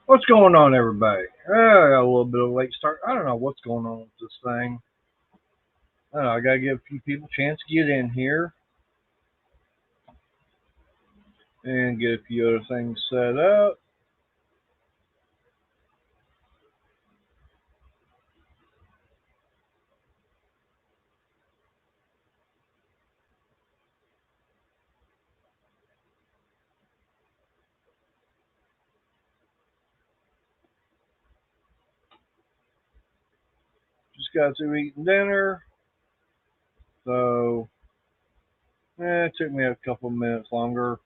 What's going on, everybody? I got a little bit of a late start. I don't know what's going on with this thing. I don't know. I gotta give a few people a chance to get in here and get a few other things set up. Just got through eating dinner, so it took me a couple minutes longer.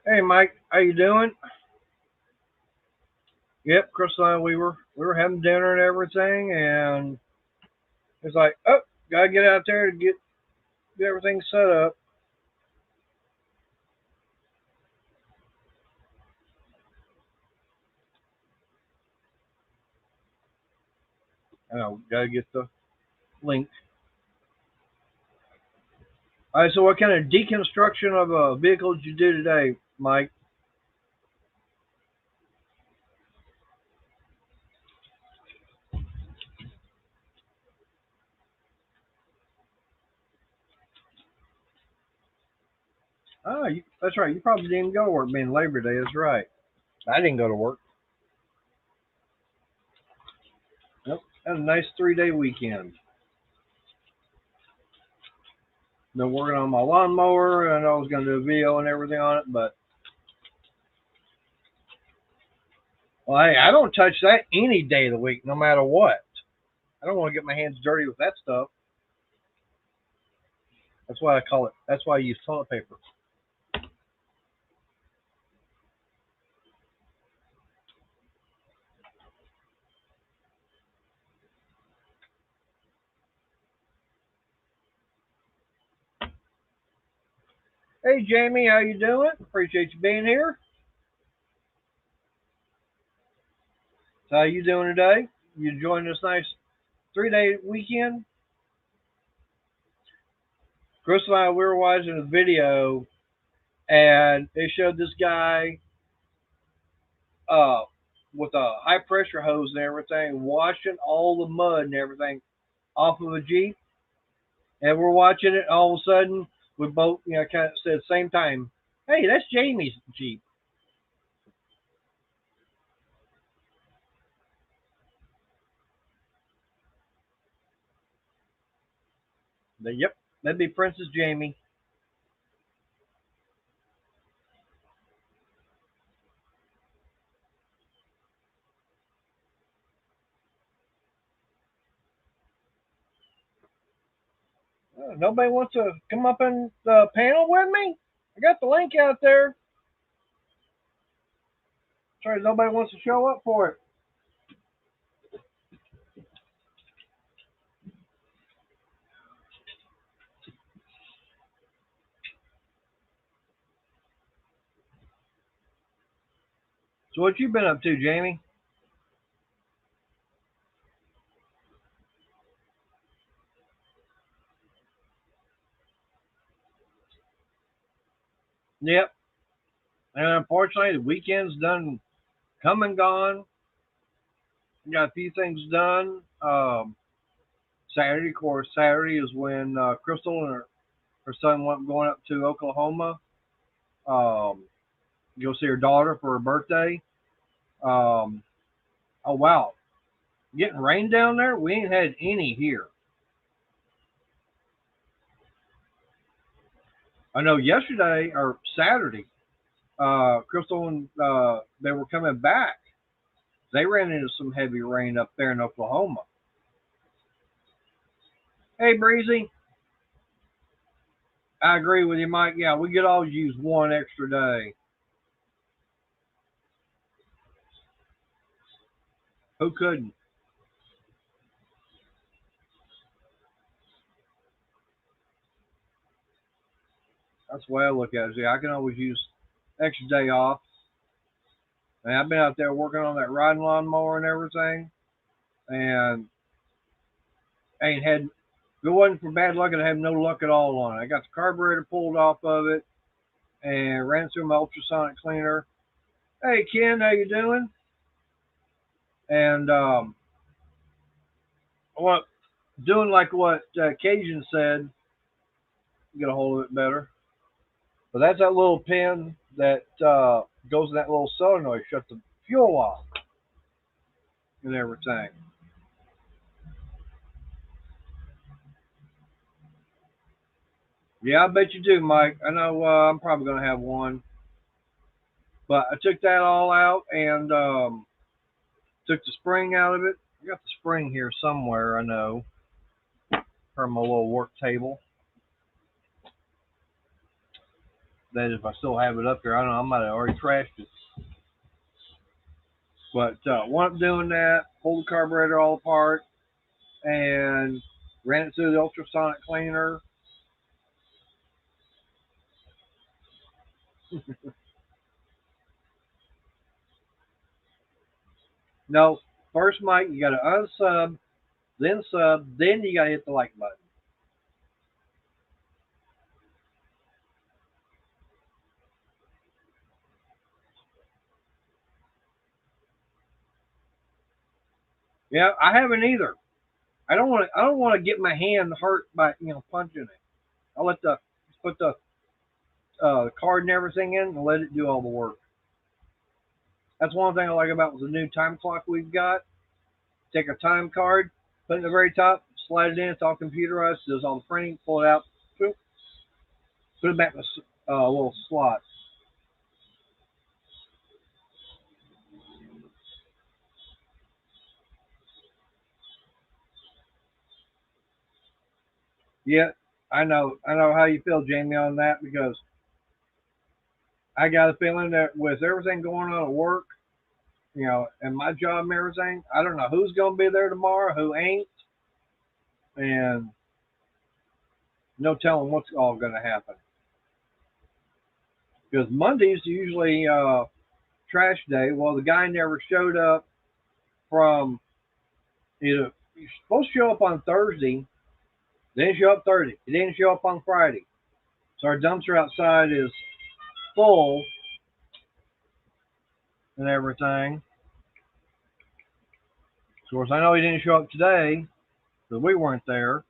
Hey, Mike, how you doing? Yep, Chris and I we were having dinner and everything, and it's like, oh, gotta get out there to get everything set up. I know, gotta get the link. All right, so what kind of deconstruction of a vehicle did you do today, Mike? Oh, that's right. You probably didn't go to work being Labor Day. That's right. I didn't go to work. Nope. Had a nice 3 day weekend. Been working on my lawnmower. I know I was going to do a video and everything on it, but well, hey, I don't touch that any day of the week, no matter what. I don't want to get my hands dirty with that stuff. That's why I call it. That's why I use toilet paper. Hey, Jamie, how you doing? Appreciate you being here. So how you doing today? You enjoying this nice 3 day weekend? Chris and I, we were watching a video, and they showed this guy uh, with a high pressure hose and everything, washing all the mud and everything off of a Jeep. And we're watching it. All of a sudden, we both, kind of said at the same time, "Hey, that's Jamie's Jeep." Yep, that'd be Princess Jamie. Nobody wants to come up in the panel with me? I got the link out there. Sorry, nobody wants to show up for it. So what you been up to, Jamie? Yep. And unfortunately, the weekend's done come and gone. Got a few things done. Saturday, of course, Saturday is when Crystal and her son went going up to Oklahoma. Um, go see her daughter for her birthday. Um, oh wow, getting rain down there? We ain't had any here. I know yesterday or Saturday, Crystal and they were coming back. They ran into some heavy rain up there in Oklahoma. Hey, Breezy, I agree with you, Mike. Yeah, we could always use one extra day. Who couldn't? That's the way I look at it. See, I can always use extra day off. And I've been out there working on that riding lawnmower and everything, and ain't had If it wasn't for bad luck, I'd have no luck at all on it. I got the carburetor pulled off of it and ran through my ultrasonic cleaner. Hey Ken, how you doing? And what doing like what Cajun said, get a hold of it better. But that's that little pin that goes in that little solenoid, shut the fuel off and everything. Yeah, I bet you do, Mike. I know I'm probably going to have one. But I took that all out and took the spring out of it. I got the spring here somewhere, I know, from my little work table. That if I still have it up here, I don't know, I might have already trashed it. But while I'm doing that, pulled the carburetor all apart and ran it through the ultrasonic cleaner. No, first, Mike, you got to unsub, then sub, then you got to hit the like button. Yeah, I haven't either. I don't want to. I don't want to get my hand hurt by punching it. I let the put the card and everything in and let it do all the work. That's one thing I like about the new time clock we've got. Take a time card, put it in the very top, slide it in. It's all computerized. Does all the printing. Pull it out. Put it back in the little slot. Yeah, I know. I know how you feel, Jamie, on that because I got a feeling that with everything going on at work, and my job and everything, I don't know who's going to be there tomorrow, who ain't, and no telling what's all going to happen. Because Monday's usually trash day. Well, the guy never showed up from either. He's supposed to show up on Thursday, didn't show up Thursday. He didn't show up on Friday. So our dumpster outside is full and everything. Of course, I know he didn't show up today because we weren't there.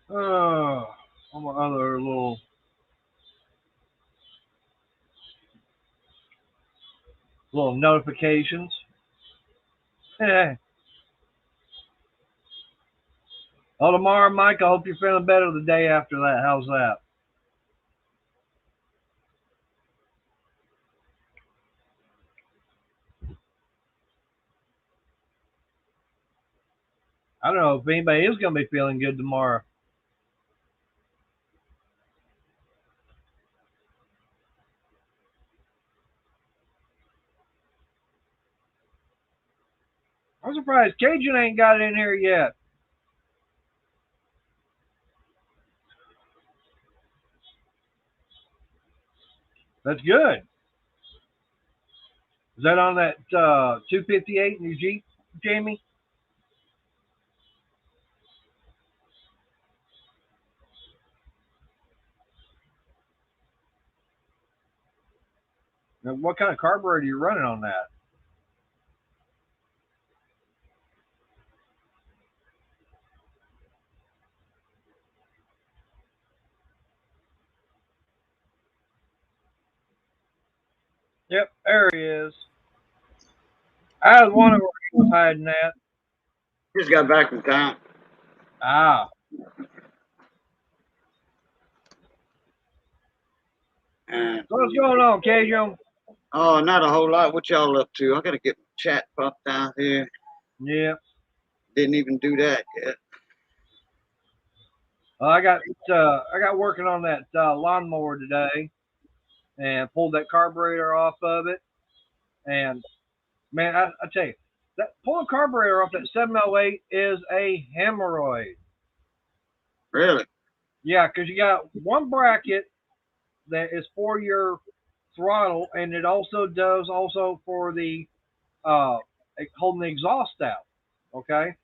All my other little notifications. Hey. Oh, tomorrow, Mike, I hope you're feeling better the day after that. How's that? I don't know if anybody is going to be feeling good tomorrow. I'm surprised Cajun ain't got it in here yet. That's good. Is that on that 258 in your Jeep, Jamie? Now, what kind of carburetor are you running on that? Yep, there he is. I was wondering where he was hiding at. Just got back from town. Ah. And What's going on, Cajun? oh, not a whole lot. What y'all up to? I gotta get my chat popped down here. Yeah. Didn't even do that yet. I got working on that lawnmower today, and pulled that carburetor off of it. And man, I tell you, that pulling carburetor off that 708 is a hemorrhoid. Really? Yeah, because you got one bracket that is for your throttle, and it also does for the uh, holding the exhaust out. Okay,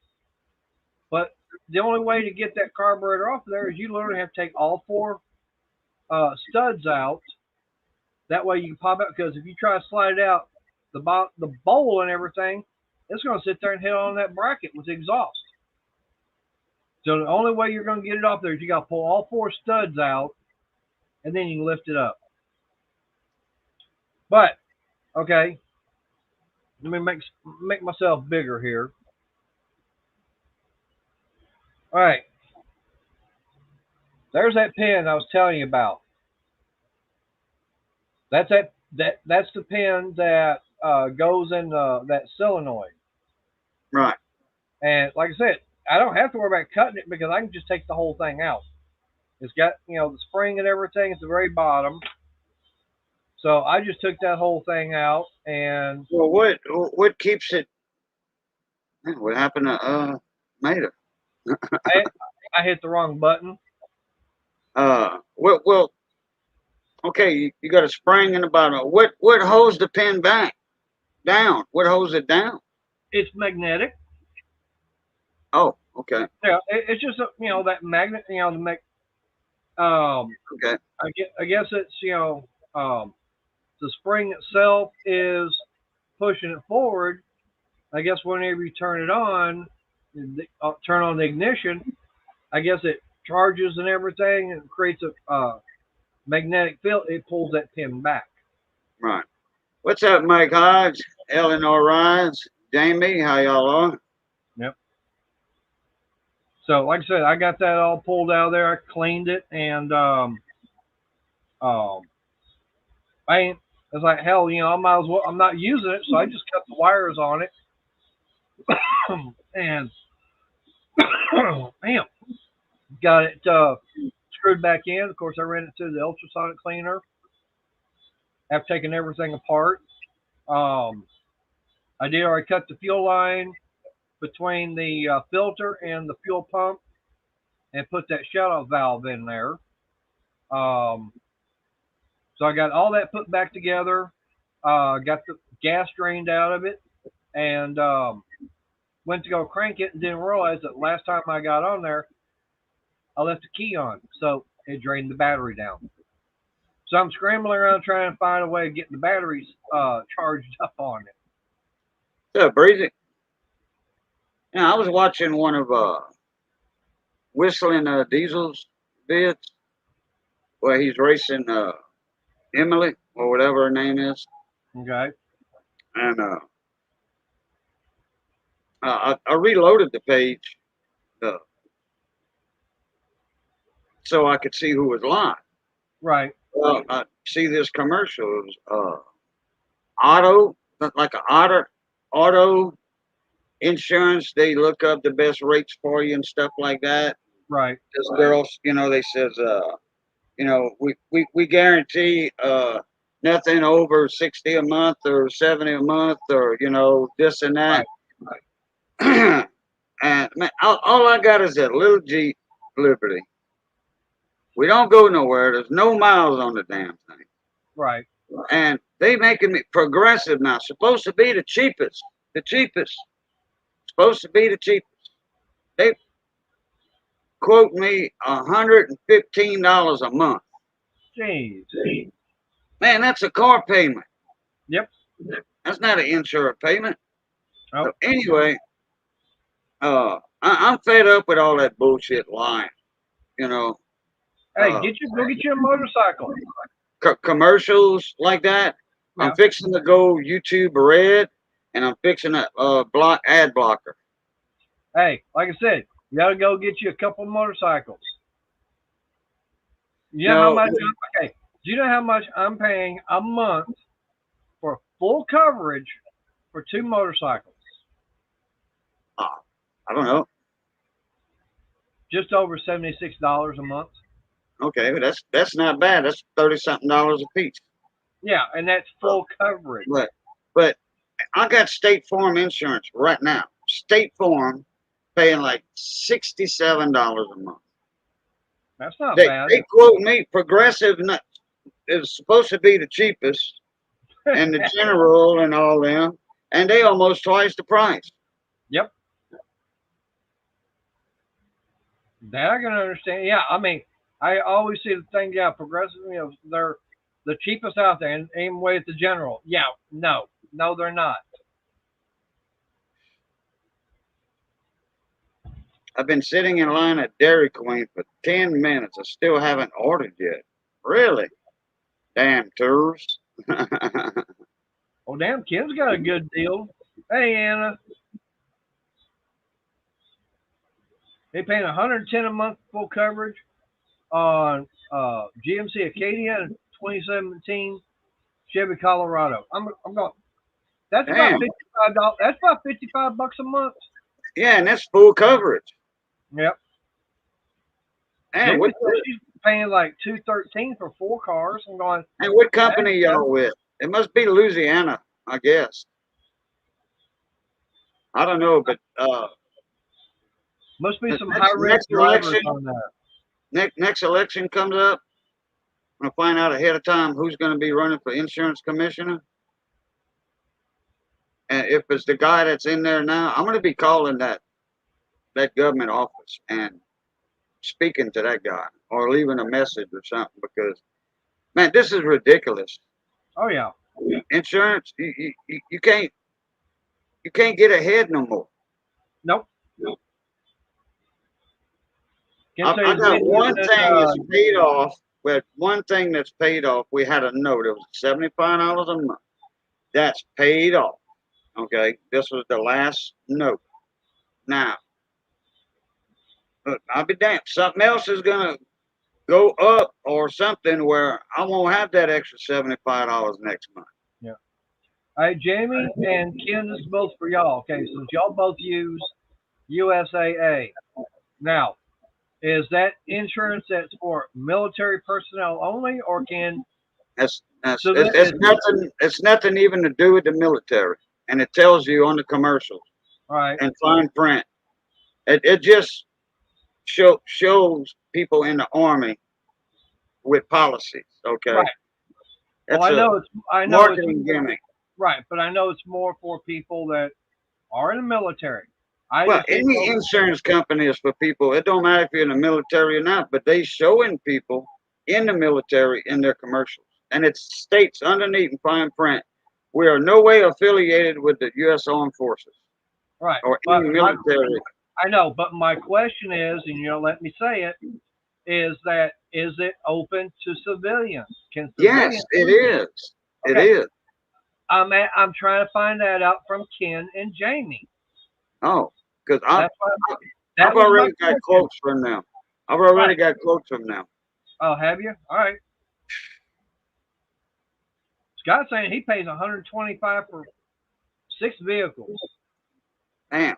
but the only way to get that carburetor off of there is you literally have to take all four studs out. That way you can pop out, because if you try to slide it out, the bowl and everything, it's going to sit there and hit on that bracket with the exhaust. So the only way you're going to get it off there is you got to pull all four studs out, and then you can lift it up. But okay, let me make myself bigger here. All right, there's that pin I was telling you about. That's the pin that goes in that solenoid. Right. And like I said, I don't have to worry about cutting it because I can just take the whole thing out. It's got the spring and everything at the very bottom. So I just took that whole thing out. And well, what keeps it? What happened to Mater? I hit the wrong button. Well, okay, you got a spring in the bottom. What holds the pin back down? What holds it down? It's magnetic. Oh, okay. Yeah, it's just that magnet. Okay. I guess it's the spring itself is pushing it forward. I guess whenever you turn it on, turn on the ignition, I guess it charges and everything and creates a magnetic field. It pulls that pin back. Right. What's up, Mike Hodge, Eleanor Rines, Jamie? How y'all are? Yep. So, like I said, I got that all pulled out of there. I cleaned it, and it's like, hell, I might as well. I'm not using it, so I just cut the wires on it, and bam, got it screwed back in. Of course, I ran it through the ultrasonic cleaner after taking everything apart. I did already cut the fuel line between the filter and the fuel pump and put that shutoff valve in there. So I got all that put back together, got the gas drained out of it, and went to go crank it and didn't realize that last time I got on there, I left the key on. So it drained the battery down. So I'm scrambling around trying to find a way of getting the batteries charged up on it. What's up, Breezy? Yeah, I was watching one of Whistling Diesel's vids where he's racing Emily or whatever her name is. Okay. And I reloaded the page so I could see who was live. Right. Well, I see this commercial. It was, auto, like an auto insurance. They look up the best rates for you and stuff like that. Right. This girl, they says, we guarantee nothing over 60 a month or 70 a month or this and that. Right. And man, all I got is that little Jeep Liberty. We don't go nowhere. There's no miles on the damn thing. Right. And they making me Progressive now. Supposed to be the cheapest. The cheapest. Supposed to be the cheapest. They quote me $115 a month. Jeez. Man, that's a car payment. Yep. That's not an insurance payment. Oh. So anyway, I'm fed up with all that bullshit lying. Hey, go get you a motorcycle. Commercials like that. Yeah. I'm fixing to go YouTube Red, and I'm fixing a ad blocker. Hey, like I said, you gotta go get you a couple motorcycles. You know how much? Okay. Do you know how much I'm paying a month for full coverage for 2 motorcycles? I don't know. Just over $76 a month. Okay, that's not bad. That's $30-something a piece. Yeah, and that's full coverage. But I got State Farm insurance right now. State Farm paying like $67 a month. That's not bad. They quote me Progressive is supposed to be the cheapest, and the General and all them. and they almost twice the price. Yep. That I can understand. Yeah, I mean, I always see the thing. Yeah, Progressive. You know, they're the cheapest out there, and same way at the General. Yeah, no, they're not. I've been sitting in line at Dairy Queen for 10 minutes. I still haven't ordered yet. Really? Damn tourists. Oh, damn, Kim's got a good deal. Hey, Anna, they paying 110 a month full coverage on GMC Acadia in 2017 Chevy Colorado. I'm going. That's about Damn. $55. That's about $55 a month. Yeah, and that's full coverage. Yep. And what, she's paying like $213 for 4 cars. I'm going. and what company y'all with? It must be Louisiana, I guess. I don't know, but Must be some next- high risk next drivers election- on that. next election comes up, I'm gonna find out ahead of time who's gonna be running for insurance commissioner. And if it's the guy that's in there now, I'm gonna be calling that government office and speaking to that guy or leaving a message or something, because man, this is ridiculous. Oh yeah. Insurance, you can't get ahead no more. Nope. I got one thing that's paid off. We had one thing that's paid off. We had a note. It was $75 a month. That's paid off. Okay, this was the last note. Now, look, I'll be damned. Something else is gonna go up or something where I won't have that extra $75 next month. Yeah. All right, Jamie and Ken, this is both for y'all. Okay, since y'all both use USAA. Now, is that insurance that's for military personnel only, or can it's nothing. It's nothing even to do with the military, and it tells you on the commercials. All right. And fine print. It just shows people in the army with policies. Okay. Right. That's I know marketing gimmick. Right, but I know it's more for people that are in the military. Well, any insurance company is for people. It don't matter if you're in the military or not, but they showing people in the military in their commercials. And it states underneath in fine print, we are no way affiliated with the U.S. Armed Forces. Right. Or any military. I know, but my question is, and you don't let me say it, is it open to civilians? Yes, it is. Okay. It is. I'm trying to find that out from Ken and Jamie. Oh, because I've already got quotes from them. I've already got quotes from them. Oh, have you? All right. Scott's saying he pays $125 for 6 vehicles. Damn.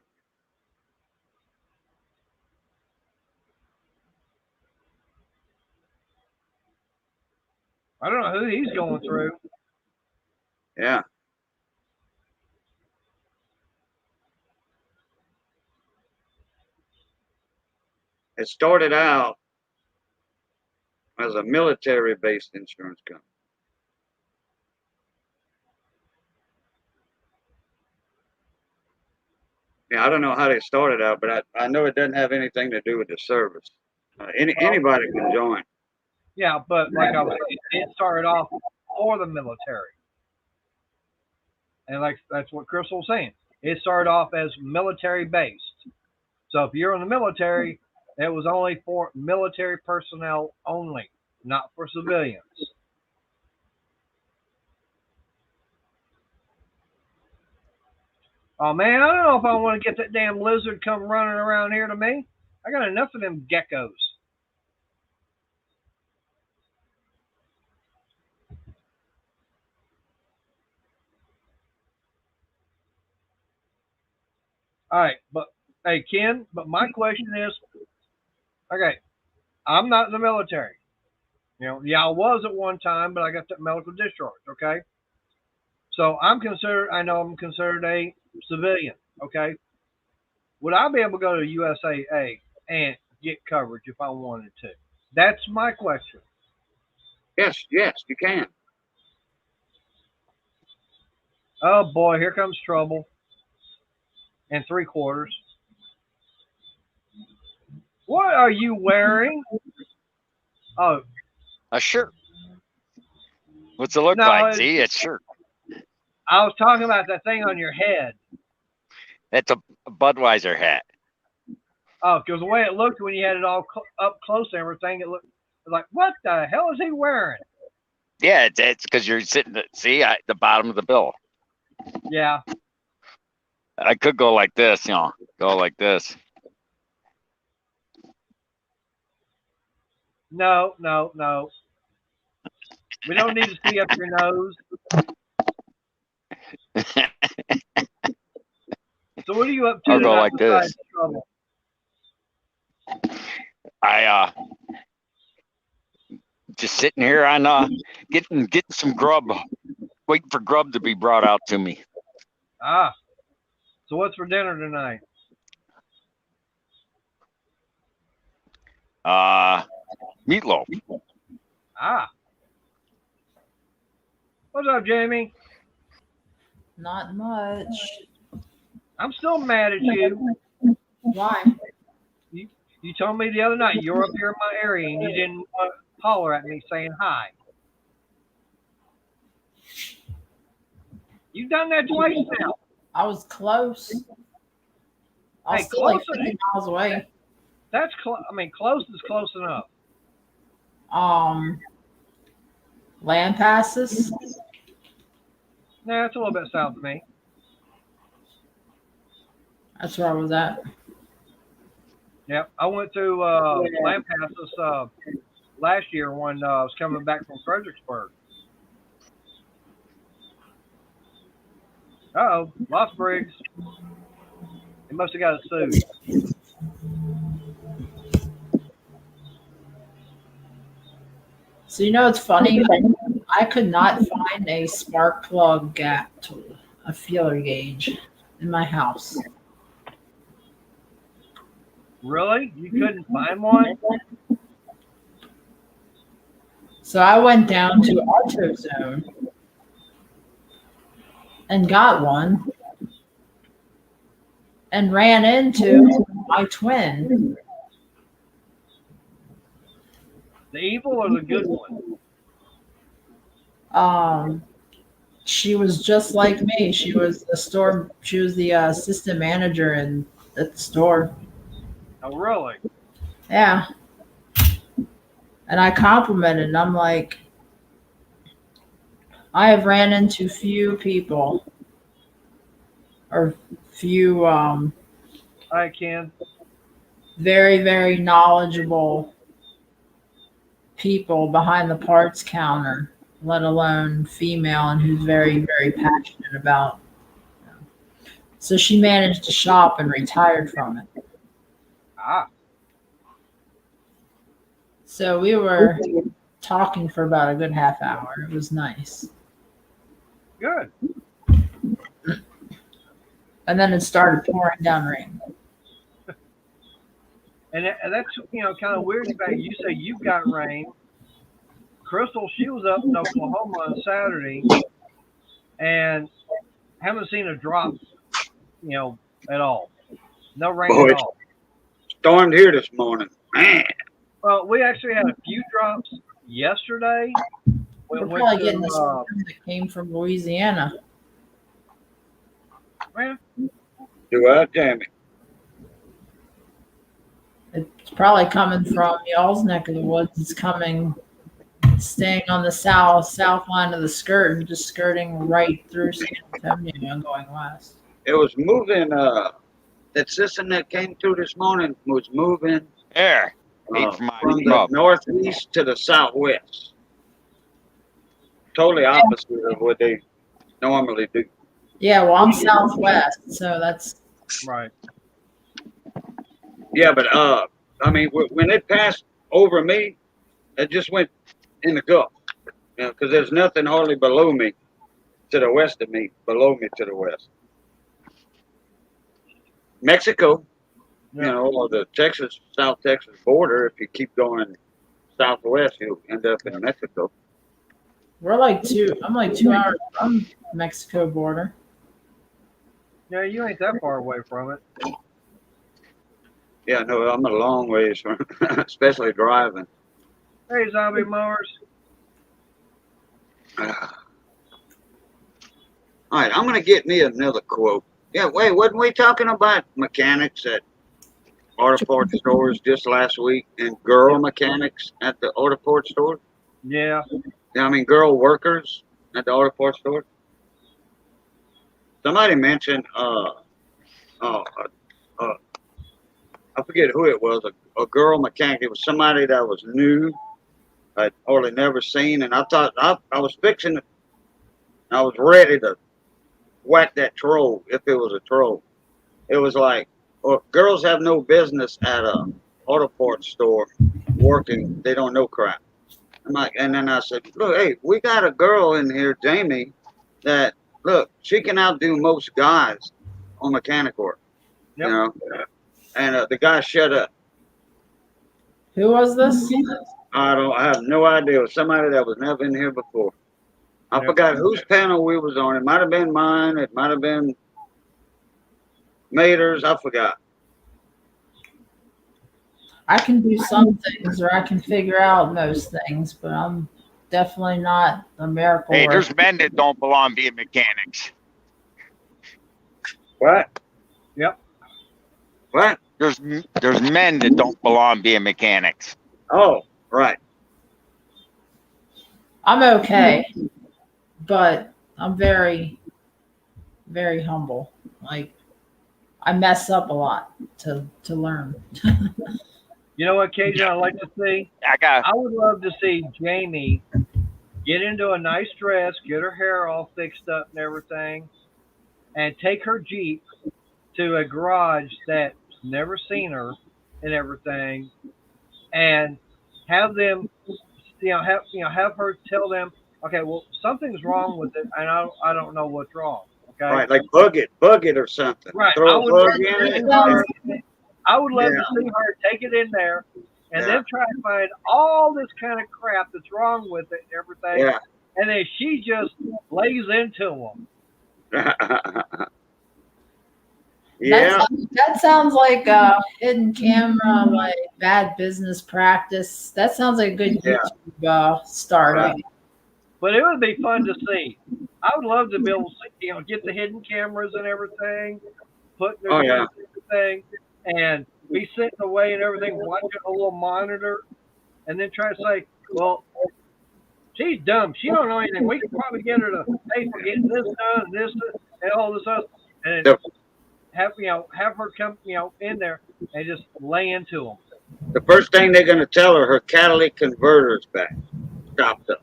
I don't know who he's going through. Yeah. It started out as a military-based insurance company. Yeah, I don't know how they started out, but I know it doesn't have anything to do with the service. Anybody can join. Yeah, but like I was saying, it started off for the military. And that's what Crystal was saying. It started off as military-based. So if you're in the military, it was only for military personnel only, not for civilians. Oh, man, I don't know if I want to get that damn lizard come running around here to me. I got enough of them geckos. All right, but hey, Ken, but my question is, okay, I'm not in the military. You know, yeah, I was at one time, but I got that medical discharge, okay? So I know I'm considered a civilian, okay? Would I be able to go to USAA and get coverage if I wanted to? That's my question. Yes, you can. Oh boy, here comes trouble. And 3/4. What are you wearing? Oh A shirt. What's it look no, like? See, it's shirt. I was talking about that thing on your head. That's a Budweiser hat. Oh, because the way it looked when you had it all up close and everything, it looked like, what the hell is he wearing? Yeah, it's because you're sitting. See, at the bottom of the bill. Yeah. I could go like this, go like this. No. We don't need to see up your nose. So what are you up to I'll go tonight like besides this. trouble? I just sitting here on getting some grub, waiting for grub to be brought out to me. Ah. So what's for dinner tonight? Meatloaf. Ah. What's up, Jamie? Not much. I'm still mad at you. Why? You told me the other night you were up here in my area and you didn't holler at me saying hi. You've done that twice now. I was close. I was Hey, still like close 50 miles away. That's close is close enough. Land passes. Nah, it's a little bit south of me. That's where I was at. Yep, I went to Lampasas last year when I was coming back from Fredericksburg. Uh-oh, Lost Briggs. He must have got a suit. So you know it's funny? I could not find a spark plug gap tool, a feeler gauge, in my house. Really? You couldn't find one? So I went down to AutoZone and got one and ran into my twin. The evil or the good one? She was just like me. She was the assistant manager at the store. Oh, really? Yeah. And I complimented, and I'm like, I have ran into few people or few I can. very, very knowledgeable people behind the parts counter, let alone female, and who's very, very passionate about. So she managed to shop and retired from it. Ah. So we were talking for about a good half hour. It was nice. Good. And then it started pouring down rain. And that's, kind of weird about you say you've got rain. Crystal, she was up in Oklahoma on Saturday and haven't seen a drop, at all. No rain Boy, at all. stormed here this morning. Man, Well, we actually had a few drops yesterday. We We're went probably to, getting the storm that came from Louisiana. do I, Jamie? It's probably coming from y'all's neck of the woods. It's staying on the south line of the skirt and just skirting right through San Antonio and going west. It was moving. That system that came through this morning was moving There. from the northeast to the southwest. Totally opposite of what they normally do. Yeah, well, I'm southwest, so that's right. Yeah, but when it passed over me, it just went in the Gulf. Because there's nothing hardly below me to the west of me, below me to the west. Mexico, or the South Texas border, if you keep going southwest, you'll end up in Mexico. I'm like 2 hours from Mexico border. Yeah, you ain't that far away from it. Yeah, no, I'm a long ways from, especially driving. Hey, zombie mowers. All right, I'm gonna get me another quote. Yeah, wait, wasn't we talking about mechanics at auto parts stores just last week, and girl mechanics at the auto parts store? Yeah. Yeah, I mean girl workers at the auto parts store. Somebody mentioned, uh, I forget who it was, a girl mechanic. It was somebody that was new, I'd hardly never seen, and I thought I was fixing it. I was ready to whack that troll if it was a troll. It was like, well, girls have no business at a auto parts store working. They don't know crap. I'm like, and then I said, look, hey, we got a girl in here, Jamie, that look, she can outdo most guys on mechanic work. Yep. You know, and the guy shut up. Who was this? I have no idea. It was somebody that was never in here before. I Yep. forgot whose panel we was on. It might have been mine. It might have been Mater's. I forgot. I can do some things, or I can figure out most things, but I'm definitely not a miracle Hey, worker. there's men that don't belong being mechanics. What? Yep. What? There's men that don't belong being mechanics. Oh, right. I'm okay, but I'm very, very humble. Like, I mess up a lot to learn. You know what, Cajun, I'd like to see? I would love to see Jamie get into a nice dress, get her hair all fixed up and everything, and take her Jeep to a garage that's never seen her and everything, and have them, have her tell them, okay, well, something's wrong with it, and I don't know what's wrong. Okay. Right, like bug it or something. Right. Throw a bug in it. I would love Yeah. to see her take it in there and Yeah. then try to find all this kind of crap that's wrong with it and everything. Yeah. And then she just lays into them. Yeah. That sounds like a hidden camera, like bad business practice. That sounds like a good Yeah. YouTube startup. Right. But it would be fun to see. I would love to be able to see, get the hidden cameras and everything, put the Oh, yeah. everything, and be sitting away and everything, watching a little monitor, and then try to say, well, she's dumb. She don't know anything. We could probably get her to pay for getting this done, this, and all this other, and The, have her come, in there and just lay into them. the first thing they're going to tell her catalytic converter's back. Stopped up.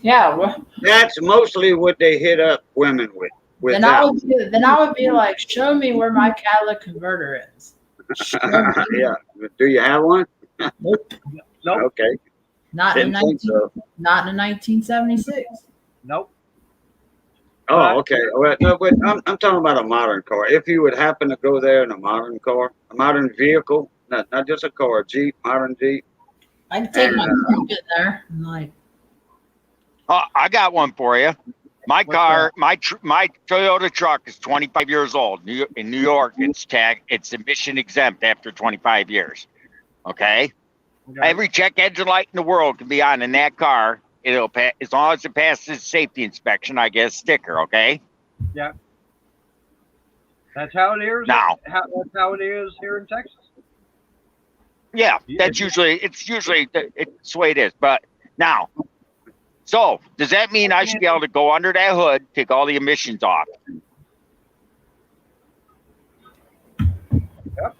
Yeah. Well, That's mostly what they hit up women with. then I would be like, show me where my catalytic converter is. Yeah. Do you have one? Nope. Nope. Okay. Not in Didn't think so. 1976. Nope. Oh, okay. Well, no, but I'm talking about a modern car. If you would happen to go there in a modern car, a modern vehicle, not just a car, a Jeep, modern Jeep. I can take my truck in there. And like, Oh, I got one for you. My car, my Toyota truck is 25 years old. In New York, it's emission exempt after 25 years. Okay. Every check engine light in the world can be on in that car. It'll pass as long as it passes safety inspection. I get a sticker. Okay. Yeah. That's how it is. Now. That's how it is here in Texas. Yeah, it's usually it's the way it is. But now, so does that mean I should be able to go under that hood, take all the emissions off? Yep.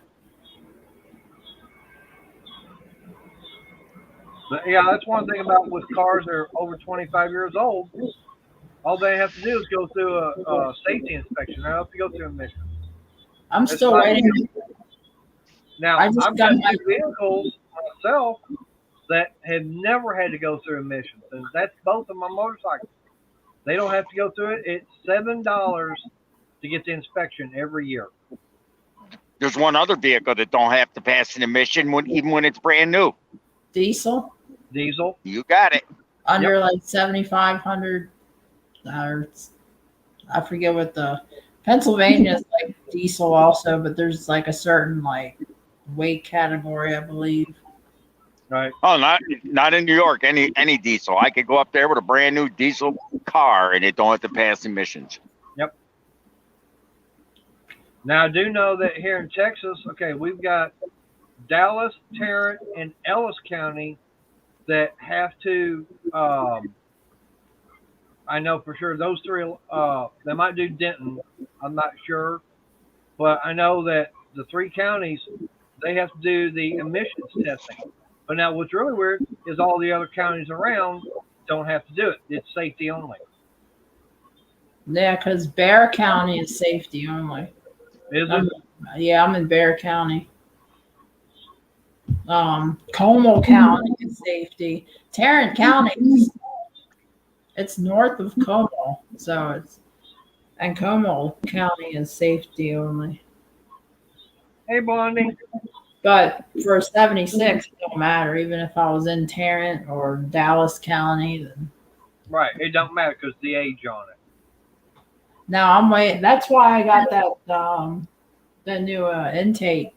But yeah, that's one thing about with cars that are over 25 years old. All they have to do is go through a safety inspection. They don't have to go through emissions. I'm It's still not- waiting. Now, I just I've got got my- two vehicles myself that have never had to go through emissions, and that's both of my motorcycles. They don't have to go through it. It's $7 to get the inspection every year. There's one other vehicle that don't have to pass an emission even when it's brand new. Diesel. Diesel. You got it. under like 7,500. Or I forget what the Pennsylvania is like diesel also, but there's like a certain like weight category, I believe. Right. Oh, not in New York. Any diesel. I could go up there with a brand new diesel car and it don't have to pass emissions. Yep. Now I do know that here in Texas, okay, we've got Dallas, Tarrant, and Ellis County that have to. I know for sure those three. They might do Denton. I'm not sure, but I know that the three counties they have to do the emissions testing. But now, what's really weird is all the other counties around don't have to do it. It's safety only. Yeah, because Bear County is safety only. Is it? I'm in Bear County. Como County is safety. Tarrant County, it's north of Como, and Como County is safety only. Hey, Blondie. But for 76, it don't matter. Even if I was in Tarrant or Dallas County, then Right. It don't matter because the age on it. now I'm waiting. That's why I got that new intake.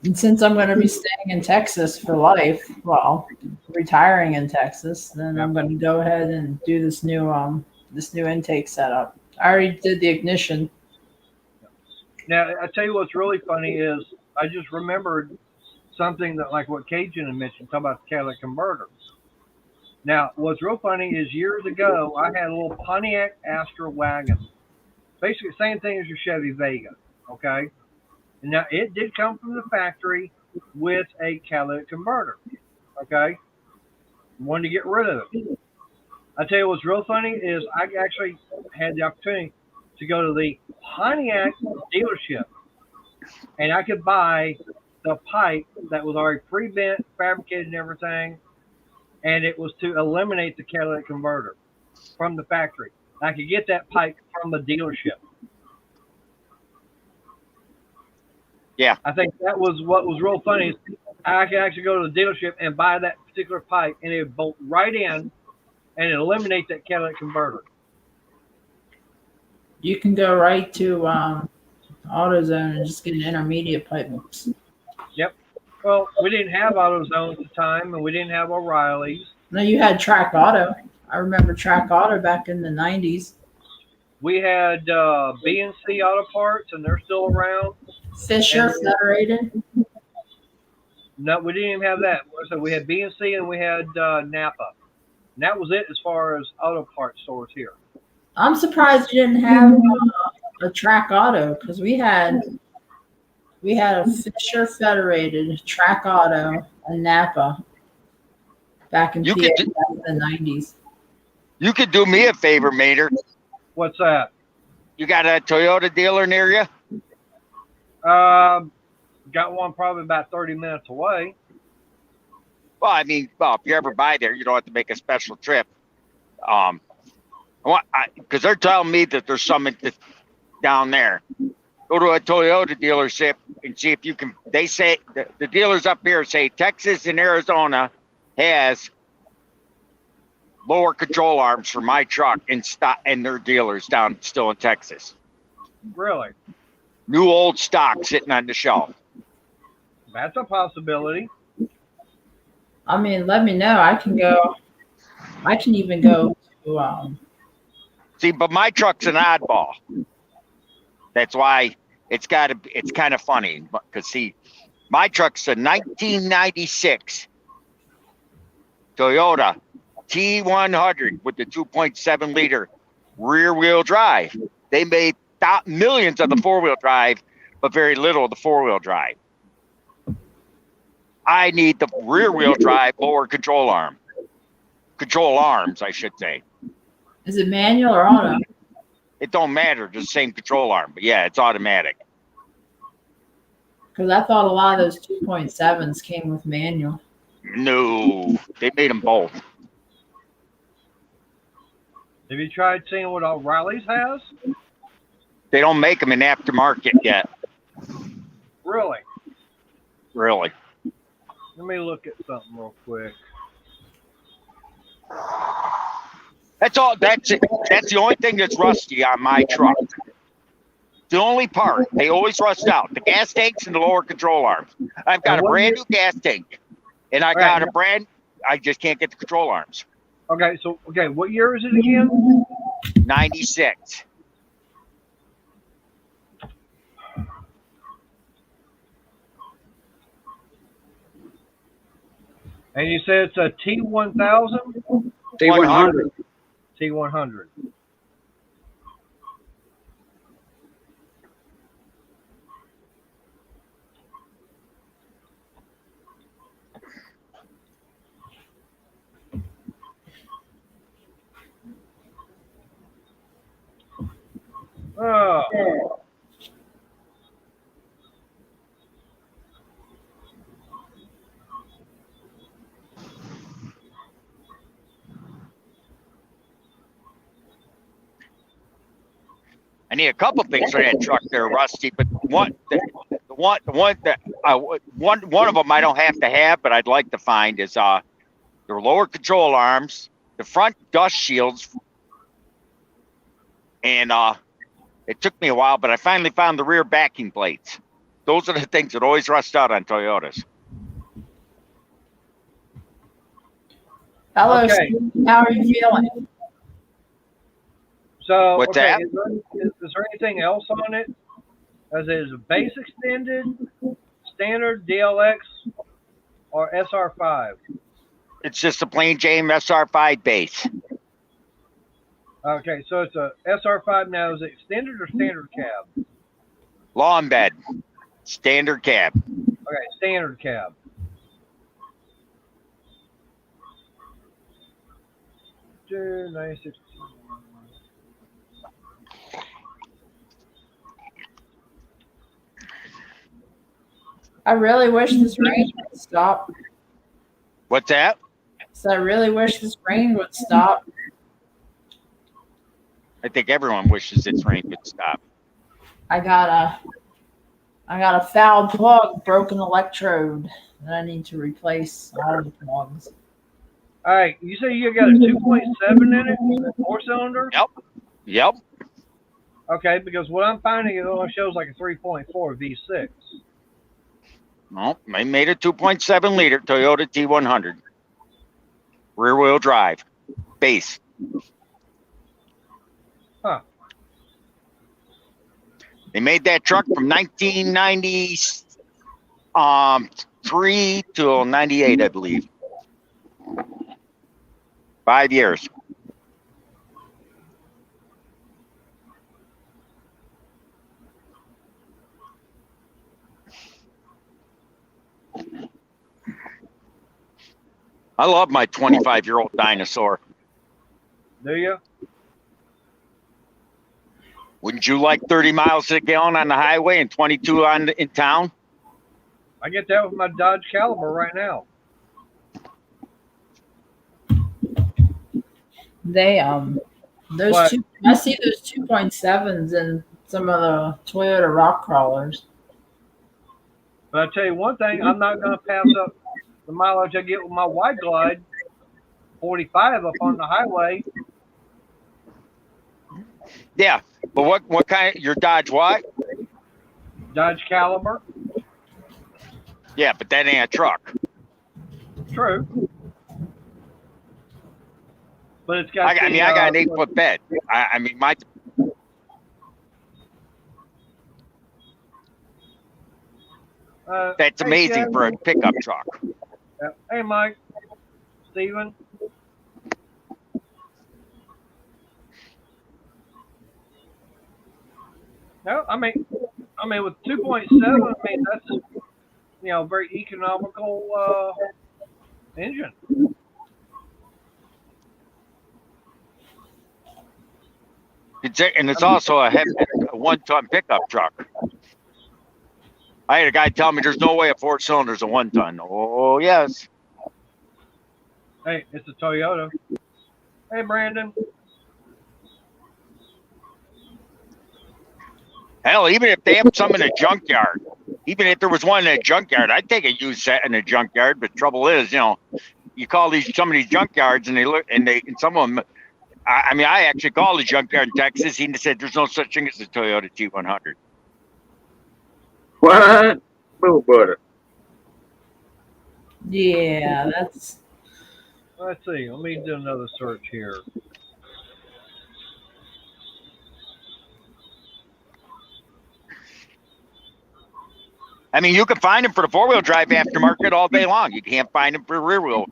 And since I'm going to be staying in Texas for life, well, retiring in Texas, then I'm going to go ahead and do this new intake setup. I already did the ignition. Now, I tell you what's really funny is I just remembered something that, like what Cajun had mentioned, talking about the catalytic converter. Now, what's real funny is years ago, I had a little Pontiac Astra wagon. Basically, the same thing as your Chevy Vega, okay? And now, it did come from the factory with a catalytic converter, okay? Wanted to get rid of it. I tell you what's real funny is I actually had the opportunity to go to the Pontiac dealership, and I could buy the pipe that was already pre-bent, fabricated, and everything, and it was to eliminate the catalytic converter from the factory. I could get that pipe from the dealership. Yeah. I think that was what was real funny. Is I could actually go to the dealership and buy that particular pipe, and it would bolt right in and eliminate that catalytic converter. You can go right to AutoZone and just get an intermediate pipe. Yep. Well, we didn't have AutoZone at the time, and we didn't have O'Reilly's. No, you had Track Auto. I remember Track Auto back in the 90s. We had B&C Auto Parts, and they're still around. Fisher Federated. No, we didn't even have that. So we had B&C and we had Napa. And that was it as far as auto parts stores here. I'm surprised you didn't have a Track Auto because we had a Fisher Federated, Track Auto, and Napa back in PA back in the 90s. You could do me a favor, Mater. What's that? You got a Toyota dealer near you? Got one probably about 30 minutes away. Well, I mean, if you ever buy there, you don't have to make a special trip. Because they're telling me that there's some down there. Go to a Toyota dealership and see if you can. They say the dealers up here say Texas and Arizona has lower control arms for my truck in stock, and their dealers down still in Texas. Really? New old stock sitting on the shelf. That's a possibility. I mean, let me know. I can go. I can even go to. See, but my truck's an oddball. That's why it's kind of funny because see, my truck's a 1996 Toyota T100 with the 2.7 liter rear wheel drive. They made millions of the 4-wheel drive, but very little of the 4-wheel drive. I need the rear wheel drive lower control arms, I should say. Is it manual or auto? It don't matter, just the same control arm, but yeah, it's automatic. Because I thought a lot of those 2.7s came with manual. No, they made them both. Have you tried seeing what O'Reilly's has? They don't make them in aftermarket yet. Really? Really. Let me look at something real quick. That's all. That's it. That's the only thing that's rusty on my truck. The only part. They always rust out. The gas tanks and the lower control arms. I've got And a what brand year- new gas tank, and I Right. got a brand. I just can't get the control arms. Okay, so what year is it again? 96. And you said it's a T1000, T100. T100. Oh, I need a couple things for that truck there, Rusty. But one of them I don't have to have, but I'd like to find is their lower control arms, the front dust shields, and it took me a while, but I finally found the rear backing plates. Those are the things that always rust out on Toyotas. Hello, Okay. Steve. How are you feeling? so What's okay, that? is there anything else on it? As is a base extended, standard, DLX, or SR5? It's just a plain Jane SR5 base. Okay, so it's a SR5 now. Is it extended or standard cab? Lawn bed. Standard cab. Okay, standard cab. Two, 96. I really wish this rain would stop. What's that? So I really wish this rain would stop. I think everyone wishes its rain could stop. I got a foul plug, broken electrode that I need to replace all the plugs. All right, you say you got a 2.7 in it, 4-cylinder? Yep. Okay, because what I'm finding, it only shows like a 3.4 V6. Well, they made a 2.7 liter Toyota T100. Rear wheel drive. Base. Huh. They made that truck from 1993 till 98, I believe. 5 years. I love my 25-year-old dinosaur. Do you? Wouldn't you like 30 miles a gallon on the highway and 22 in town? I get that with my Dodge Caliber right now. They those What? two. I see those 2.7s in some of the Toyota rock crawlers. But I tell you one thing, I'm not going to pass up the mileage I get with my Wide Glide, 45 up on the highway. Yeah, but what kind? Your Dodge what? Dodge Caliber. Yeah, but that ain't a truck. True. But it's got. I got an 8-foot bed. I mean, my. That's hey, amazing Ken. for a pickup truck. Yeah. Hey, Mike. Steven. No, I mean, with 2.7, I mean that's very economical engine. And it's also a 1-ton pickup truck. I had a guy tell me there's no way a 4-cylinder is a 1-ton. Oh yes. Hey, it's a Toyota. Hey, Brandon. Hell, even if they have some in a junkyard, Even if there was one in a junkyard, I'd take a used set in a junkyard. But trouble is, you call some of these junkyards and and some of them. I mean, I actually called a junkyard in Texas. He said there's no such thing as a Toyota T100. What? Blue butter. Yeah, that's. Let's see. Let me do another search here. I mean, you can find them for the 4-wheel drive aftermarket all day long. You can't find them for rear wheel.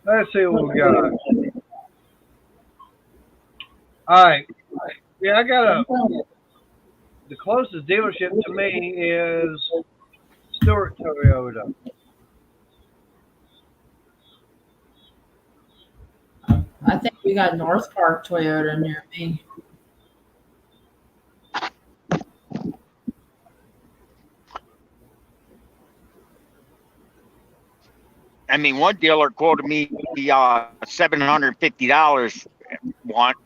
Let's see what we got. All right. Yeah, I got the closest dealership to me is Stewart Toyota. I think we got North Park Toyota near me. I mean, one dealer quoted me $750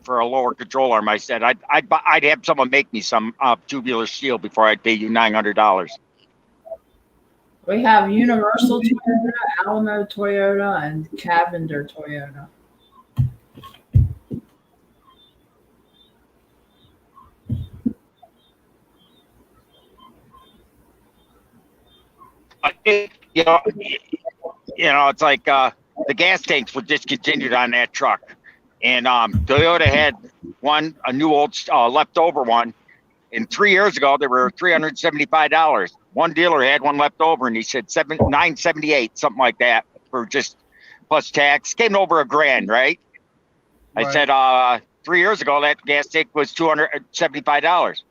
for a lower control arm. I said I'd have someone make me some tubular steel before I'd pay you $900. We have Universal Toyota, Alamo Toyota, and Cavender Toyota. It's like the gas tanks were discontinued on that truck, and Toyota had a new old leftover one, and 3 years ago they were $375. One dealer had one left over, and he said $978, something like that, for just plus tax. Came over $1,000, right? I said 3 years ago that gas tank was $275.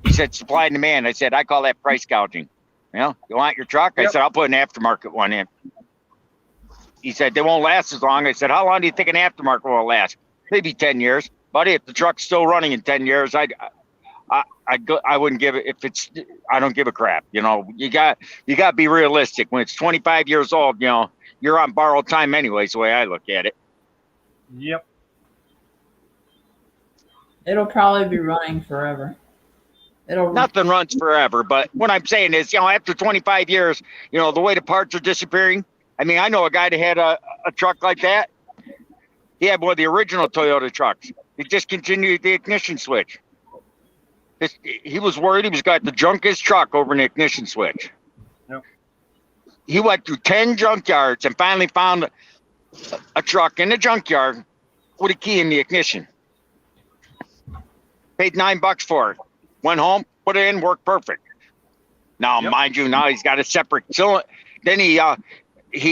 He said supply and demand. I said I call that price gouging. You want your truck? I said I'll put an aftermarket one in. He said they won't last as long. I said, how long do you think an aftermarket will last? Maybe 10 years, buddy. If the truck's still running in 10 years, I wouldn't give it. I don't give a crap. You got to be realistic. When it's 25 years old, you're on borrowed time anyways. The way I look at it. Yep. It'll probably be running forever. Nothing runs forever, but what I'm saying is, after 25 years, the way the parts are disappearing. I mean, I know a guy that had a truck like that. He had one of the original Toyota trucks. He discontinued the ignition switch. He was worried he was got the drunkest truck over an ignition switch. Yep. He went through 10 junkyards and finally found a truck in the junkyard with a key in the ignition. Paid $9 for it. Went home, put it in, worked perfect. Now, mind you, now he's got a separate cylinder. Then he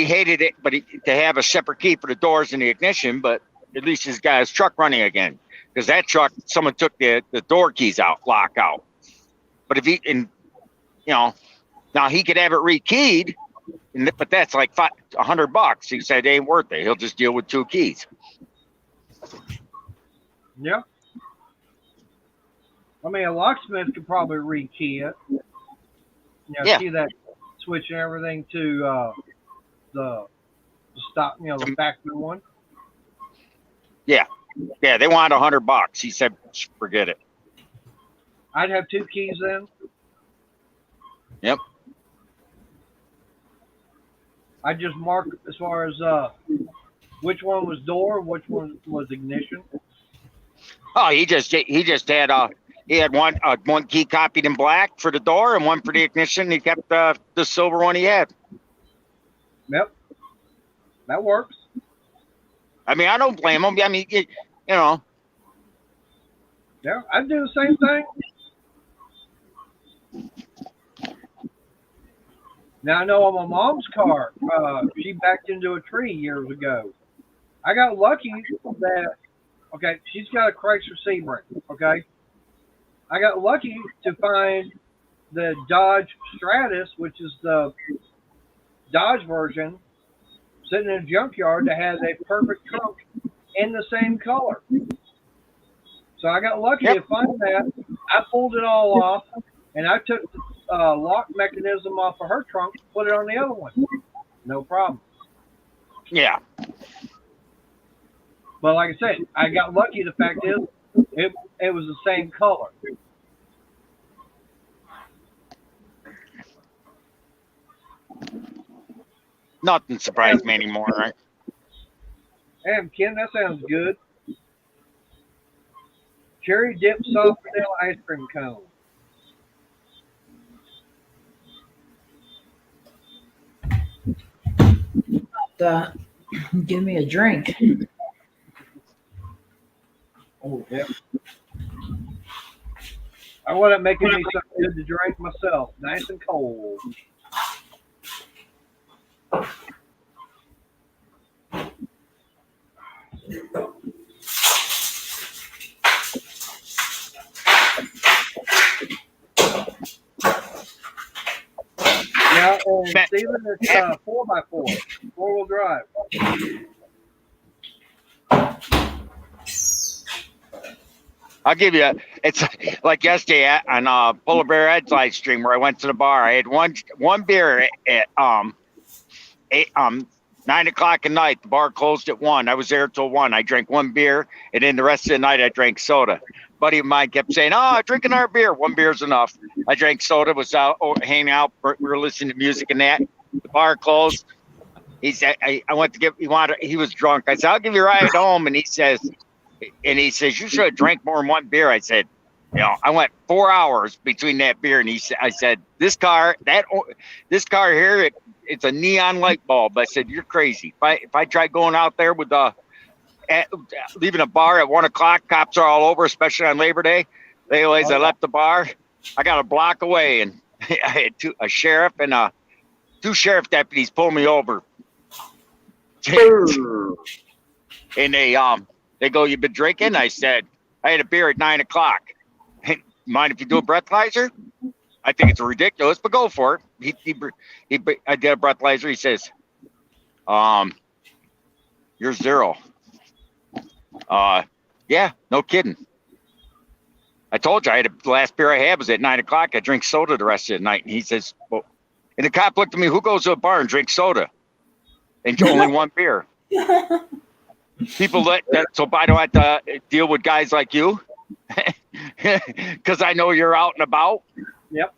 hated it, but to have a separate key for the doors and the ignition, but at least he's got his truck running again. Because that truck, someone took the door keys out, lock out. But now he could have it rekeyed, but that's like $100. He said it ain't worth it. He'll just deal with 2 keys. Yep. I mean, a locksmith could probably rekey it. See that switch and everything to the stop, the factory one. Yeah, they want $100. He said, forget it. I'd have 2 keys then. Yep. I just mark as far as which one was door, which one was ignition. Oh, he just had he had one key copied in black for the door and one for the ignition. He kept the silver one he had. Yep, that works. I mean, I don't blame him. I mean, Yeah, I'd do the same thing. Now I know on my mom's car, she backed into a tree years ago. I got lucky that she's got a Chrysler Sebring. Okay, I got lucky to find the Dodge Stratus, which is the Dodge version, sitting in a junkyard that has a perfect trunk in the same color. So I got lucky Yep. to find that. I pulled it all off, and I took the lock mechanism off of her trunk, put it on the other one. No problem. Yeah. But like I said, I got lucky. The fact is, it was the same color. Nothing surprised me anymore, right? Damn, Ken, that sounds good. Cherry dip soft vanilla ice cream cone. Give me a drink. Oh, yeah. I want it making me something good to drink myself, nice and cold. Now, and Steven, it's 4x4, 4-wheel drive. I'll give you. It's like yesterday on Polar Bear Ed's live stream where I went to the bar. I had one beer at 9 o'clock at night. The bar closed at 1. I was there till 1. I drank one beer, and then the rest of the night I drank soda. A buddy of mine kept saying, "Oh, drink another beer. One beer's enough." I drank soda. Was out hanging out. We were listening to music and that. The bar closed. He said, "I went to give." He was drunk. I said, "I'll give you a ride home," and he says, "You should have drank more than one beer." I said, I went 4 hours between that beer, and I said, this car here, it's a neon light bulb. I said, "You're crazy. If I tried going out there with leaving a bar at 1 o'clock, cops are all over, especially on Labor Day. I left the bar. I got a block away, and I had a sheriff and two sheriff deputies pull me over, and they go, "You've been drinking?" I said, "I had a beer at 9 o'clock. Mind if you do a breathalyzer?" I think it's ridiculous, but go for it. I did a breathalyzer. He says, "You're 0." Yeah, no kidding. I told you the last beer I had was at 9 o'clock. I drink soda the rest of the night. And he says, "Well," and the cop looked at me, "Who goes to a bar and drinks soda and only one beer?" People so I don't have to deal with guys like you because I know you're out and about. Yep.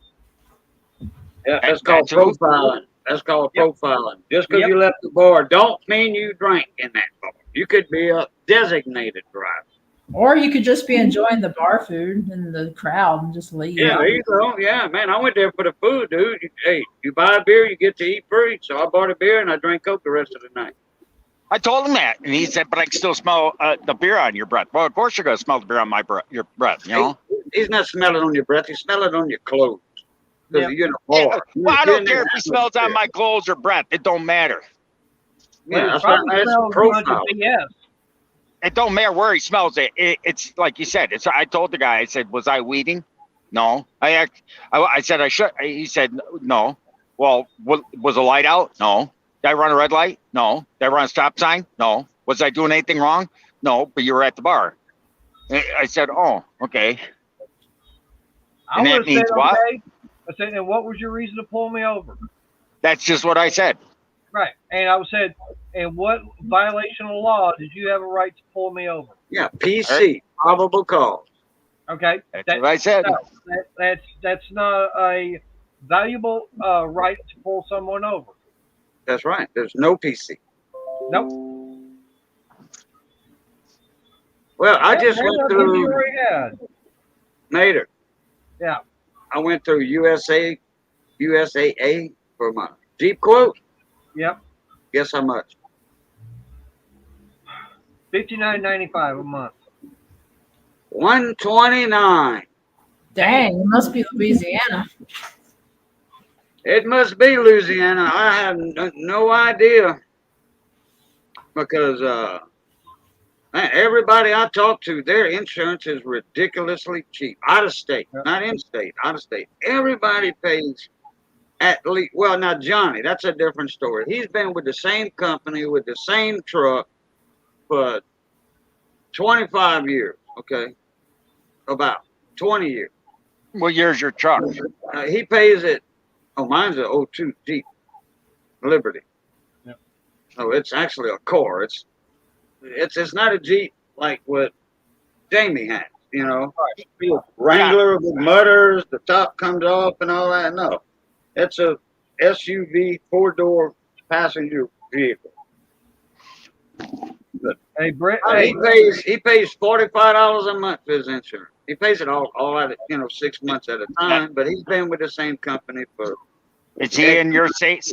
Yeah, that's called profiling. That's called profiling. Just because you left the bar don't mean you drank in that bar. You could be a designated driver. Or you could just be enjoying the bar food and the crowd and just leave. Yeah, there you go. Yeah, man, I went there for the food, dude. Hey, you buy a beer, you get to eat free. So I bought a beer and I drank Coke the rest of the night. I told him that, and he said, "But I can still smell the beer on your breath." Well, of course you're gonna smell the beer on your breath, He's not smelling on your breath. He's smelling on your clothes. Because you're in a bar. Well, I don't care if he smells on my clothes or breath. It don't matter. Yeah, that's profile. Yes. It don't matter where he smells it. It's like you said. I told the guy. I said, "Was I weeding?" No. I said I should. He said no. Well, was a light out? No. Did I run a red light? No. Did I run a stop sign? No. Was I doing anything wrong? No. But you were at the bar. I said, "Oh, okay." And that means what? Okay. I said, "And what was your reason to pull me over?" That's just what I said. Right. And I said, "And what violation of law did you have a right to pull me over?" Yeah, PC, probable cause. Okay. That's what I said. That's not a valuable right to pull someone over. That's right. There's no PC. Nope. Well, I just went through Nader. Yeah. I went through USAA for my Jeep quote. Yep. Guess how much? $59.95 a month. $129. Dang, it must be Louisiana. It must be Louisiana. I have no idea because everybody I talk to, their insurance is ridiculously cheap. Out of state, not in state, out of state. Everybody pays at least. Well, now Johnny, that's a different story. He's been with the same company with the same truck for 25 years. Okay, about 20 years. What year's your truck? He pays it. Oh, mine's an '02 Jeep Liberty. Yep. So it's actually a core. It's not a Jeep like what Jamie has. You know, Wrangler with mutters, the top comes off and all that. No, it's a SUV 4-door passenger vehicle. Hey, Brett. I Hey, mean, he pays $45 a month for his insurance. He pays it all at 6 months at a time. But he's been with the same company for. Is he in your state?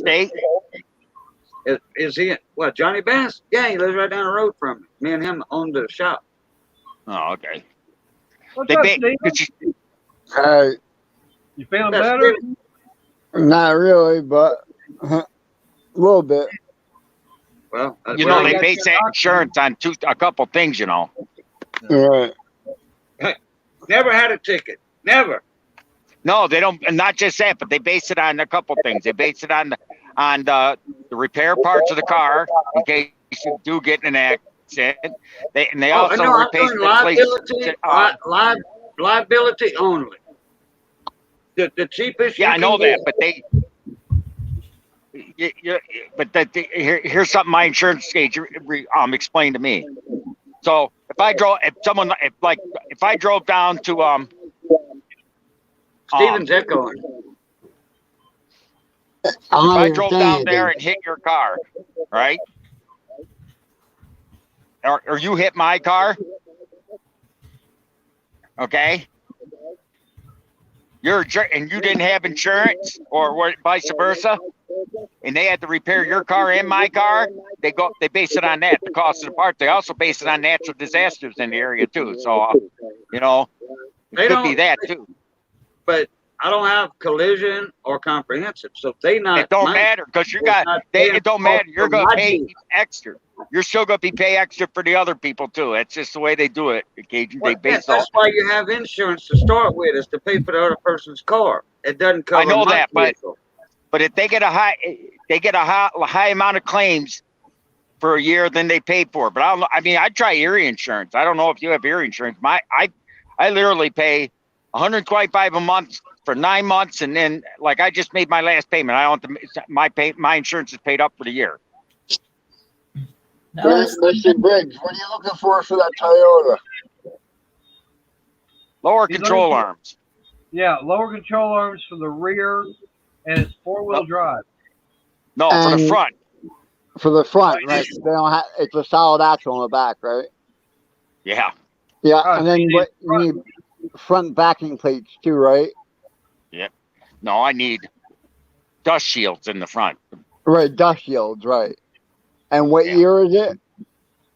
Is he? What, Johnny Bass? Yeah, he lives right down the road from me. Me and him own the shop. Oh, okay. what's up, Steve? Hey, You feeling That's better? good. not really, but a little bit. Well, You well, know, they got base that insurance on a couple things, you know. Right. never had a ticket. Never. No, they don't, and not just that, but they base it on a couple things. They base it on the repair parts of the car in case you do get in an accident. They also no, I'm replace doing liability only. The cheapest. yeah, you I know can that, but here's something my insurance agent explained to me. So if I drove down to Steven's echoing. if I drove down there and hit your car, right? Or you hit my car, okay? And you didn't have insurance, or vice versa, and they had to repair your car and my car. They base it on that, the cost of the part. They also base it on natural disasters in the area too. So, it could be that too. But I don't have collision or comprehensive, so it don't matter because it don't matter. You're gonna pay extra. You're still gonna be pay extra for the other people too. That's just the way they do it. Occasionally, that's why you have insurance to start with, is to pay for the other person's car. It doesn't cover. I know my that, vehicle. but if they get a high amount of claims for a year than they paid for. But I try Erie insurance. I don't know if you have Erie insurance. I literally pay $125 a month for 9 months, and then I just made my last payment. My insurance is paid up for the year. Mr. Briggs, what are you looking for that Toyota? Lower control arms. Yeah, lower control arms for the rear, and it's 4-wheel drive. No, for the front. For the front, right? They don't have. It's a solid axle on the back, right? Yeah. Yeah, and then you need front backing plates too, right? Yep. No, I need dust shields in the front. Right, dust shields, right. And what year is it?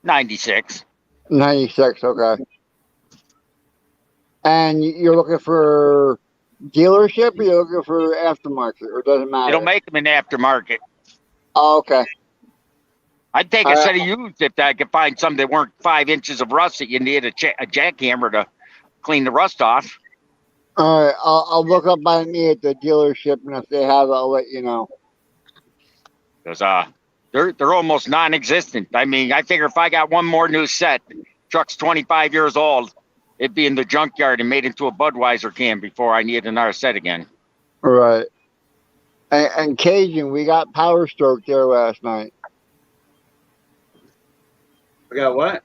96. 96, okay. And you're looking for dealership, or you're looking for aftermarket, or does it matter? They don't make them in aftermarket. Oh, okay. I'd take a set of used if I could find some that weren't 5 inches of rust that you need a jackhammer to clean the rust off. All right, I'll look up by me at the dealership, and if they have it, I'll let you know. Because they're almost non-existent. I mean, I figure if I got one more new set, truck's 25 years old, it'd be in the junkyard and made into a Budweiser can before I need another set again. Right. And Cajun, we got Power Stroke there last night. We got what?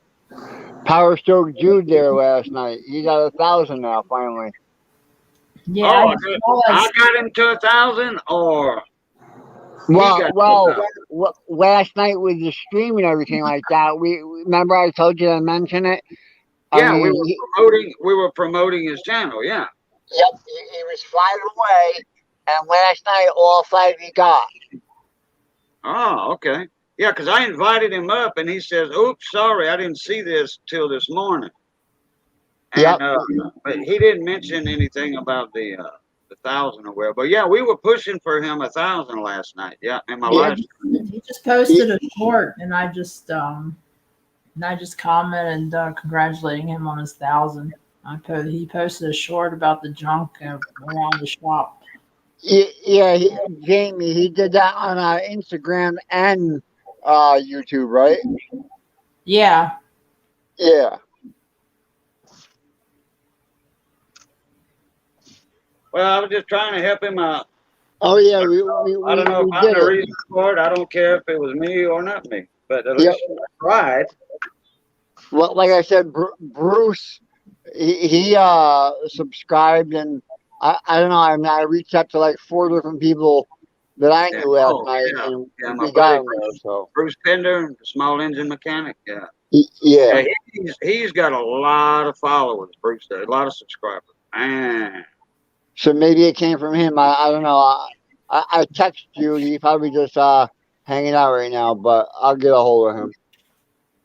Power Stroke Jude there last night. He got 1,000 now, finally. Yeah, I got him to 1,000, or last night with the stream and everything like that. We remember I told you to mention it. Yeah, we were promoting his channel. Yeah. Yep, he was 5 away, and last night all 5 he got. Oh, okay. Yeah, because I invited him up, and he says, "Oops, sorry, I didn't see this till this morning." And, but he didn't mention anything about the 1,000 or whatever. But yeah, we were pushing for him 1,000 last night. Yeah, in my life. He just posted a short, and I just commented congratulating him on his 1,000. He posted a short about the junk around the shop. Yeah, Jamie, he did that on Instagram and YouTube, right? Yeah. Yeah. Well, I was just trying to help him out. Oh yeah, I don't know if we I'm did the it. reason for it. I don't care if it was me or not me, but at Yep. least I tried. Well, like I said, Bruce, he subscribed, and I don't know. I mean, I reached out to like 4 different people that I Yeah. knew last Oh, night, yeah. and Yeah, my we got buddy him there. So Bruce Pender, the small engine mechanic. Yeah. yeah. Yeah, he's got a lot of followers, Bruce does, a lot of subscribers. Man. So maybe it came from him. I don't know. I texted you. He probably just hanging out right now, but I'll get a hold of him.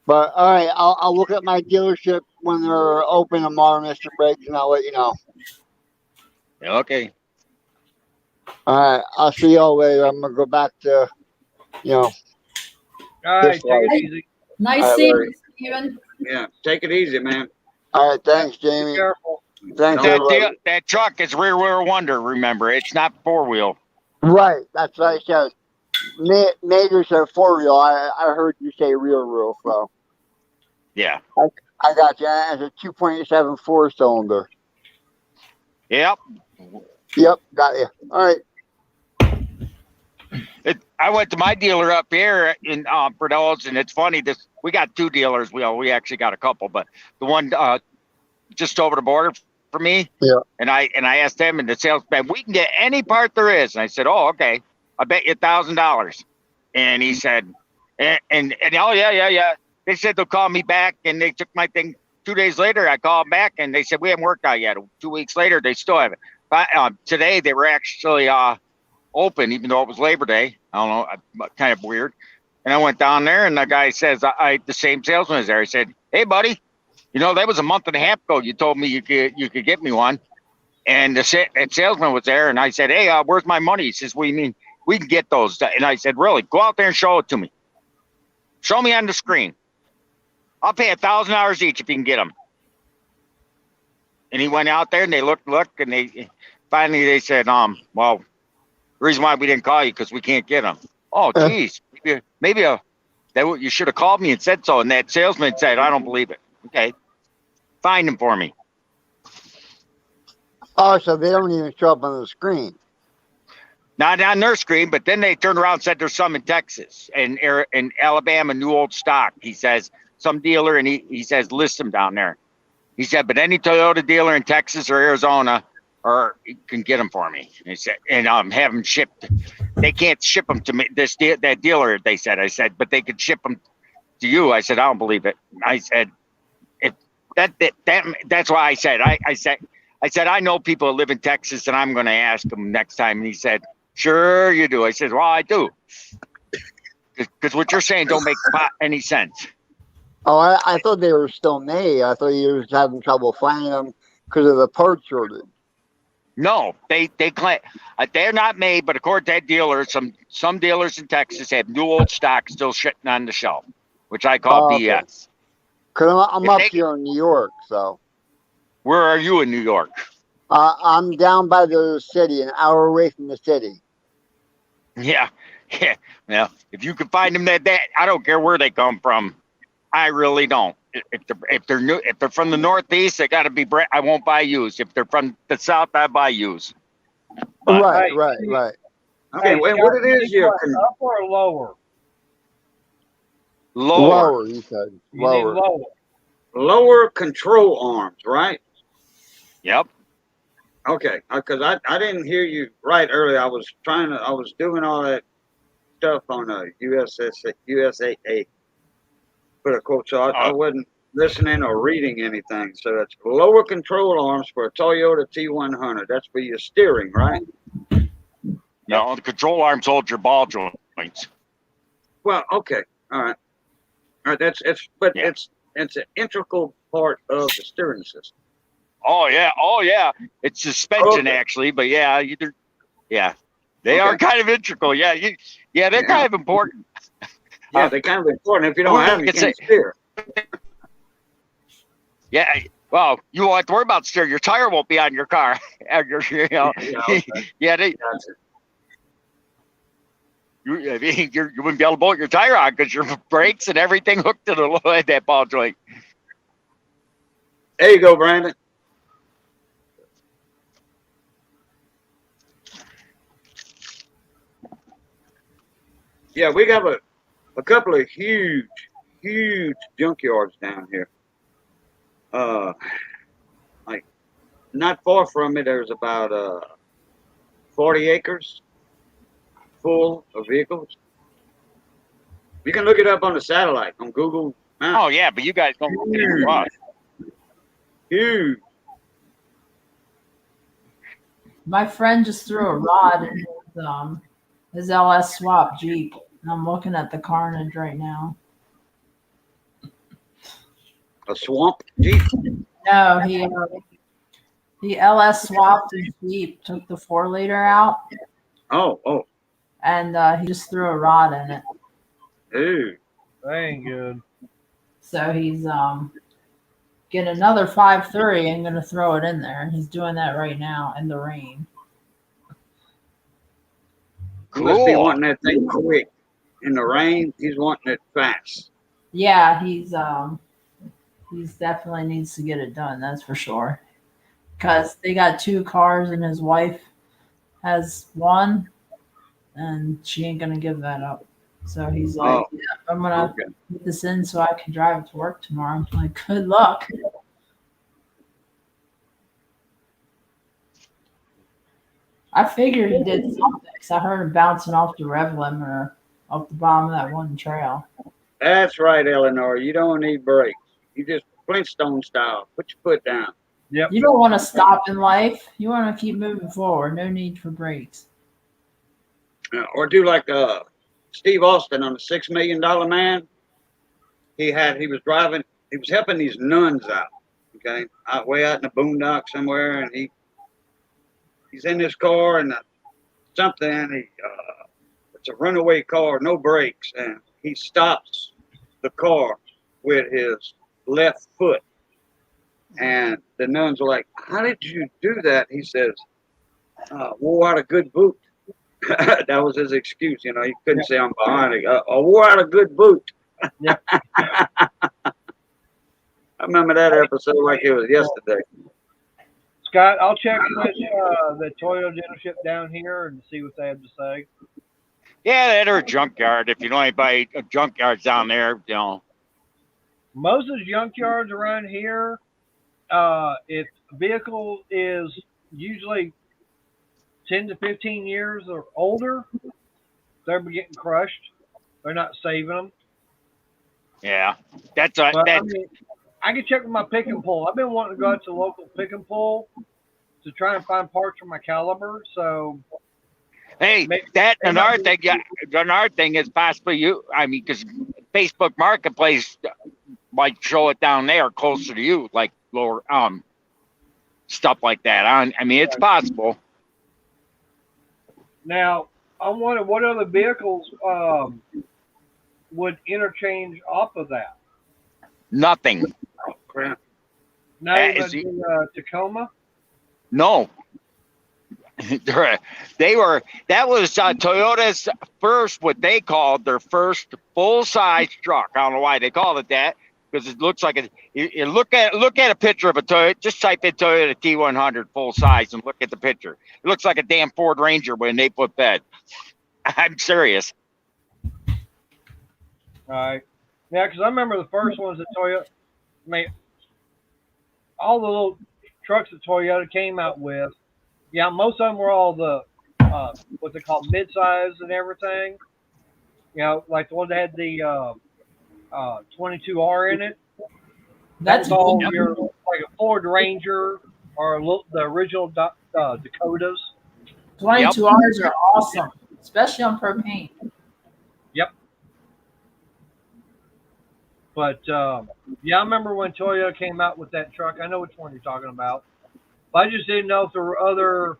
But all right, I'll look at my dealership when they're open tomorrow, Mr. Briggs, and I'll let you know. Okay. All right, I'll see y'all later. I'm gonna go back to, All right, take it easy. Nice All right, seeing Larry. you, Steven. Yeah. Take it easy, man. All right, thanks, Be Jamie. careful. Thanks, That everybody. That truck is rear wheel wonder. Remember, it's not 4-wheel. Right, that's what I said. Major said 4-wheel. I heard you say rear wheel, so Yeah. I got you. It's a 2.7 4-cylinder. Yep. Yep, got you. All right. I went to my dealer up here in Bernals, and it's funny. We got 2 dealers. We actually got a couple, but the one just over the border for me. Yeah. And I asked him, and the salesman, we can get any part there is. And I said, oh, okay. I bet you $1,000. And he said, and oh yeah. They said they'll call me back, and they took my thing. 2 days later, I called back, and they said we haven't worked out yet. 2 weeks later, they still haven't. But today they were actually open, even though it was Labor Day. I don't know, kind of weird. And I went down there, and the guy says, the same salesman is there. He said, hey, buddy, you know, that was a month and a half ago. You told me you could get me one. And that salesman was there, and I said, hey, where's my money? He says, what do you mean? We can get those. And I said, really? Go out there and show it to me. Show me on the screen. I'll pay $1,000 each if you can get them. And he went out there, and they looked, and they finally they said, well, the reason why we didn't call you because we can't get them. Oh, geez, maybe you should have called me and said so. And that salesman said, I don't believe it. Okay, find them for me. Oh, so they don't even show up on the screen. Not on their screen, but then they turned around and said there's some in Texas and in Alabama, new old stock. He says some dealer, and he says list them down there. He said, but any Toyota dealer in Texas or Arizona, or you can get them for me. And he said, and have them shipped. They can't ship them to me. That dealer, they said. I said, but they could ship them to you. I said, I don't believe it. I said, that's why I said, I said, I know people who live in Texas, and I'm going to ask them next time. And he said, sure you do. I said, well, I do. Because what you're saying don't make any sense. Oh, I thought they were still made. I thought you were just having trouble finding them because of the part shortage. No, they claim they're not made, but according to that dealer, some dealers in Texas have new old stock still sitting on the shelf, which I call BS. Because I'm up here in New York, so. Where are you in New York? I'm down by the city, an hour away from the city. Yeah. Well, if you can find them, that I don't care where they come from. I really don't. If they're from the Northeast, they got to be. I won't buy used. If they're from the South, I buy used. But, Right. Okay, what it is here? Up or lower? Lower. He said. You need lower. Lower control arms, right? Yep. Okay, because I didn't hear you right earlier. I was doing all that stuff on USAA. Put a quote, so I wasn't listening or reading anything. So it's lower control arms for a Toyota T100. That's for your steering, right? No, the control arms hold your ball joints. Well, okay, all right. It's an integral part of the steering system. Oh yeah. It's suspension actually, but yeah, they are kind of integral. Yeah, they're kind of important. Yeah, they're kind of important. If you don't have them, you can't steer. Yeah, well, you won't have to worry about steering. Your tire won't be on your car. You wouldn't be able to bolt your tire on because your brakes and everything hooked to that ball joint. There you go, Brandon. Yeah, we got a couple of huge junkyards down here. Like not far from it, there's about 40 acres full of vehicles. You can look it up on the satellite on Google Maps. Oh yeah, but you guys don't look at it rough. Huge. My friend just threw a rod in his LS swap Jeep. And I'm looking at the carnage right now. A swamp Jeep. No, he LS swapped his Jeep, took the 4-liter out, Oh. and he just threw a rod in it. Ooh. That ain't good. So he's getting another 5.3 and gonna throw it in there. He's doing that right now in the rain. He must be Cool. wanting that thing quick. In the rain, he's wanting it fast. Yeah, he's definitely needs to get it done. That's for sure. Because they got 2 cars and his wife has 1, and she ain't gonna give that up. So he's like, Oh, yeah, I'm gonna okay. put this in so I can drive it to work tomorrow. I'm like, good luck. I figured he did something because I heard him bouncing off the rev limiter off the bottom of that one trail. That's right, Eleanor. You don't need brakes. You just Flintstone style. Put your foot down. Yep. You don't want to stop in life. You want to keep moving forward. No need for brakes. Or do like Steve Austin on the $6 Million Man. He was driving. He was helping these nuns out. Okay, way out in the boondocks somewhere, and he's in this car and something. It's a runaway car, no brakes, and he stops the car with his left foot. And the nuns were like, "How did you do that?" He says, "Wore out a good boot." That was his excuse. You know, he couldn't say I'm behind it. I wore out a good boot. Yeah. I remember that episode like it was yesterday. Scott, I'll check with the Toyota dealership down here and see what they have to say. Yeah, they're a junkyard. If you know anybody, junkyards down there, you know. Most of the junkyards around here, if a vehicle is usually 10 to 15 years or older, they're getting crushed. They're not saving them. Yeah, that's But, I that's mean, I can check with my pick and pull. I've been wanting to go out to the local pick and pull to try and find parts for my Caliber. So, hey, that another thing. Yeah, another thing is possibly you. I mean, because Facebook Marketplace might show it down there closer to you, like lower stuff like that. I mean, it's possible. now I wonder what other vehicles would interchange off of that. Nothing. Oh, crap. Not That even is the- the Tacoma. No. They were. That was Toyota's first, what they called their first full-size truck. I don't know why they called it that, because it looks like you look at a picture of a Toyota. Just type in Toyota T100 full size and look at the picture. It looks like a damn Ford Ranger with an 8-foot bed. I'm serious. All right. Yeah, because I remember the first ones that Toyota. I mean, all the little trucks that Toyota came out with. Yeah, most of them were all the what they call midsize and everything. You know, like the one that had the 22R in it. That's all good. your like a Ford Ranger or the original Dakotas. 22Rs are awesome, especially on propane. But yeah, I remember when Toyota came out with that truck. I know which one you're talking about. But I just didn't know if there were other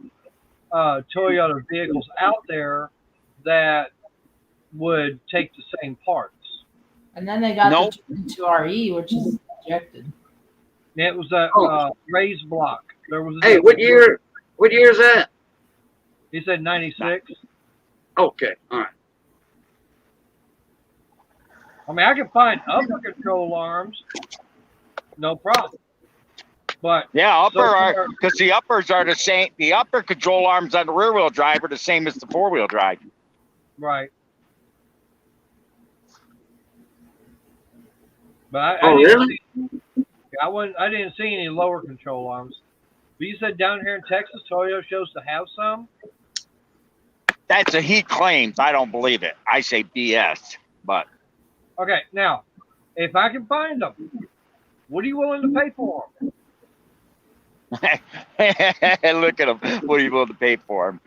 Toyota vehicles out there that would take the same parts. And then they got Nope. the 22RE, which is ejected. And it was a raised block. There was. Hey, what year? What year is that? He said 96. Okay, all right. I mean, I can find upper control arms, no problem. But Yeah, upper So are far- because the uppers are the same. The upper control arms on the rear wheel drive are the same as the 4-wheel drive. right. But I Oh, didn't really? see, I didn't see any lower control arms. But you said down here in Texas, Toyota shows to have some. That's a he claims. I don't believe it. I say BS. But Okay, now, if I can find them, what are you willing to pay for them? look at him. What are you willing to pay for him?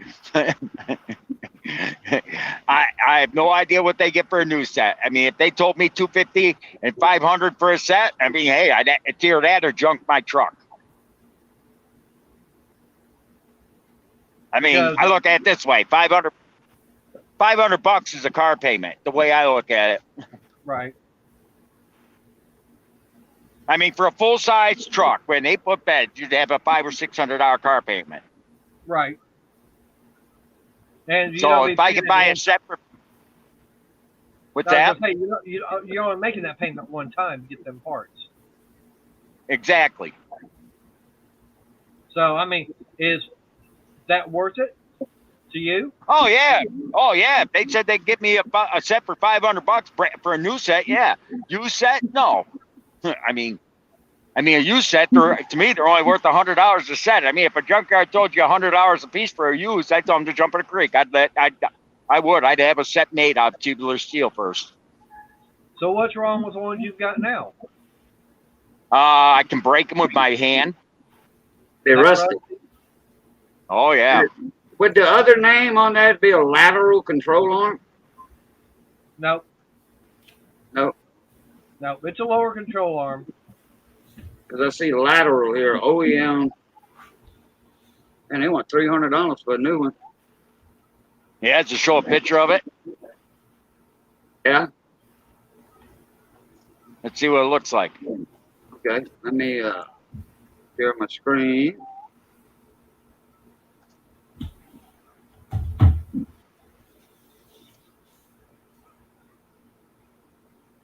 I have no idea what they get for a new set. I mean, if they told me 250 and 500 for a set, I mean, hey, I'd tear that or junk my truck. I mean, Because- I look at it this way: 500 bucks is a car payment. The way I look at it. Right. I mean, for a full size truck, when they put beds, you'd have a $500 or $600 car payment. Right. And you So don't if I could buy a separate, what's that? Say, you're only making that payment one time to get them parts. Exactly. So I mean, is that worth it to you? Oh yeah. If they said they'd give me a set for $500 for a new set, yeah. Used set, no. I mean, a used set, to me, they're only worth $100 a set. I mean, if a junkyard told you $100 a piece for a used, I'd tell them to jump in a creek. I'd have a set made out of tubular steel first. So what's wrong with the ones you've got now? I can break them with my hand. They're That's rusty. right. Oh yeah. Would the other name on that be a lateral control arm? No. No, No, it's a lower control arm. because I see lateral here, OEM. And they want $300 for a new one. Yeah, just show a picture of it. Yeah. Let's see what it looks like. Okay. Let me share my screen.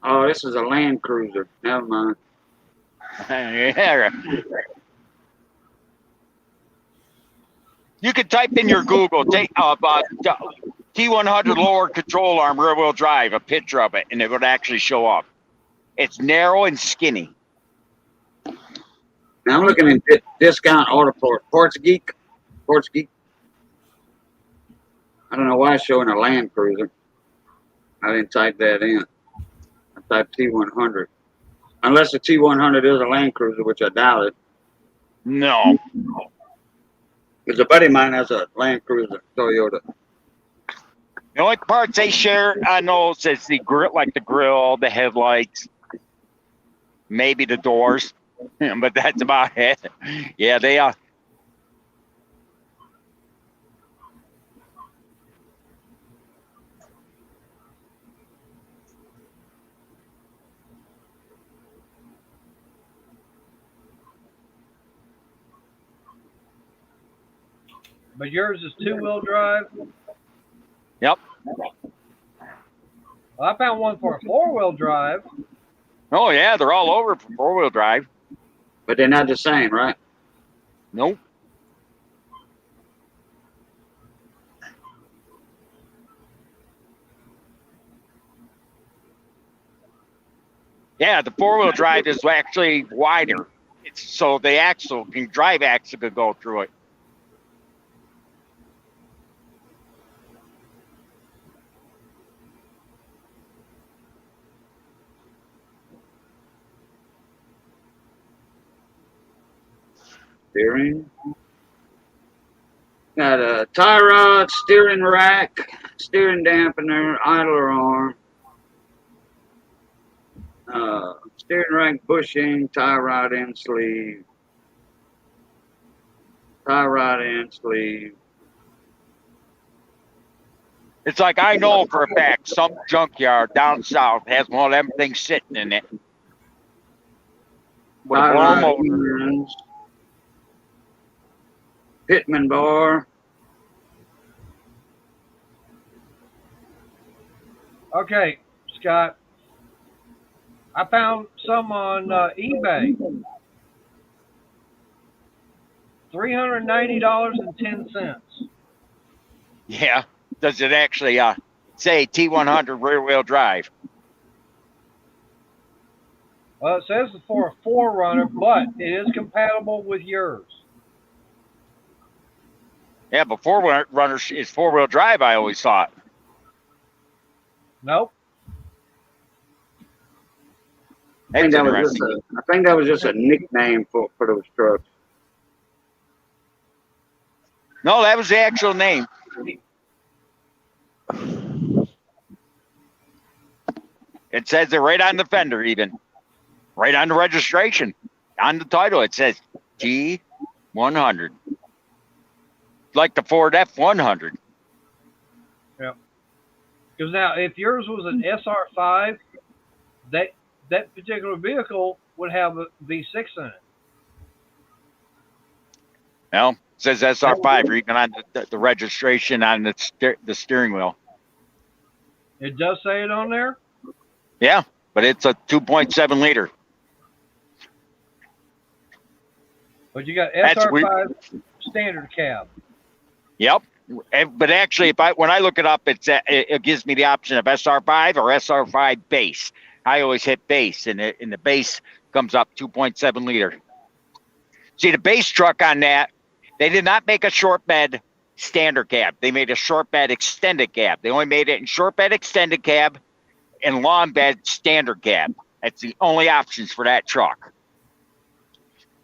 Oh, this is a Land Cruiser. Never mind. Yeah. You could type in your Google T100 lower control arm rear wheel drive, a picture of it, and it would actually show up. It's narrow and skinny. Now I'm looking at Discount Auto Parts Geek. Parts Geek. I don't know why it's showing a Land Cruiser. I didn't type that in. I typed T100. Unless the T100 is a Land Cruiser, which I doubt it. No. Because a buddy of mine has a Land Cruiser Toyota. The only parts they share, I know, is the grill, like the grill, the headlights, maybe the doors, but that's about it. Yeah, they are. But yours is 2-wheel drive. Yep. Well, I found one for a 4-wheel drive. Oh yeah, they're all over for 4-wheel drive. But they're not the same, right? Nope. Yeah, the 4-wheel drive is actually wider. So the drive axle could go through it. Steering. Got a tie rod, steering rack, steering dampener, idler arm, steering rack bushing, tie rod end sleeve, tie rod end sleeve. It's like I know for a fact some junkyard down south has one of them things sitting in it. With a Tie blown rod motor. ends, Pitman bar. Okay, Scott. I found some on eBay. $390.10. Yeah. Does it actually say T100 rear wheel drive? Well, it says it's for a 4Runner, but it is compatible with yours. Yeah, but 4Runner is 4-wheel drive. I always thought. Nope. I think That's that was just interesting. I think that was just a nickname for those trucks. No, that was the actual name. It says it right on the fender, even right on the registration, on the title. It says G100, like the Ford F100. Because now, if yours was an SR5, that particular vehicle would have a V6 in it. Well, it says SR5, or even on the registration on the steering wheel. It does say it on there. Yeah, but it's a 2.7 liter. But you got That's weird. SR5 standard cab. Yep. But actually, when I look it up, it gives me the option of SR5 or SR5 base. I always hit base, and the base comes up 2.7 liter. See, the base truck on that, they did not make a short bed standard cab. They made a short bed extended cab. They only made it in short bed extended cab and long bed standard cab. That's the only options for that truck.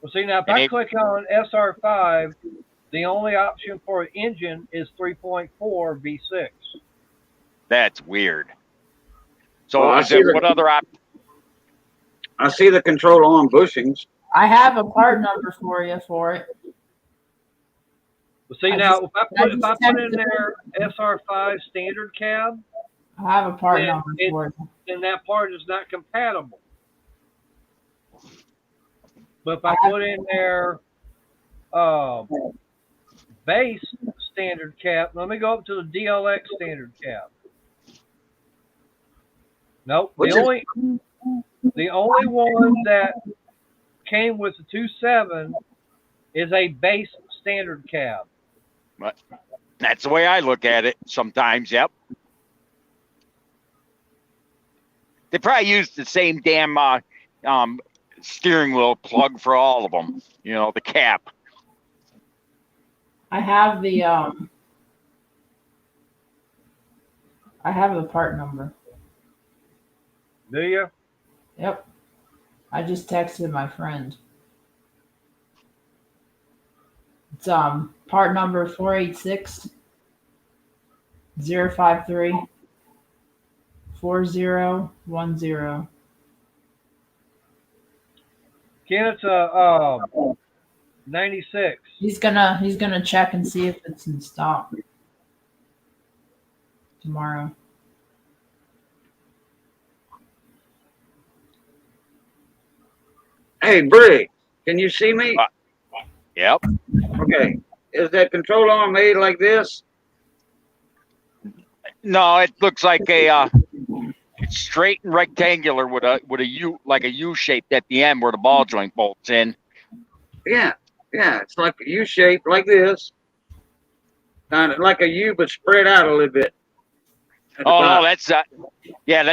Well, see, now if I click on SR5, the only option for an engine is 3.4 V6. That's weird. So Well, what other option? I see the control arm bushings. I have a part number for you for it. Well, see, now if I put in there SR5 standard cab, I have a part number for it. then that part is not compatible. But if I put in there base standard cab, let me go up to the DLX standard cab. Nope. The only one that came with the 2.7 is a base standard cab. But that's the way I look at it sometimes. Yep. They probably use the same damn steering wheel plug for all of them. You know, the cap. I have the part number. Do you? Yep. I just texted my friend. It's part number 486 053 4010. Ken, it's a 96. He's gonna check and see if it's in stock tomorrow. Hey, Briggs, can you see me? Yep. Okay. Is that control arm made like this? No, it looks like it's straight and rectangular with a U, like a U shape at the end where the ball joint bolts in. Yeah. Yeah. It's like a U shape like this. Kind of like a U, but spread out a little bit. Oh no, that's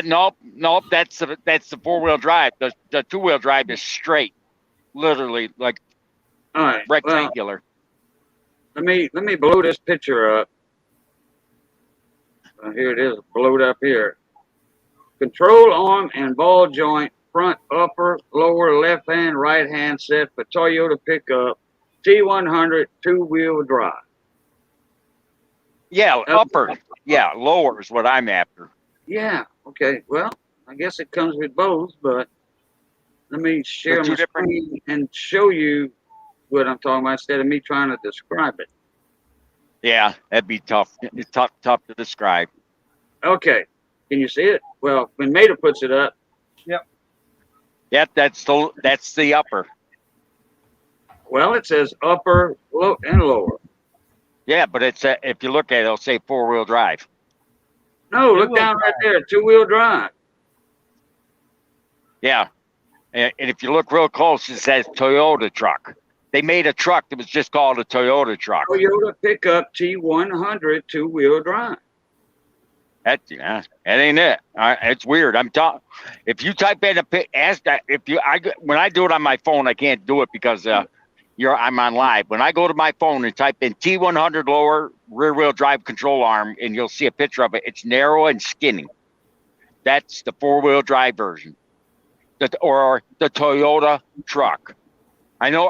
nope. That's the 4-wheel drive. The 2-wheel drive is straight, literally like All right. rectangular. Well, let me blow this picture up. Here it is, blowed up here. Control arm and ball joint, front, upper, lower, left hand, right hand set for Toyota pickup, T100 2-wheel drive. Yeah, upper. Yeah, lower is what I'm after. Yeah. Okay. Well, I guess it comes with both, but let me share my screen and show you what I'm talking about instead of me trying to describe it. Yeah, that'd be tough. It's tough to describe. Okay. Can you see it? Well, when Mater puts it up. Yep. Yep, that's the upper. Well, it says upper, and lower. Yeah, but it's if you look at it, it'll say 4-wheel drive. No, look down right there, 2-wheel drive. Yeah, and if you look real close, it says Toyota truck. They made a truck that was just called a Toyota truck. Toyota pickup T100 2-wheel drive. That ain't it. It's weird. I'm talking. If you type in when I do it on my phone, I can't do it because I'm on live. When I go to my phone and type in T100 lower rear wheel drive control arm, and you'll see a picture of it. It's narrow and skinny. That's the 4-wheel drive version, or the Toyota truck. I know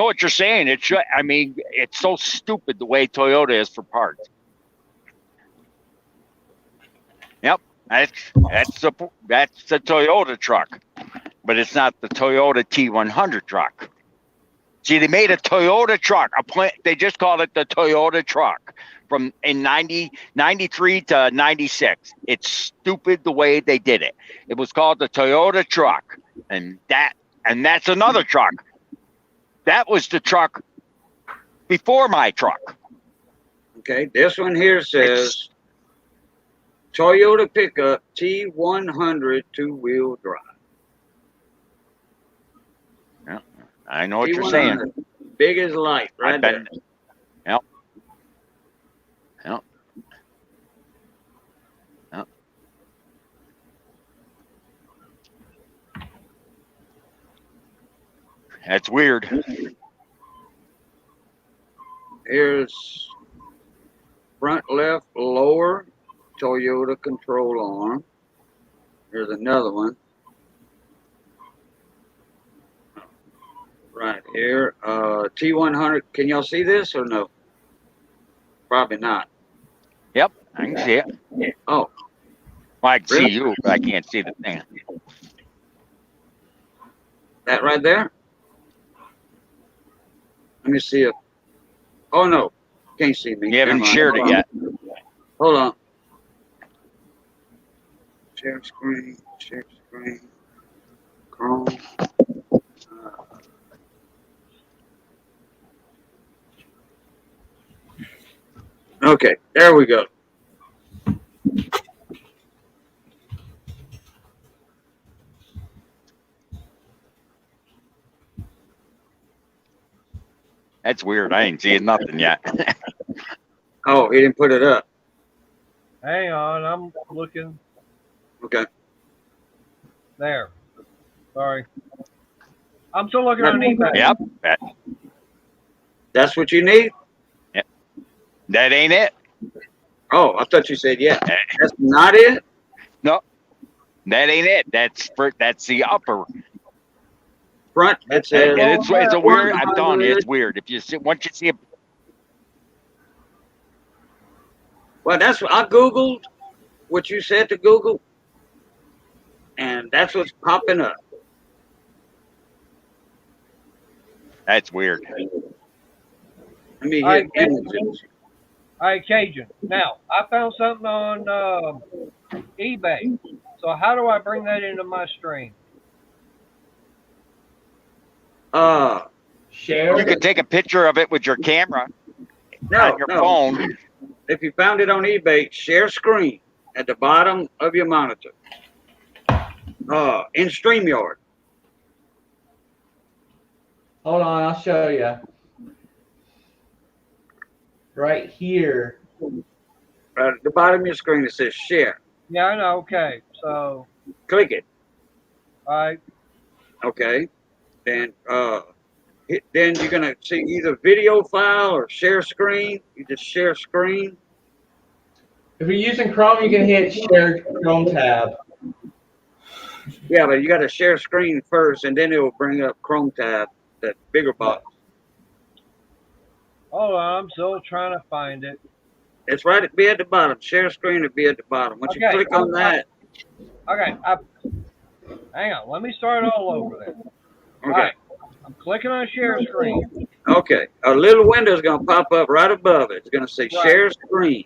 what you're saying. It should. I mean, it's so stupid the way Toyota is for parts. Yep, that's the Toyota truck, but it's not the Toyota T100 truck. See, they made a Toyota truck. They just called it the Toyota truck from in 93 to 96. It's stupid the way they did it. It was called the Toyota truck, and that's another truck. That was the truck before my truck. Okay, this one here says Toyota pickup T100 2-wheel drive. Yeah, I know what you're saying. Big as light, right there. Yep. Yep. Yep. That's weird. Here's front left lower Toyota control arm. Here's another one. Right here. T100. Can y'all see this or no? Probably not. Yep, I can see it. Oh. Well, I can Really? see you, but I can't see the thing. That right there? Let me see if. Oh no. Can't see me. You haven't Never mind. shared it yet. Hold on. Share screen. Chrome. Okay, there we go. That's weird. I ain't seeing nothing yet. Oh, he didn't put it up. Hang on, I'm looking Okay. there. Sorry. I'm still looking on eBay. Yep. That's what you need? That ain't it. Oh, I thought you said yeah. That's not it? No, that ain't it. That's the upper. Front, it says. And it's a weird. I'm telling you, it's weird. If you see, once you see it, Well, that's what I Googled what you said to Google, and that's what's popping up. All that's weird. Let me right, hit images. All right, Cajun. Now, I found something on eBay. So how do I bring that into my stream? Share. You could take a picture of it with your camera No, on your no. phone. If you found it on eBay, share screen at the bottom of your monitor. In StreamYard. Hold on, I'll show you. Right here. Right at the bottom of your screen, it says share. Yeah, I know. Okay. So, Click it. all right. Okay. Then then you're gonna see either video file or share screen. You just share screen. If you're using Chrome, you can hit Share Chrome tab. Yeah, but you got to share screen first, and then it will bring up Chrome tab, that bigger box. Hold on. I'm still trying to find it. It's right at be at the bottom. Share screen will be at the bottom. Once you Okay. click on that, Okay. Hang on. Let me start all over then. All okay, right. I'm clicking on share screen. okay, a little window is gonna pop up right above it. It's gonna say Right. share screen.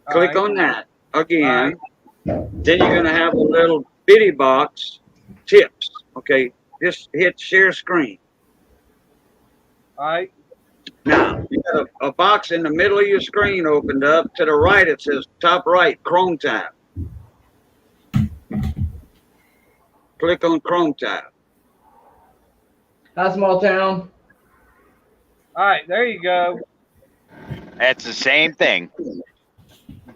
All Click right. on that again. Then you're gonna have a little bitty box, tips. Okay, just hit share screen. All right. Now you got a box in the middle of your screen opened up. To the right, it says top right Chrome tab. Click on Chrome tab. Hi, small town. All right. There you go. That's the same thing.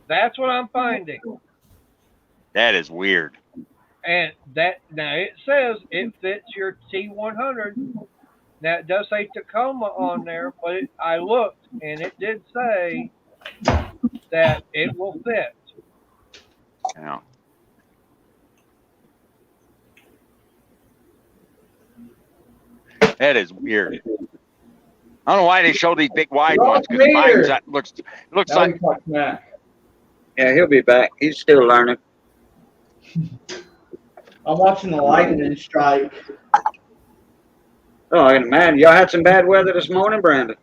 That's what I'm finding. That is weird. And that now it says it fits your T100. Now it does say Tacoma on there, but I looked and it did say that it will fit. Yeah. That is weird. I don't know why they show these big wide ones, because mine's that looks Now like we talk smack. Yeah, he'll be back. He's still learning. I'm watching the lightning strike. Oh, I can imagine. Y'all had some bad weather this morning, Brandon.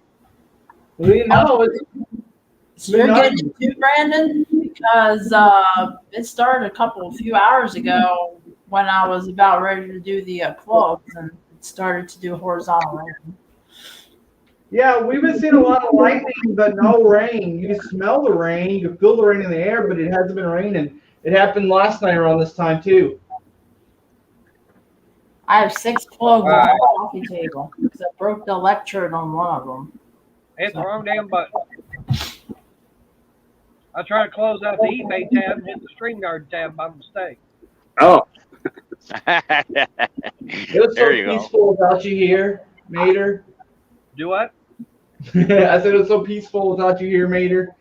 We know it's You're getting it too, Brandon, because it started a few hours ago when I was about ready to do the plugs, and it started to do horizontal rain. yeah, we've been seeing a lot of lightning, but no rain. You can smell the rain, you can feel the rain in the air, but it hasn't been raining. It happened last night around this time too. I have 6 plugs on the coffee table because I broke the electrode on one of them. Hit the wrong damn button. I tried to close out the eBay tab and hit the StreamYard tab by mistake. Oh, It was so There you go. peaceful without you here, Mater. Do what? I said it was so peaceful without you here, Mater.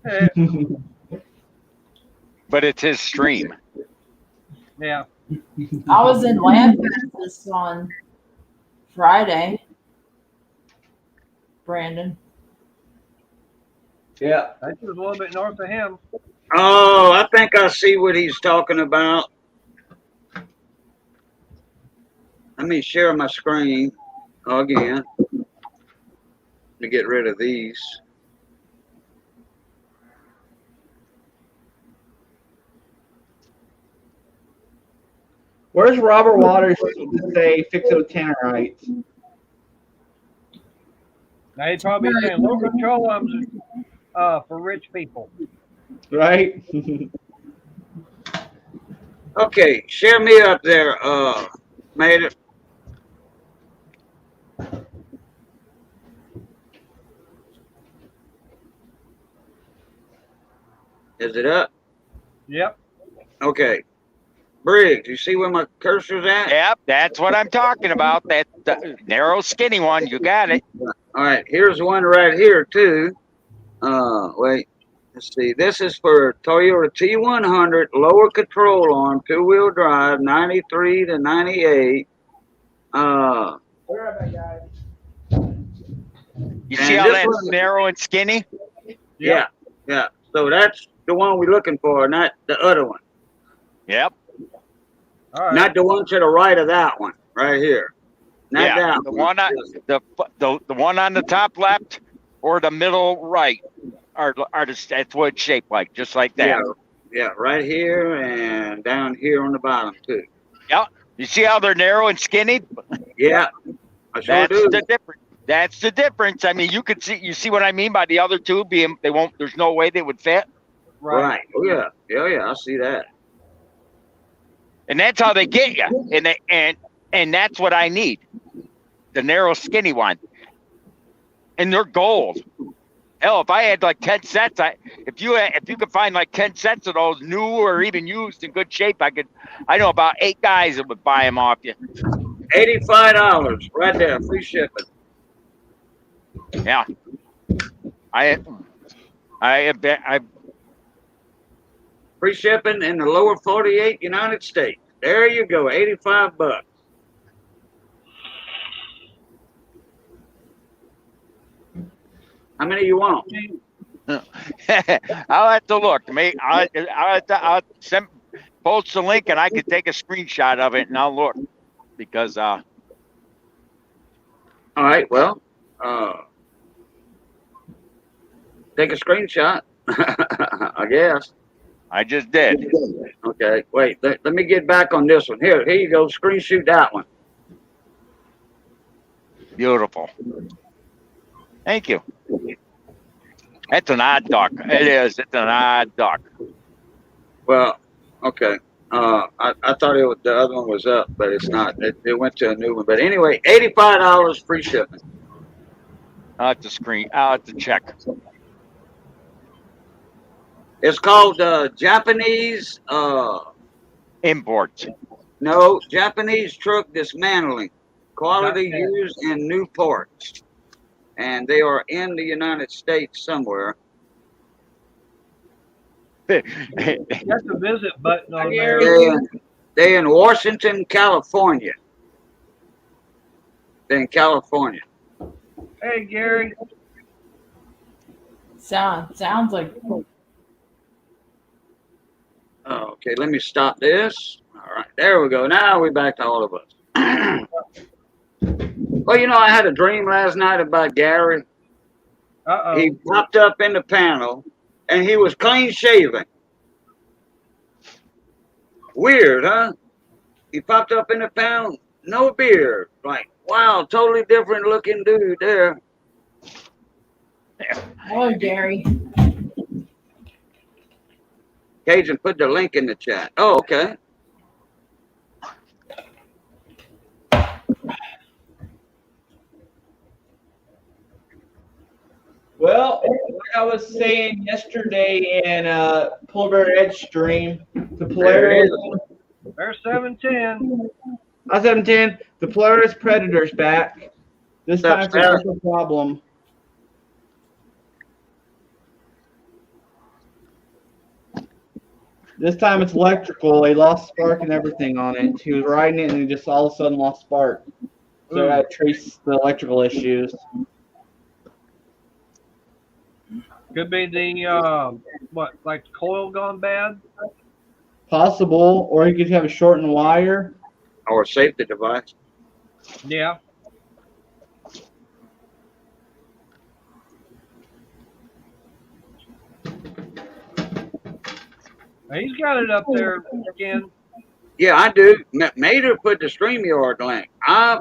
Eh, but it's his stream. yeah. I was in Lancaster on Friday, Brandon. Yeah. That was a little bit north of him. oh, I think I see what he's talking about. Let me share my screen again to get rid of these. Where's Robert Waters to say fix it with tannerite? Now he'd probably be saying low control arms for rich people. Right? Okay, share me up there, Mater. Is it up? Yep. Okay. Briggs, you see where my cursor's at? Yep, that's what I'm talking about. That narrow, skinny one. You got it. All right, here's one right here too. Wait, let's see. This is for Toyota T100 lower control arm, 2-wheel drive, 93 to 98. You see And how this that's one- narrow and skinny? Yeah, yeah. So that's the one we're looking for, not the other one. Yep. All right. Not the one to the right of that one, right here. Not Yeah, that the one. one the one on the top left or the middle right are that's what it's shaped like, just like that. Yeah, yeah, right here and down here on the bottom too. You see how they're narrow and skinny? Yeah, I sure That's do. the difference. That's the difference. I mean, you see what I mean by the other two being there's no way they would fit. Right. Oh yeah. Yeah, yeah. I see that. And that's how they get you. And that's what I need. The narrow, skinny one. And they're gold. Hell, if I had like 10 sets, if you could find like 10 sets of those new or even used in good shape, I know about 8 guys that would buy them off you. $85 right there, free shipping. Yeah. Free shipping in the lower 48 United States. There you go, $85. How many you want? I'll have to look. I'll post the link and I can take a screenshot of it and I'll look because All right, well, take a screenshot, I guess. I just did. Okay, wait, let me get back on this one. Here you go, screenshot that one. Beautiful. Thank you. That's an odd duck. It is. It's an odd duck. Well, okay. I thought the other one was up, but it's not. It went to a new one. But anyway, $85 free shipping. I'll have to check. It's called Japanese. Imports. No, Japanese truck dismantling. Quality Okay. used in new parts, and they are in the United States somewhere. Got the visit button on there. They in Washington, California. They're in California. Hey, Gary. Sounds like Oh, okay, let me stop this. All right, there we go. Now we're back to all of us. Well, you know, I had a dream last night about Gary. Uh-oh. He popped up in the panel, and he was clean shaven. Weird, huh? He popped up in the panel, no beard. Like, wow, totally different looking dude there. hello, Gary. Cajun put the link in the chat. Oh, okay. Well, like I was saying yesterday in Polar Bear Edge stream, the Polaris. There's 710. I 710. The Polaris Predator's back. This time it's a different problem. This time it's electrical. He lost spark and everything on it. He was riding it and he just all of a sudden lost spark. So I trace the electrical issues. Could be the, like the coil gone bad? Possible, or he could have a shortened wire. Or safety device. Yeah. He's got it up there again. Yeah, I do. Mater put the StreamYard link. I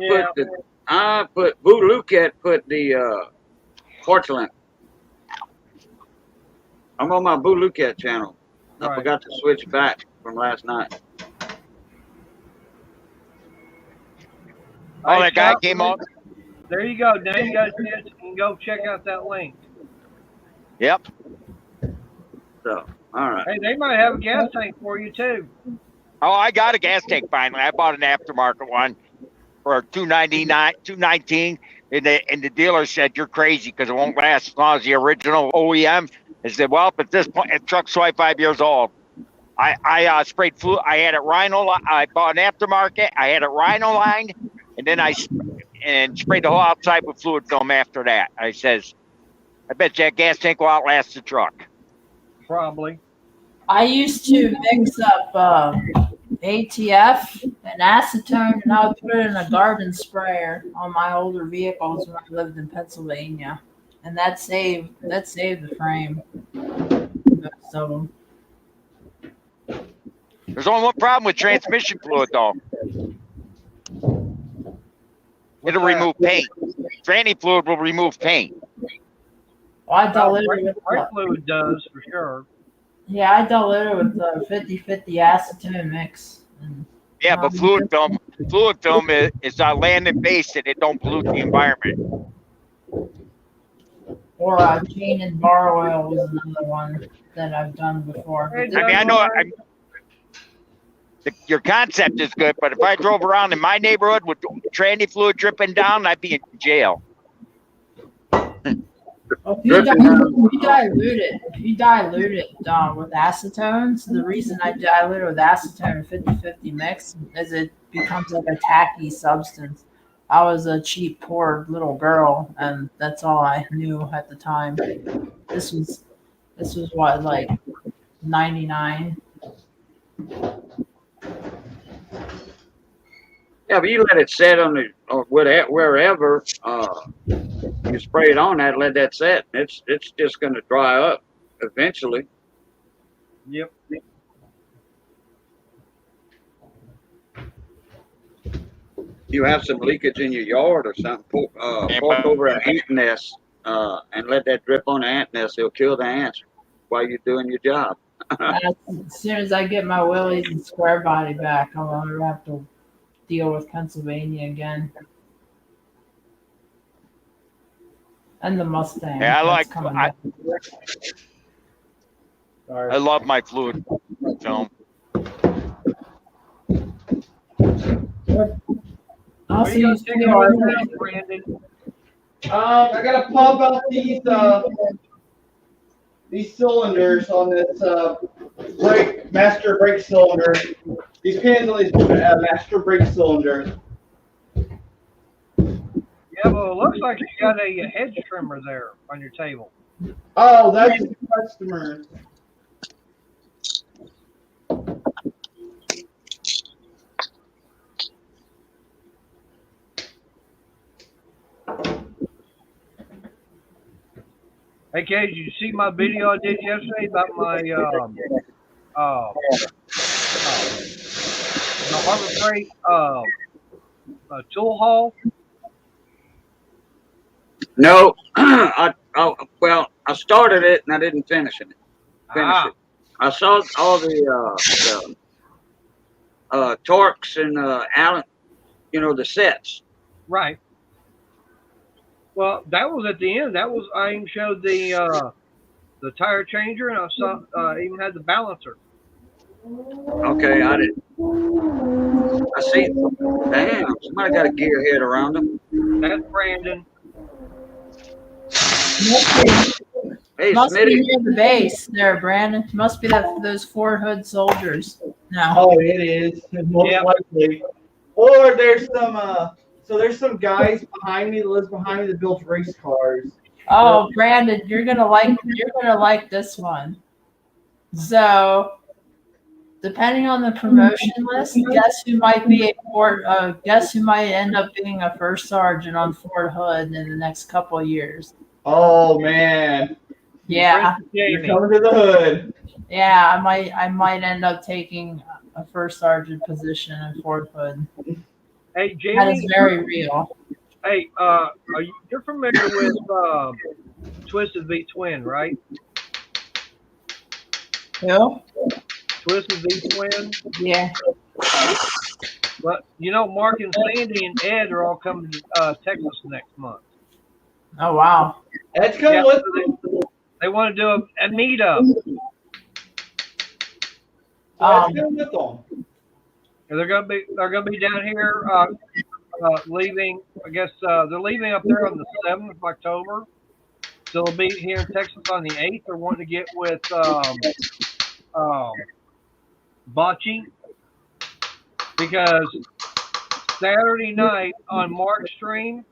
put Boo Luket put the porcelain. I'm on my Boo Luket channel. I Right. forgot to switch back from last night. Oh, that guy came up. There you go. Now you guys can go check out that link. Yep. So, all right. Hey, they might have a gas tank for you too. Oh, I got a gas tank finally. I bought an aftermarket one for $219, and the dealer said you're crazy because it won't last as long as the original OEM. I said, well, at this point, the truck's 25 years old. I sprayed fluid. I had it rhino. I bought an aftermarket. I had it rhino lined, and then I sprayed the whole outside with fluid film after that. I says, I bet you that gas tank will outlast the truck. Probably. I used to mix up ATF and acetone, and I would put it in a garden sprayer on my older vehicles when I lived in Pennsylvania, and that saved the frame. Most of them. There's only one problem with transmission fluid, though. It'll remove paint. Tranny fluid will remove paint. Well, I diluted it Brake fluid does for sure. Yeah, I diluted with the 50-50 acetone mix. Yeah, but fluid film is land based and it don't pollute the environment. Or chain and bar oil was another one that I've done before. Hey, I mean, I know your concept is good, but if I drove around in my neighborhood with tranny fluid dripping down, I'd be in jail. If you dilute it with acetone, so the reason I dilute it with acetone 50-50 mix is it becomes like a tacky substance. I was a cheap, poor little girl, and that's all I knew at the time. This was what, like 99. Yeah, but you let it set on the or wherever you spray it on that, let that set. It's just going to dry up eventually. Yep. You have some leakage in your yard or something, pour over an ant nest and let that drip on the ant nest. It'll kill the ants while you're doing your job. As soon as I get my Willys and Square Body back, I'll never have to deal with Pennsylvania again. And the Mustang. Yeah, that's coming back. Sorry. I love my fluid film. I'll Are see you you gonna take soon. over now, Brandon? I gotta pump out these cylinders on this master brake cylinder. These pins on these master brake cylinders. Yeah, well, it looks like you got a hedge trimmer there on your table. Oh, that's the customer. Hey, Kay, did you see my video I did yesterday about my the Harbor Freight tool haul? No, well, I started it and I didn't finish it. Ah, I saw all the Torx and Allen, the sets. right. Well, that was at the end. That was I even showed the tire changer, and I saw even had the balancer. Okay, I didn't. I see. Damn, somebody got a gearhead around them. That's Brandon. Hey, Must be Smitty. near the base there, Brandon. Must be those Fort Hood soldiers. No. Oh, it is most Yep. likely. Or there's some guys behind me that lives behind me that builds race cars. Oh, Brandon, you're gonna like this one. So, depending on the promotion list, guess who might end up being a first sergeant on Fort Hood in the next couple of years? Oh man, Yeah, you're Jamie. coming to the hood. yeah, I might end up taking a first sergeant position in Fort Hood. Hey, That is Jamie. very real. Hey, you're familiar with Twisted V Twin, right? Who? Twisted V Twin. Yeah. But Mark and Sandy and Ed are all coming to Texas next month. Oh wow. Let's come Yeah, with they want to do a meetup. Let's go with them. And they're gonna be down here leaving. I guess they're leaving up there on the 7th of October. So they'll be here in Texas on the 8th. They're wanting to get with Bocce because Saturday night on Mark's stream,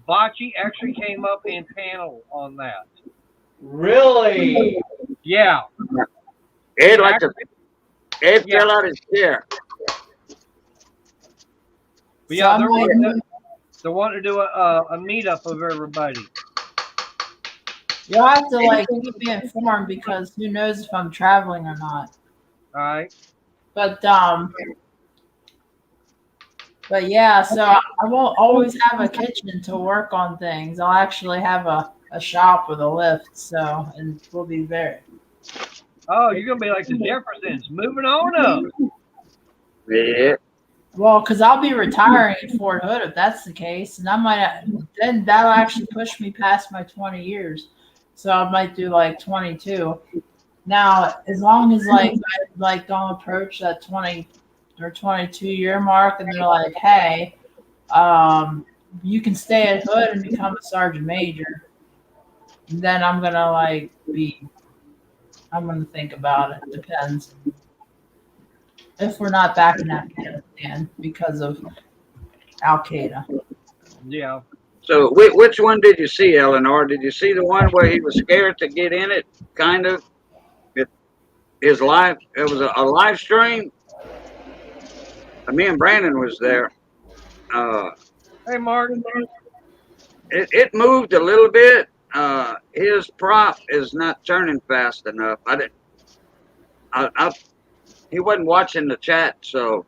Bocce actually came up in panel on that. Really? Yeah. Ed fell out his chair. But yeah, So they're wanting to do a meetup of everybody. you'll have to keep me informed because who knows if I'm traveling or not. All right. But yeah, so I won't always have a kitchen to work on things. I'll actually have a shop with a lift, and we'll be very. Oh, you're gonna be like the Jeffersons, moving on up. Yeah. Well, because I'll be retiring at Fort Hood if that's the case, and then that'll actually push me past my 20 years, so I might do 22. Now, as long as I don't approach that 20 or 22-year mark, and they're like, hey, you can stay at Hood and become a sergeant major, then I'm gonna I'm gonna think about it. Depends. If we're not back in Afghanistan because of Al Qaeda. Yeah. So which one did you see, Eleanor? Did you see the one where he was scared to get in it? Kind of. It was a live stream. Me and Brandon was there. Hey, Mark. It moved a little bit. His prop is not turning fast enough. He wasn't watching the chat, so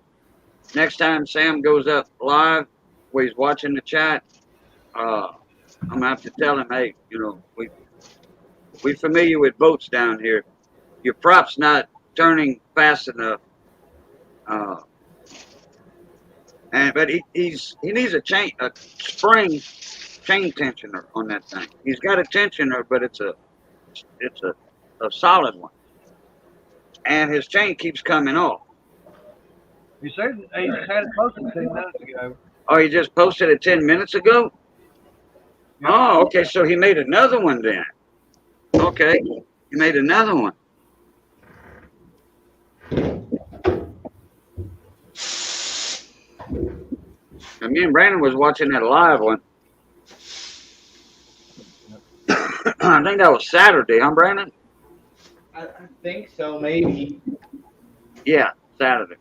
next time Sam goes up live where he's watching the chat, I'm gonna have to tell him, hey, we familiar with boats down here. Your prop's not turning fast enough. But he needs a spring chain tensioner on that thing. He's got a tensioner, but it's a solid one. and his chain keeps coming off. He said he just had it posted 10 minutes ago. Oh, he just posted it 10 minutes ago? Yep. Oh, okay, so he made another one then. Okay, he made another one. And me and Brandon was watching that live one. I think that was Saturday, huh, Brandon? I think so, maybe. Yeah, Saturday.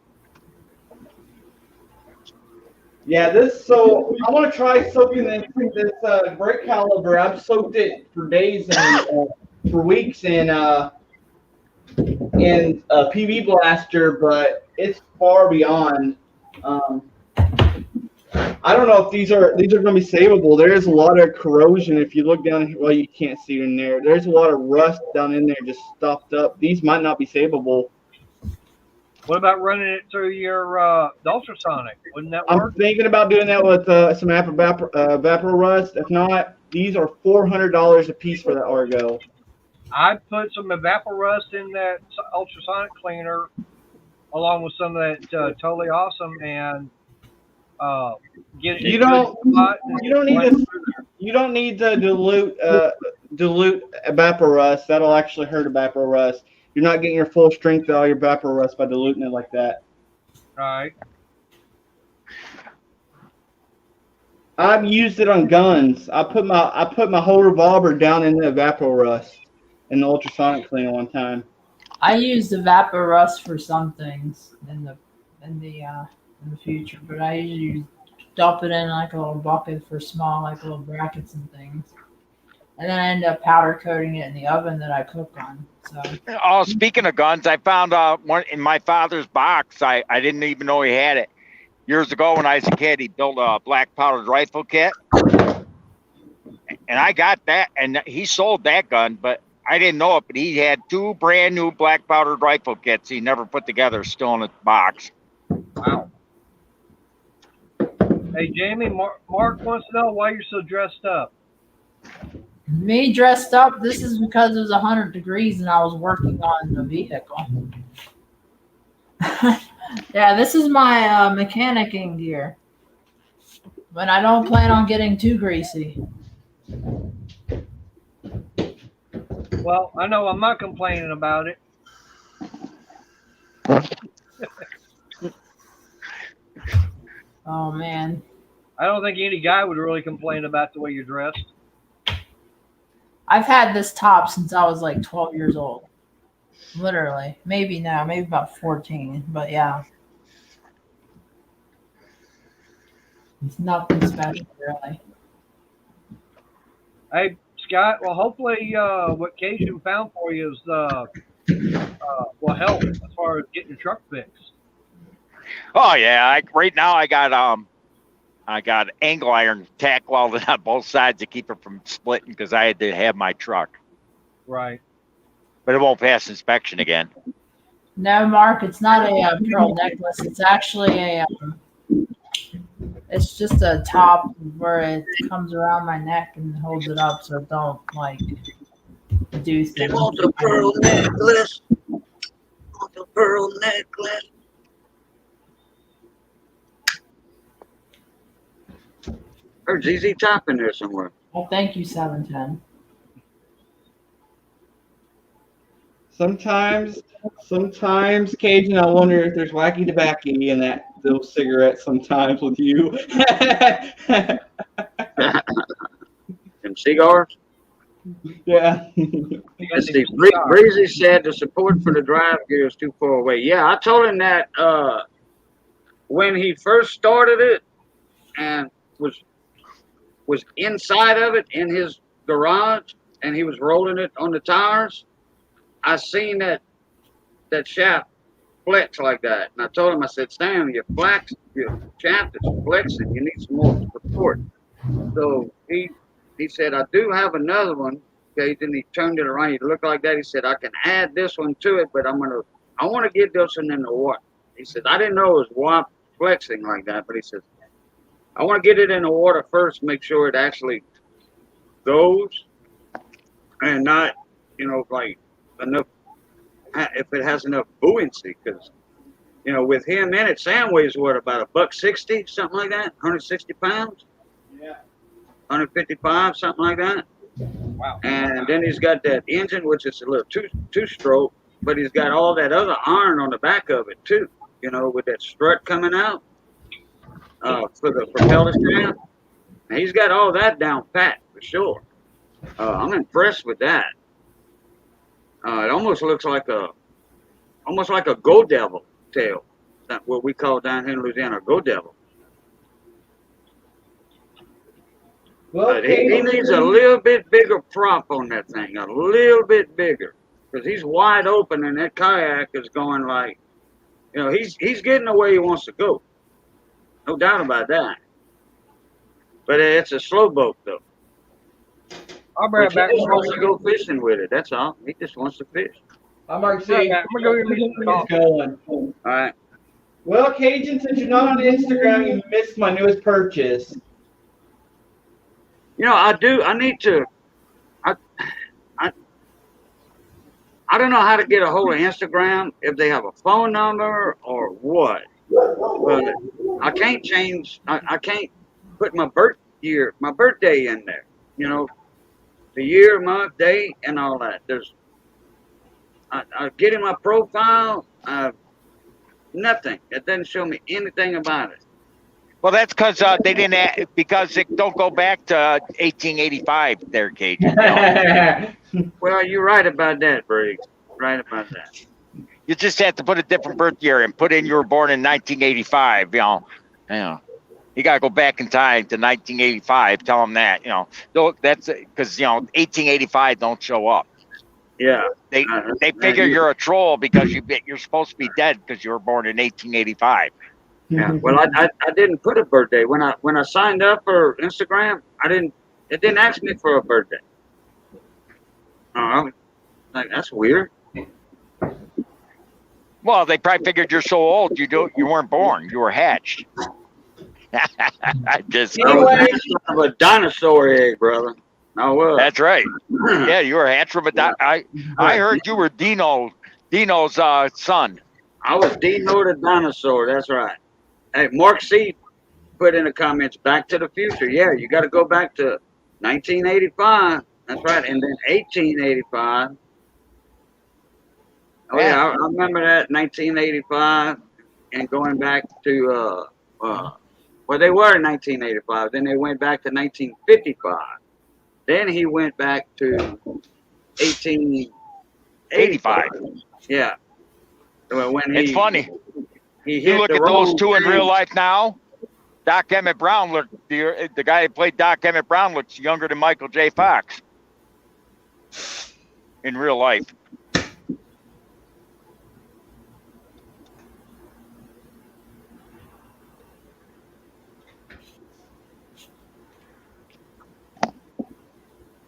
Yeah, so I want to try soaking this brake caliber. I've soaked it for days and for weeks in a PV blaster, but it's far beyond. I don't know if these are going to be savable. There is a lot of corrosion. If you look down, well, you can't see it in there. There's a lot of rust down in there, just stuffed up. These might not be savable. What about running it through your the ultrasonic? Wouldn't that I'm work? thinking about doing that with some Vapor Rust. If not, these are $400 a piece for that Argo. I put some Evapor Rust in that ultrasonic cleaner, along with some of that Totally Awesome, and get it. You don't need to dilute Vapor Rust. That'll actually hurt Vapor Rust. You're not getting your full strength out of your Vapor Rust by diluting it like that. Right. I've used it on guns. I put my whole revolver down in the Vapor Rust in the ultrasonic cleaner one time. I use the Vapor Rust for some things in the future, but I usually dump it in like a little bucket for small, like little brackets and things. And then I end up powder coating it in the oven that I cook on. So. Oh, speaking of guns, I found one in my father's box. I didn't even know he had it. Years ago when I was a kid, he built a black powdered rifle kit. And I got that, and he sold that gun, but I didn't know it. But he had 2 brand new black powdered rifle kits he never put together, still in the box. Wow. Hey, Jamie, Mark wants to know why you're so dressed up. Me dressed up, this is because it was 100 degrees and I was working on the vehicle. Yeah, this is my mechanicking gear. But I don't plan on getting too greasy. Well, I know I'm not complaining about it. Oh, man. I don't think any guy would really complain about the way you're dressed. I've had this top since I was like 12 years old. Literally. Maybe now, maybe about 14. But yeah. It's nothing special, really. Hey, Scott, well, hopefully what Cajun found for you is will help as far as getting your truck fixed. Oh yeah, right now I got angle iron tack welded on both sides to keep it from splitting because I had to have my truck. Right. But it won't pass inspection again. No, Mark, it's not a pearl necklace. It's actually it's just a top where it comes around my neck and holds it up so it don't like do things. You want the pearl necklace? Want the pearl necklace? There's ZZ Top in there somewhere. Well, thank you, 710. Sometimes, Cajun, I wonder if there's wacky tobacco in those cigarettes sometimes with you. Some cigars? Yeah. Let's see. Breezy said the support for the drive gear is too far away. Yeah, I told him that when he first started it and was inside of it in his garage and he was rolling it on the tires, I seen that shaft flex like that. And I told him, I said, Stan, your shaft is flexing. You need some more support. So he said, I do have another one. Okay, then he turned it around. He looked like that. He said, I can add this one to it, but I want to get this one in the water. He said, I didn't know it was flexing like that, but he said, I want to get it in the water first, make sure it actually goes and not, like enough if it has enough buoyancy, because you know, with him in it, Sam weighs what, about $160, something like that, 160 pounds, Yeah. 155, something like that. Wow. And then he's got that engine, which is a little two-stroke, but he's got all that other iron on the back of it too. You know, with that strut coming out for the propeller shaft. And he's got all that down pat for sure. I'm impressed with that. It almost looks like a Go Devil tail. That's what we call down here in Louisiana a Go Devil. Well, But he needs a little bit bigger prop on that thing, a little bit bigger, because he's wide open and that kayak is going like, you know, he's getting the way he wants to go. No doubt about that. But it's a slow boat though. I'll bring it back. He just wants to go fishing with it. That's all. He just wants to fish. I'm going to go get me going. All right. Well, Cajun, since you're not on Instagram, you missed my newest purchase. You know, I do. I need to. I don't know how to get a hold of Instagram, if they have a phone number or what. But I can't change. I can't put my birthday in there. You know, the year, month, day, and all that. I get in my profile. Nothing. It doesn't show me anything about it. Well, that's because they didn't, because it don't go back to 1885 there, Cajun. Well, you're right about that, Briggs. Right about that. You just have to put a different birth year and put in you were born in 1985, you know. You got to go back in time to 1985, tell them that, you know. That's because, you know, 1885 don't show up. Yeah. They figure you're a troll because you're supposed to be dead because you were born in 1885. Yeah. Well, I didn't put a birthday when I signed up for Instagram. It didn't ask me for a birthday. I was like, that's weird. Well, they probably figured you're so old you weren't born, you were hatched. Just I was a dinosaur egg, brother. I was. That's right. Yeah, you were hatched from I heard you were Dino's son. I was Dino the dinosaur. That's right. Hey, Mark C put in the comments, Back to the Future. Yeah, you got to go back to 1985. That's right. And then 1885. Oh, yeah, I remember that, 1985. And going back to, well, they were in 1985. Then they went back to 1955. Then he went back to 1885. Yeah. When It's funny. He You look at those two in real life now. Doc Emmett Brown the guy who played Doc Emmett Brown looks younger than Michael J. Fox in real life.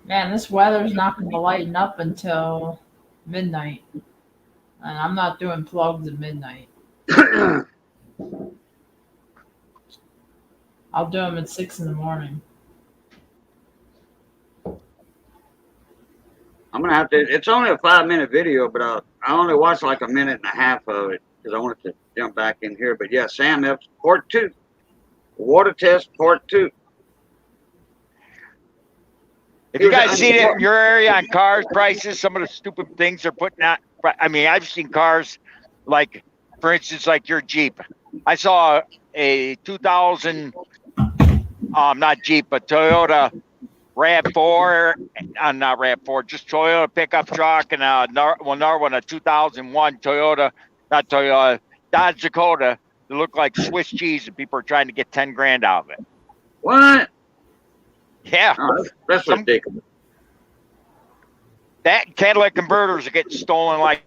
Man, this weather's not going to lighten up until midnight. And I'm not doing plugs at midnight. I'll do them at 6 in the morning. I'm gonna have to. It's only a 5-minute video, but I only watched like a minute and a half of it because I wanted to jump back in here. But yeah, Sam Epps, part 2, water test, part 2. If you guys seen it in your area on cars prices, some of the stupid things they're putting out. I mean, I've seen cars like, for instance, like your Jeep. I saw a 2000, not Jeep, but Toyota RAV4, not RAV4, just Toyota pickup truck, and another one, a 2001 Dodge Dakota that looked like Swiss cheese, and people are trying to get 10 grand out of it. What? Yeah. Oh, that's ridiculous. That catalytic converters are getting stolen like.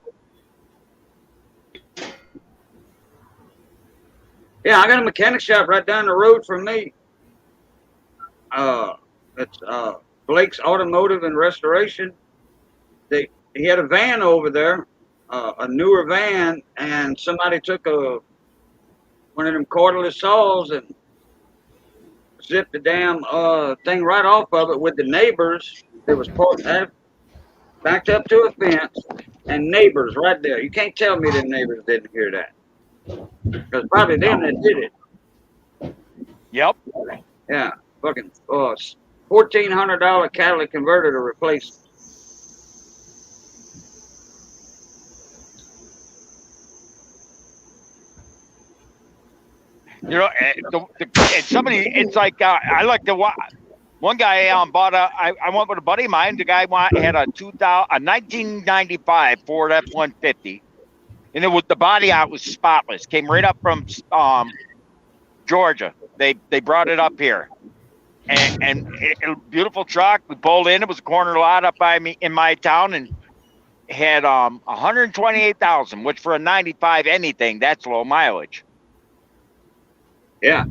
Yeah, I got a mechanic shop right down the road from me. It's Blake's Automotive and Restoration. He had a van over there, a newer van, and somebody took one of them cordless saws and zipped the damn thing right off of it with the neighbors. It was backed up to a fence, and neighbors right there. You can't tell me the neighbors didn't hear that. Because probably them that did it. Yep. Yeah, fucking $1,400 catalytic converter to replace. You know, somebody. It's like I like to watch. One guy bought I went with a buddy of mine. The guy had a 1995 Ford F-150, and it was the body out was spotless. Came right up from Georgia. They brought it up here, and beautiful truck. We pulled in. It was a corner lot up by me in my town, and had 128,000, which for a 95 anything, that's low mileage. Yeah,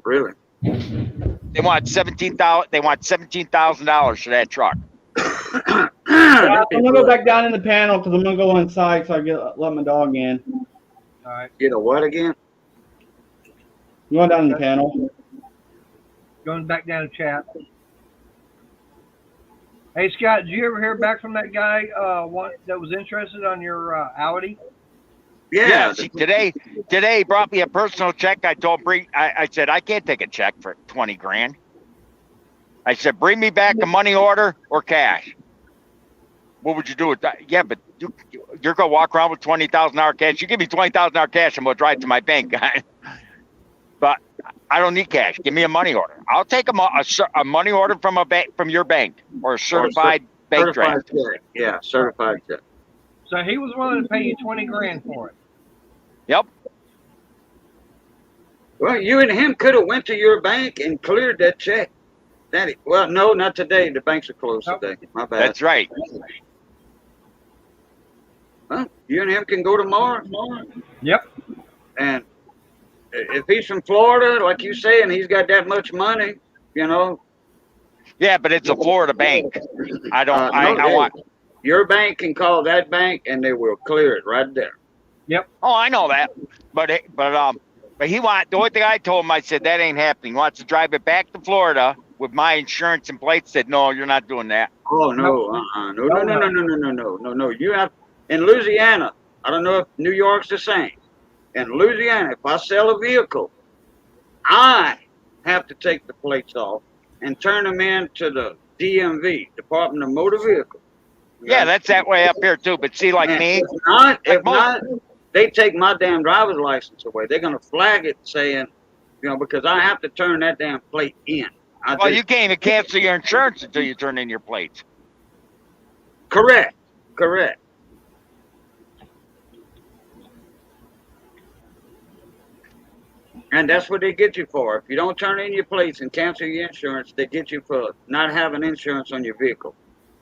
really. They want $17,000. They want $17,000 for that truck. I'm gonna go back down in the panel because I'm gonna go inside so I let my dog in. All right. Get a what again? I'm going down in the panel. Going back down to chat. Hey Scott, did you ever hear back from that guy that was interested on your Audi? Yeah. See, today he brought me a personal check. I told I said I can't take a check for 20 grand. I said bring me back a money order or cash. What would you do with that? Yeah, but you're gonna walk around with $20,000 cash. You give me $20,000 cash, I'm gonna drive to my bank. But I don't need cash. Give me a money order. I'll take a money order from a bank, from your bank, or a certified bank draft. Check. Yeah, certified check. So he was willing to pay you 20 grand for it. Yep. Well, you and him could have went to your bank and cleared that check. Well, no, not today. The banks are closed today. My bad. That's right. Well, you and him can go tomorrow. Yep. And if he's from Florida, like you say, and he's got that much money, you know. Yeah, but it's a Florida bank. I don't. I want. Your bank can call that bank, and they will clear it right there. Yep. Oh, I know that. But he the only thing I told him, I said that ain't happening. He wants to drive it back to Florida with my insurance and plates. Said no, you're not doing that. Oh no, no. You have in Louisiana. I don't know if New York's the same. In Louisiana, if I sell a vehicle, I have to take the plates off and turn them in to the DMV, Department of Motor Vehicles. Yeah, that's that way up here too. But see, like And me, if not, they take my damn driver's license away. They're gonna flag it saying, you know, because I have to turn that damn plate in. You can't even cancel your insurance until you turn in your plates. Correct. And that's what they get you for. If you don't turn in your plates and cancel your insurance, they get you for not having insurance on your vehicle.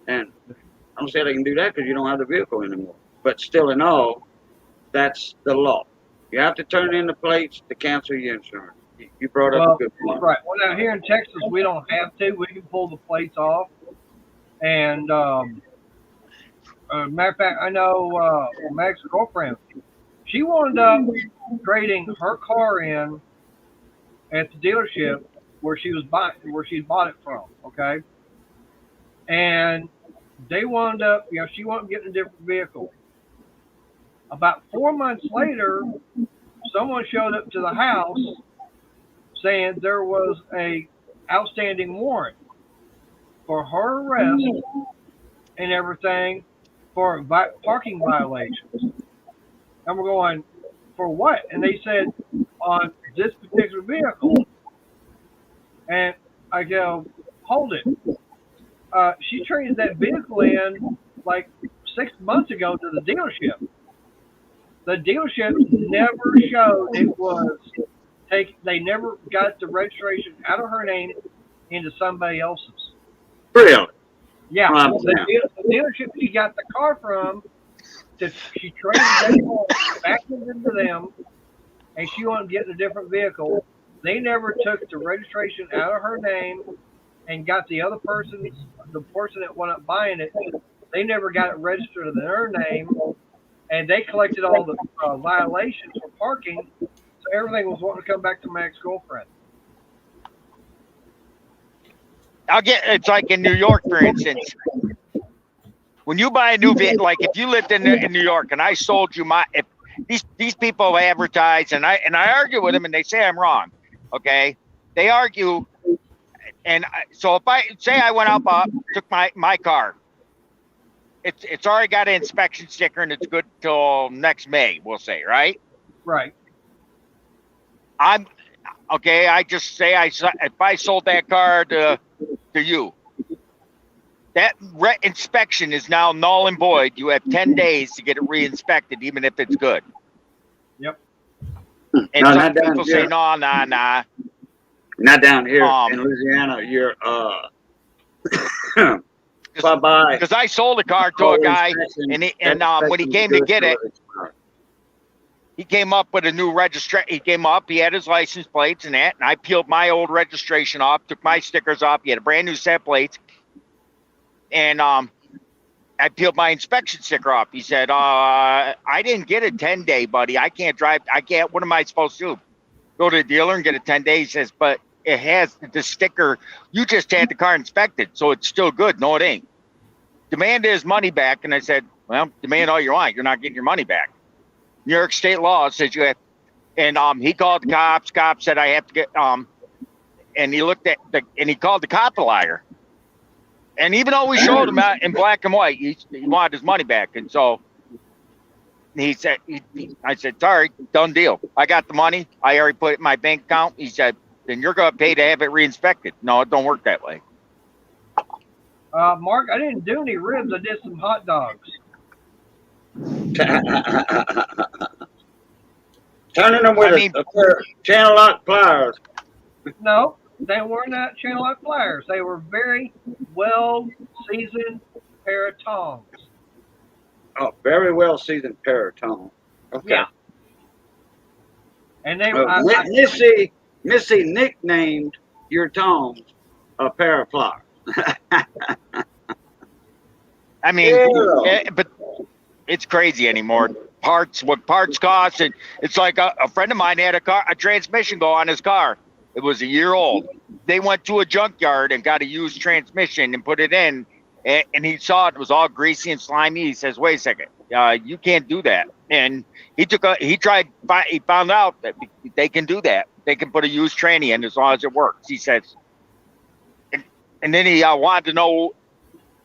And I don't say they can do that because you don't have the vehicle anymore. But still in all, that's the law. You have to turn in the plates to cancel your insurance. You brought up a good point. Right. Well, now here in Texas, we don't have to. We can pull the plates off. And matter of fact, I know Meg's girlfriend. She wound up trading her car in at the dealership where she bought it from. Okay. And they wound up, she wound up getting a different vehicle. About 4 months later, someone showed up to the house saying there was a outstanding warrant for her arrest and everything for parking violations. And we're going, for what? And they said, on this particular vehicle. And I go, hold it. She traded that vehicle in like 6 months ago to the dealership. The dealership never showed it was they never got the registration out of her name into somebody else's. Really? Yeah. The dealership she got the car from, she traded that car back into them, and she wanted to get in a different vehicle. They never took the registration out of her name and got the person that went up buying it, they never got it registered in their name, and they collected all the violations for parking, so everything was wanting to come back to my ex-girlfriend. It's like in New York, for instance. when you buy a new vehicle, like if you lived in New York and I sold you if these people advertise and I argue with them and they say I'm wrong, okay? They argue, and so if I say I went out, took my car, it's already got an inspection sticker and it's good till next May, we'll say, right? Right. I'm okay. I just say if I sold that car to you, that inspection is now null and void. You have 10 days to get it re-inspected, even if it's good. Yep. And No, some people say, no, nah. Not down here in Louisiana. You're because I sold a car to a guy, and when he came to get it, he came up with a new registration. He came up, he had his license plates and that, and I peeled my old registration off, took my stickers off. He had a brand new set of plates, and I peeled my inspection sticker off. He said, I didn't get a 10-day, buddy. I can't drive. What am I supposed to do? Go to the dealer and get a 10-day? He says, but it has the sticker. You just had the car inspected, so it's still good. No, it ain't. Demand his money back. And I said, well, demand all you want. You're not getting your money back. New York state law says you have, and he called the cops. Cops said I have to get, and he looked at and he called the cop a liar. And even though we showed him out in black and white, he wanted his money back. And so he said, I said, sorry, done deal. I got the money. I already put it in my bank account. He said, then you're going to pay to have it re-inspected. No, it don't work that way. Mark, I didn't do any ribs. I did some hot dogs. Turning them with a pair of channel lock pliers. No, they were not channel lock pliers. They were very well seasoned pair of tongs. Oh, very well seasoned pair of tongs. Okay. Yeah. And they were. Missy nicknamed your tongs a pair of pliers. I mean, but it's crazy anymore. What parts cost, and it's like a friend of mine had a transmission go on his car. It was a year old. They went to a junkyard and got a used transmission and put it in, and he saw it was all greasy and slimy. He says, "Wait a second, you can't do that." And he found out that they can do that. They can put a used tranny in as long as it works. He says, and then he wanted to know.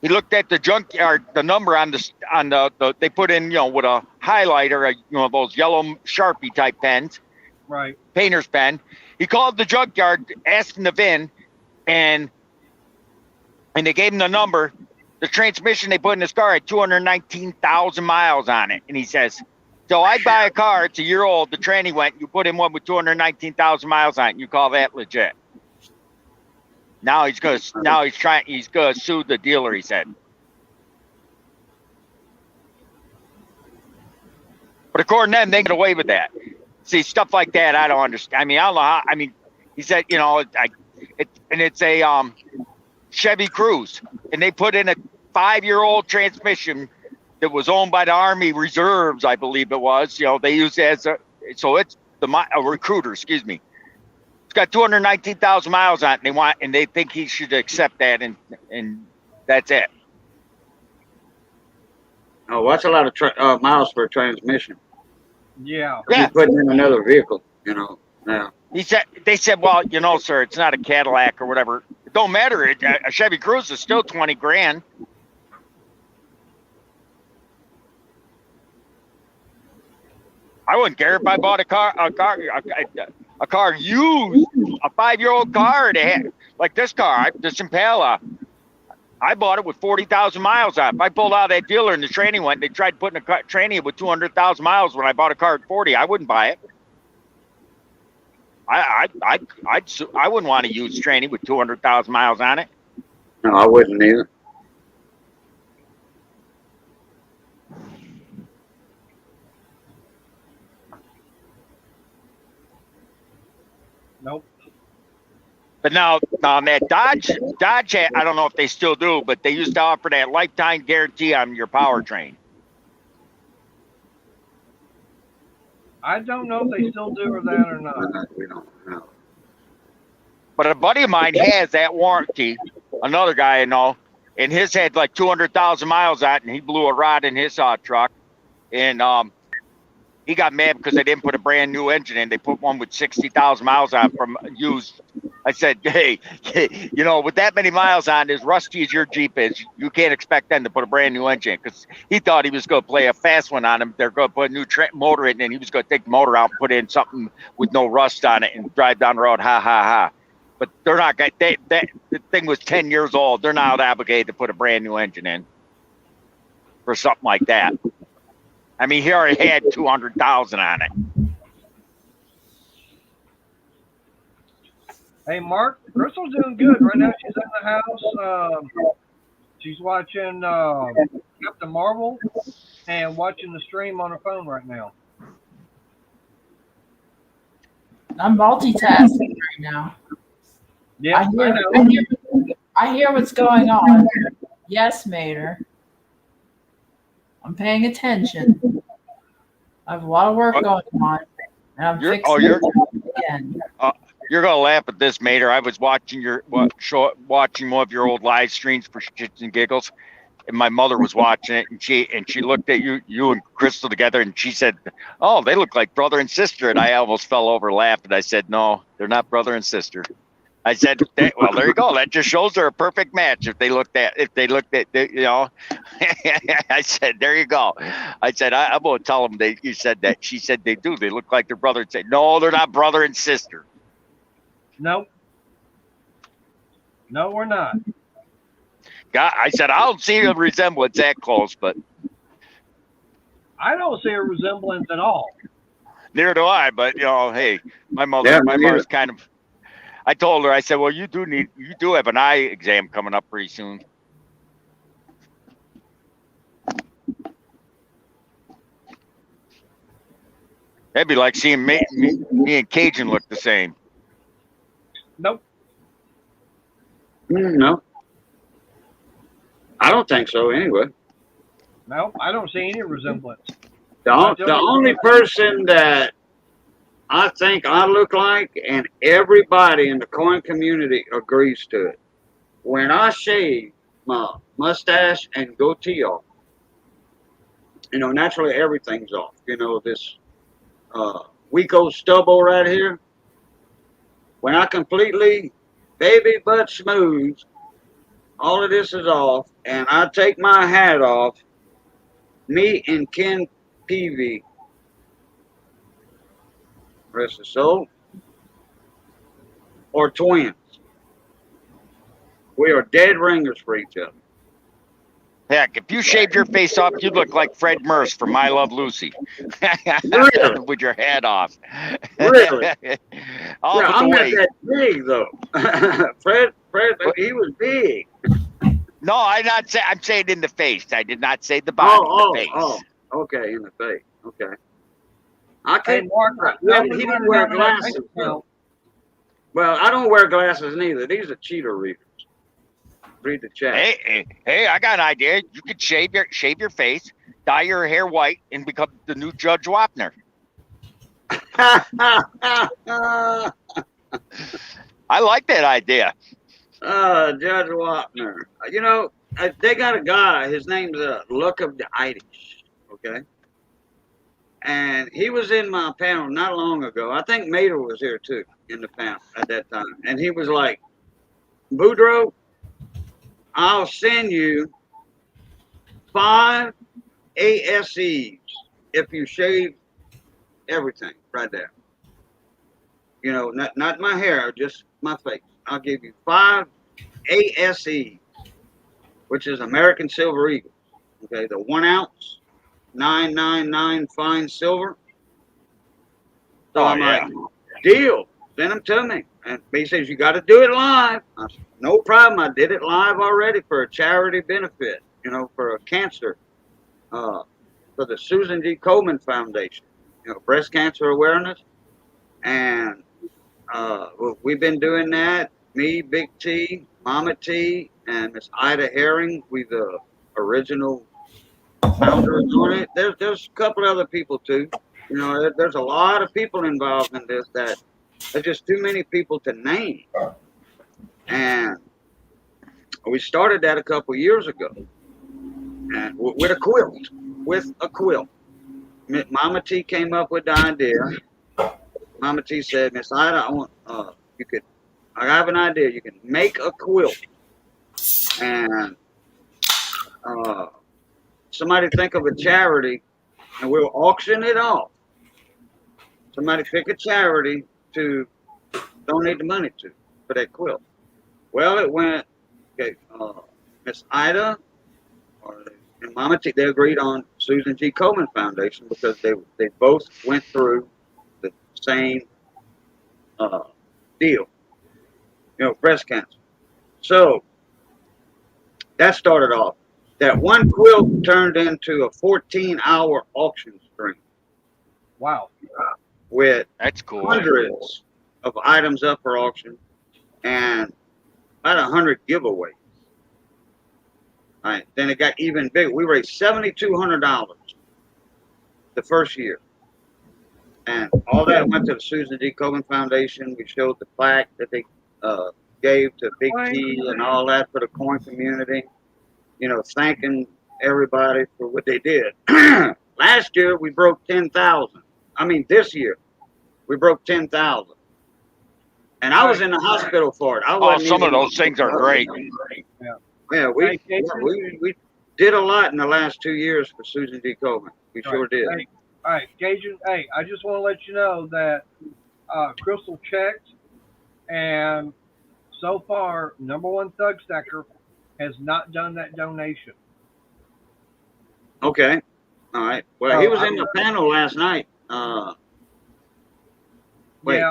He looked at the junkyard, the number on the they put in, with a highlighter, those yellow Sharpie type pens, right? Painter's pen. He called the junkyard, asking the VIN, and they gave him the number. The transmission they put in his car had 219,000 miles on it, and he says, "So I buy a car, it's a year old. The tranny went. You put in one with 219,000 miles on it. And you call that legit?" Now he's gonna sue the dealer, he said. But according to them, they get away with that. See, stuff like that, I don't understand. I mean, I don't know how. I mean, he said, it's a Chevy Cruze, and they put in a 5-year-old transmission that was owned by the Army Reserves, I believe it was. They use it as a recruiter, excuse me. It's got 219,000 miles on it, and they think he should accept that, and that's it. Oh, that's a lot of miles for a transmission. Yeah. Yeah. Putting in another vehicle, now. They said, well, sir, it's not a Cadillac or whatever. It don't matter. A Chevy Cruze is still $20,000. I wouldn't care if I bought a car used, a 5-year-old car, like this car, this Impala. I bought it with 40,000 miles on it. If I pulled out of that dealer and the tranny went, they tried putting a tranny with 200,000 miles when I bought a car at 40. I wouldn't buy it. I wouldn't want to use tranny with 200,000 miles on it. No, I wouldn't either. Nope. But now that Dodge, I don't know if they still do, but they used to offer that lifetime guarantee on your powertrain. I don't know if they still do or that or not. We don't know. But a buddy of mine has that warranty. Another guy I know, and his had like 200,000 miles on it, and he blew a rod in his truck, and he got mad because they didn't put a brand new engine in. They put one with 60,000 miles on from used. I said, hey, you know, with that many miles on, as rusty as your Jeep is, you can't expect them to put a brand new engine, because he thought he was going to play a fast one on him. They're going to put a new motor in, and he was going to take the motor out and put in something with no rust on it and drive down the road. Ha, ha, ha. But they're not going to, the thing was 10 years old. They're not obligated to put a brand new engine in for something like that. I mean, he already had 200,000 on it. Hey, Mark, Crystal's doing good right now. She's in the house. She's watching Captain Marvel and watching the stream on her phone right now. I'm multitasking right now. Yeah, I hear what's going on. Yes, Mater. I'm paying attention. I have a lot of work going on, and I'm fixing it again. You're gonna laugh at this, Mater. I was watching watching one of your old live streams for shits and giggles, and my mother was watching it, and she looked at you and Crystal together, and she said, "Oh, they look like brother and sister." And I almost fell over laughing. I said, "No, they're not brother and sister." I said, "Well, there you go. That just shows they're a perfect match." If they looked at, you know, I said, "There you go." I said, "I'm gonna tell them you said that." She said, "They do. They look like they're brother and sister." No, they're not brother and sister. Nope. No, we're not. God, I said, I don't see a resemblance that close, but I don't see a resemblance at all. neither do I. But you know, hey, my mother's kind of. I told her, I said, well, you do have an eye exam coming up pretty soon. That'd be like seeing me and Cajun look the same. Nope. No. I don't think so anyway. Nope. I don't see any resemblance. The only person that I think I look like, and everybody in the coin community agrees to it, when I shave my mustache and goatee off, you know, naturally everything's off. You know, this Wico stubble right here. When I completely baby butt smooth, all of this is off, and I take my hat off, me and Ken Peavy, rest his soul, or twins. We are dead ringers for each other. Heck, if you shaved your face off, you'd look like Fred Merce from I Love Lucy. Really? With your head off. Really? Off Yeah, with I'm the not weight. that big though. Fred, he was big. No, I'm saying in the face. I did not say the body. The face. Okay, in the face. Okay. I Hey, can't. Mark, Yeah, he didn't wear glasses though. Well, I don't wear glasses neither. These are cheater readers. Read the chat. Hey, I got an idea. You could shave your face, dye your hair white, and become the new Judge Wapner. I like that idea. Judge Wapner. You know, they got a guy. His name's Luck of the Irish. Okay. And he was in my panel not long ago. I think Mater was here too in the panel at that time. And he was like, Boudreaux, I'll send you 5 ASEs if you shave everything right there. You know, not my hair, just my face. I'll give you 5 ASEs, which is American Silver Eagle. Okay, the 1 ounce, 999 fine silver. So I'm like, deal, send them to me. And he says, you got to do it live. I said, no problem. I did it live already for a charity benefit, you know, for a cancer, for the Susan G. Komen Foundation, you know, breast cancer awareness. And we've been doing that. Me, Big T, Mama T, and Miss Ida Herring. We the original founders on it. There's a couple other people too. You know, there's a lot of people involved in this that there's just too many people to name. And we started that a couple of years ago, and with a quilt. With a quilt. Mama T came up with the idea. Mama T said, Miss Ida, I want I have an idea. You can make a quilt, and somebody think of a charity, and we'll auction it off. Somebody pick a charity to donate the money to for that quilt. Well, it went. Okay, Miss Ida and Mama T, they agreed on Susan G. Komen Foundation because they both went through the same deal, breast cancer. So that started off. That one quilt turned into a 14-hour auction stream. Wow. That's cool. Hundreds of items up for auction and about 100 giveaways. All right, then it got even bigger. We raised $7,200 the first year. And all that went to the Susan D. Komen Foundation. We showed the plaque that they gave to Big T and all that for the coin community. Thanking everybody for what they did. Last year, we broke 10,000. I mean, this year, we broke 10,000. And I was in the hospital for it. Some of those things are great. Yeah, we did a lot in the last 2 years for Susan D. Komen. We sure did. Hey, all right, Cajun. Hey, I just want to let you know that Crystal checked, and so far, number one Thug Stacker has not done that donation. Okay. All right. Well, he was in the panel last night.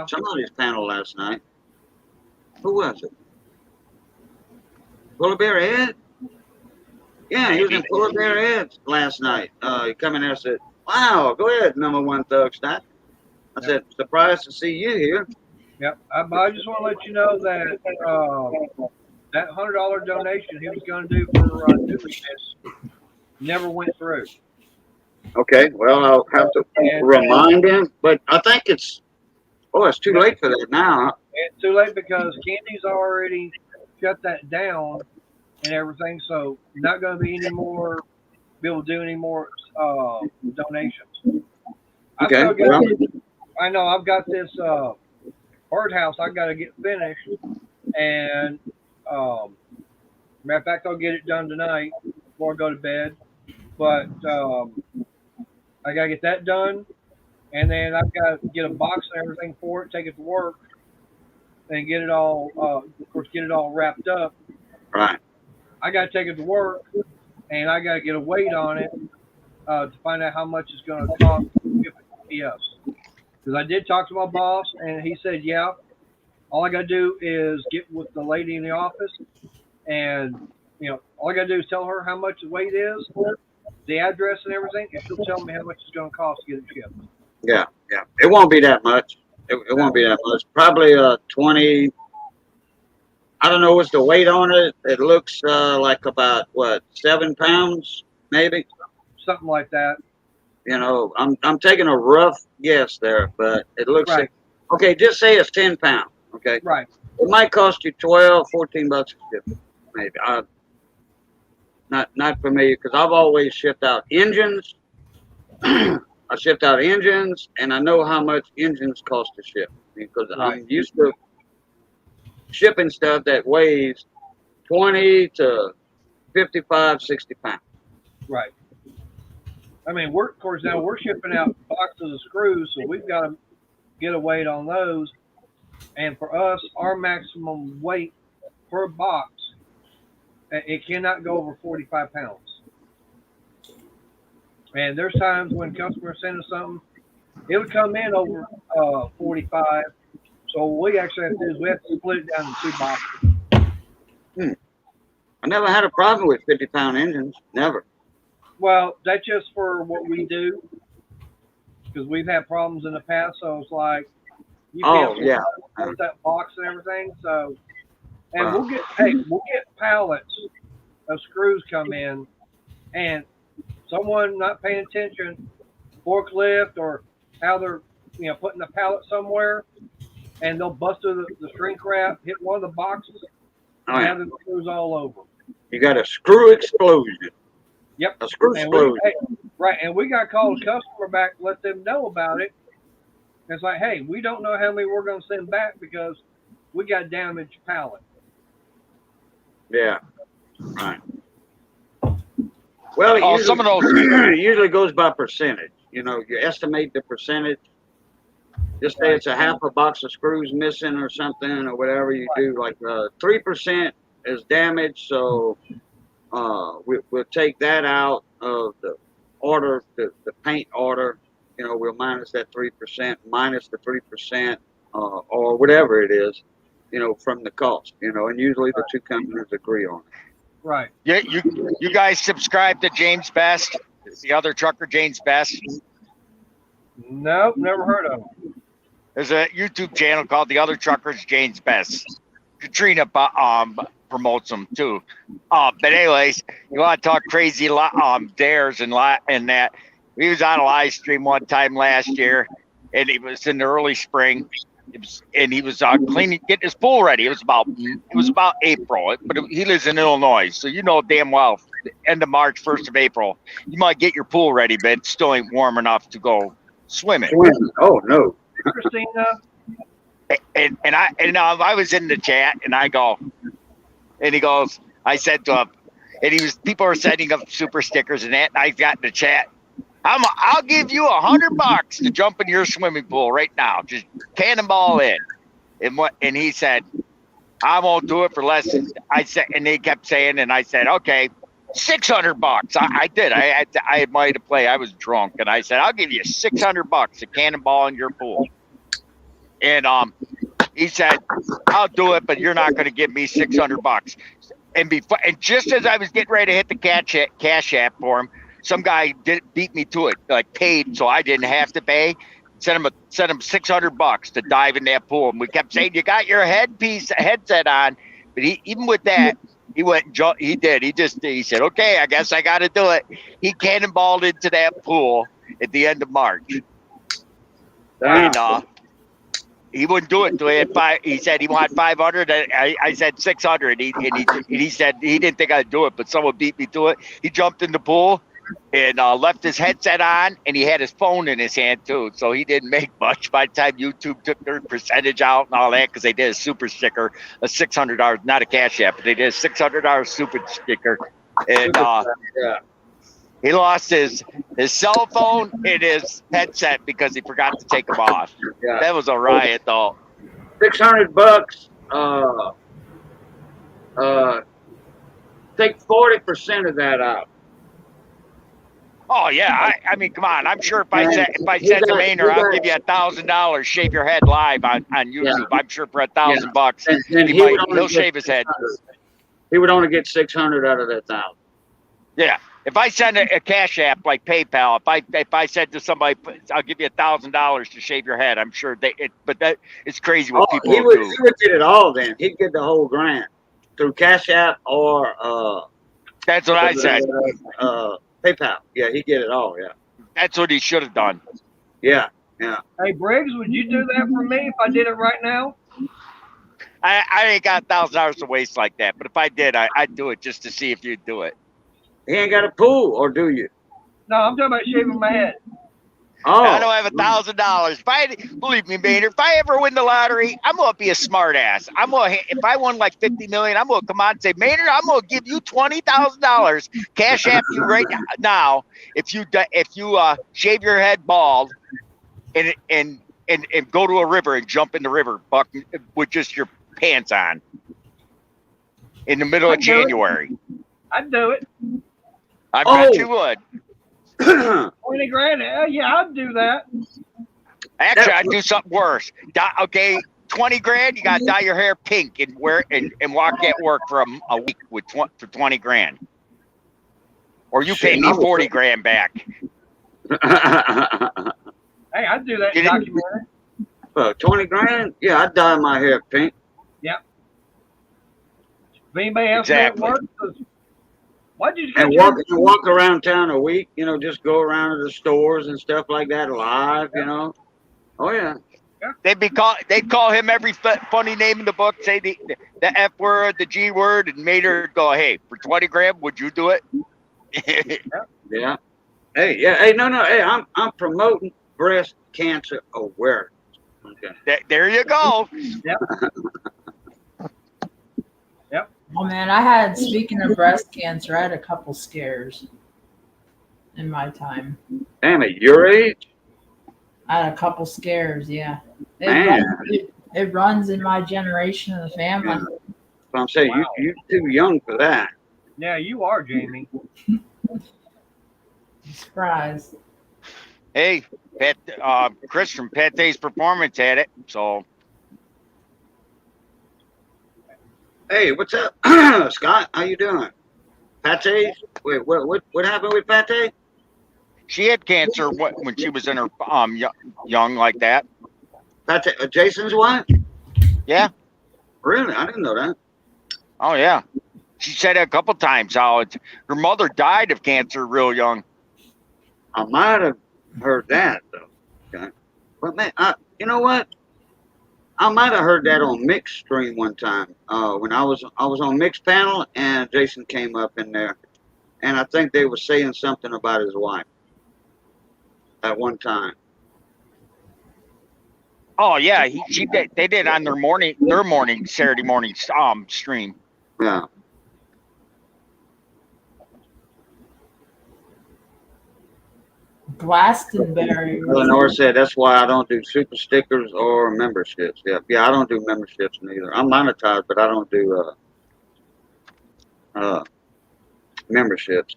Somebody's panel last night. Who was it? Polar Bear Ed? Yeah, he was in Polar Bear Ed last night. He come in there and said, wow, go ahead, number one Thug Stacker. I said, surprised to see you here. Yep. I just want to let you know that that $100 donation he was going to do for Newlyweds never went through. Okay, well, I'll have to remind him, but I think it's too late for that now. It's too late because Candy's already shut that down and everything, so not going to be any more, be able to do any more donations. Okay, I know I've got this birdhouse I got to get finished, and matter of fact, I'll get it done tonight before I go to bed. But I got to get that done, and then I've got to get a box and everything for it, take it to work, and get it all, of course, get it all wrapped up. Right. I got to take it to work, and I got to get a weight on it to find out how much it's going to cost to ship it to UPS. Because I did talk to my boss, and he said, yeah, all I got to do is get with the lady in the office, and, all I got to do is tell her how much the weight is, the address and everything, and she'll tell me how much it's going to cost to get it shipped. Yeah. It won't be that much. It won't be that much. Probably 20. I don't know what's the weight on it. It looks like about 7 pounds, maybe. Something like that. I'm taking a rough guess there, but it looks like, okay, just say it's 10 pounds. Okay. Right. It might cost you $12, $14 to ship it, maybe. Not for me, because I've always shipped out engines. I shipped out engines, and I know how much engines cost to ship because I'm used to shipping stuff that weighs 20 to 55, 60 pounds. Right. I mean, we're shipping out boxes of screws, so we've got to get a weight on those. And for us, our maximum weight per box, it cannot go over 45 pounds. And there's times when customers send us something, it would come in over 45. So what we actually have to do is we have to split it down into 2 boxes. I never had a problem with 50-pound engines. Never. Well, that's just for what we do, because we've had problems in the past. So it's like, that box and everything. So, and we'll get pallets of screws come in, and someone not paying attention, forklift or how they're putting the pallet somewhere, and they'll bust through the shrink wrap, hit one of the boxes, and have the screws all over. You got a screw explosion. Yep. A screw And explosion. right, and we got called a customer back, let them know about it. It's like, hey, we don't know how many we're going to send back because we got damaged pallet. Yeah. Right. Well, it Oh, usually, some of those. it usually goes by percentage. You know, you estimate the percentage. Just say it's a half a box of screws missing or something or whatever you do. Like 3% is damaged, so we'll take that out of the order, the paint order. You know, we'll minus that 3%, minus the 3%, or whatever it is. You know, from the cost. You know, and usually the two companies agree on it. Right. Yeah, you guys subscribe to James Best, the other trucker, James Best. Nope, never heard of them. There's a YouTube channel called The Other Truckers, James Best. Katrina promotes them too. But anyways, you want to talk crazy dares and that. He was on a live stream one time last year, and it was in the early spring. He was cleaning, getting his pool ready. It was about April, but he lives in Illinois, so you know damn well, end of March, 1st of April, you might get your pool ready, but it still ain't warm enough to go swimming. Oh no. Christina. And I was in the chat, and I go, and he goes, I said to him, and people are sending up super stickers and that, and I got in the chat, I'll give you $100 to jump in your swimming pool right now. Just cannonball in. And he said, I won't do it for less than, I said, and they kept saying, and I said, okay, $600. I did. I had money to play. I was drunk, and I said, I'll give you $600 to cannonball in your pool. And he said, I'll do it, but you're not going to give me $600. And just as I was getting ready to hit the cash app for him, some guy beat me to it, like paid, so I didn't have to pay. Sent him $600 to dive in that pool, and we kept saying, "You got your headset on," but even with that, he went. He did. He said, "Okay, I guess I got to do it." He cannonballed into that pool at the end of March, and he wouldn't do it until he had five. He said he wanted 500. I said 600. He said he didn't think I'd do it, but someone beat me to it. He jumped in the pool and left his headset on, and he had his phone in his hand too, so he didn't make much. By the time YouTube took their percentage out and all that, because they did a super sticker, a $600, not a cash app, but they did a $600 super sticker, and he lost his cell phone and his headset because he forgot to take them off. Yeah. That was a riot, though. $600. Take 40% of that out. Oh yeah, I mean, come on. I'm sure if I said to Maynard, I'll give you $1,000, shave your head live on YouTube. Yeah. I'm sure for $1,000, And he'll shave his head. He would only get 600 out of that 1,000. Yeah. If I send a cash app like PayPal, if I said to somebody, I'll give you $1,000 to shave your head, I'm sure but that it's crazy what people he do. would get it all then. He'd get the whole grant through Cash App or That's what I said. PayPal. Yeah, he'd get it all. Yeah. That's what he should have done. Yeah. Yeah. Hey, Briggs, would you do that for me if I did it right now? I ain't got $1,000 to waste like that, but if I did, I'd do it just to see if you'd do it. He ain't got a pool, or do you? No, I'm talking about shaving my head. Oh. I don't have $1,000. Believe me, Maynard, if I ever win the lottery, I'm gonna be a smart ass. If I won like 50 million, I'm gonna come out and say, Maynard, I'm gonna give you $20,000, cash app you right now. If you shave your head bald, and go to a river and jump in the river, Buck, with just your pants on, in the middle of January. I'd do it. I bet you would. 20 grand. Yeah, I'd do that. Actually, I'd do something worse. Okay, 20 grand, you got to dye your hair pink and walk at work for a week for 20 grand. Or you pay me 40 grand back. Hey, I'd do that documentary. 20 grand? Yeah, I'd dye my hair pink. Yep. If anybody else Exactly. why'd you And walk around town a week, just go around to the stores and stuff like that live, Oh, yeah. They'd call him every funny name in the book, say the F word, the G word, and Maynard go, hey, for 20 grand, would you do it? Yeah. Hey, yeah. Hey, no. Hey, I'm promoting breast cancer awareness. Okay. There you go. Oh man, speaking of breast cancer, I had a couple scares in my time. Damn it, your age? I had a couple scares, yeah. Man. It runs in my generation of the family. Yeah. So I'm saying you're too young for that. Yeah, you are, Jamie. Surprise. Hey, Chris from Pate's Performance had it, so. Hey, what's up, Scott? How you doing? Pate? Wait, what happened with Pate? She had cancer when she was in her young like that. Pate, Jason's wife? Yeah. Really? I didn't know that. Oh yeah. She said it a couple times how her mother died of cancer real young. I might have heard that though. Okay. But man, you know what? I might have heard that on Mix Stream one time. When I was on Mix Panel and Jason came up in there, and I think they were saying something about his wife at one time. Oh yeah, they did on their morning Saturday morning stream. Yeah. Glastonbury. Eleanor said that's why I don't do super stickers or memberships. Yeah, I don't do memberships neither. I'm monetized, but I don't do memberships.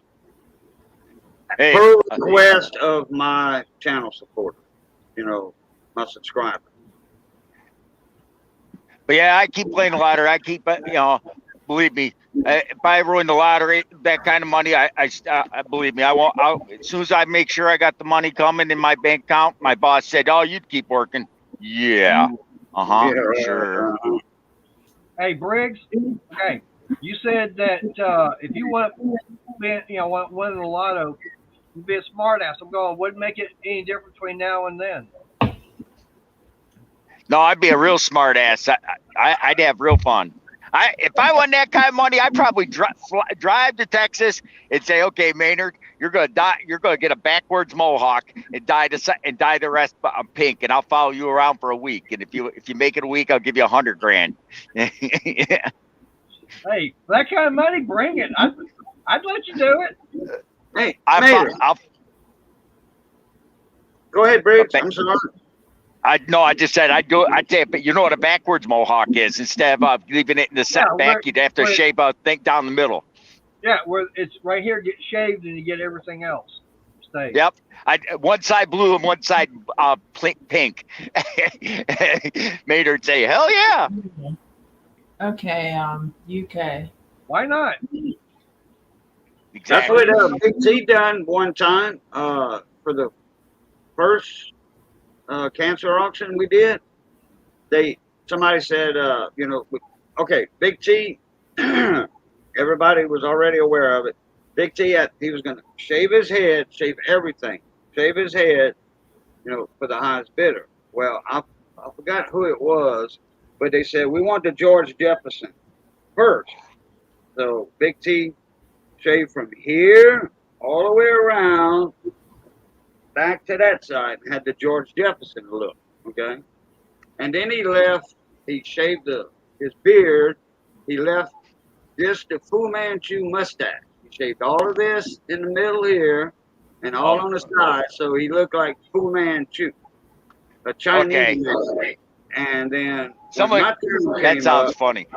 Hey, Per request of my channel supporter, my subscriber. but yeah, I keep playing the lottery. I keep, believe me, if I ever win the lottery, that kind of money, I believe me, I won't. As soon as I make sure I got the money coming in my bank account, my boss said, "Oh, you'd keep working." Yeah. Yeah, Sure. Hey, Briggs. Okay, you said that if you want, win the lotto, you'd be a smart ass. I'm going. Wouldn't make it any difference between now and then. No, I'd be a real smart ass. I'd have real fun. If I won that kind of money, I'd probably drive to Texas and say, "Okay, Maynard, you're gonna die. You're gonna get a backwards mohawk and dye the rest pink, and I'll follow you around for a week. And if you make it a week, I'll give you $100 grand." Yeah. Hey, that kind of money, bring it. I'd let you do it. Hey, Maynard. Go ahead, Briggs. I'm sorry. I just said I'd do it. I'd say, but you know what a backwards mohawk is? Instead of leaving it in the back, you'd have to shave a thing down the middle. Yeah, where it's right here, get shaved, and you get everything else. Stay. Yep. One side blue and one side pink. Made her say, "Hell yeah." Okay, UK. Why not? Exactly. That's what Big T done one time for the first cancer auction we did. Somebody said, okay, Big T, everybody was already aware of it. Big T, he was going to shave his head, shave everything, shave his head, for the highest bidder. Well, I forgot who it was, but they said, we want the George Jefferson first. So Big T shaved from here all the way around back to that side and had the George Jefferson look, okay? And then he shaved his beard. He left just the Fu Manchu mustache. He shaved all of this in the middle here and all on the side, so he looked like Fu Manchu, a Chinese man. And then that sounds funny.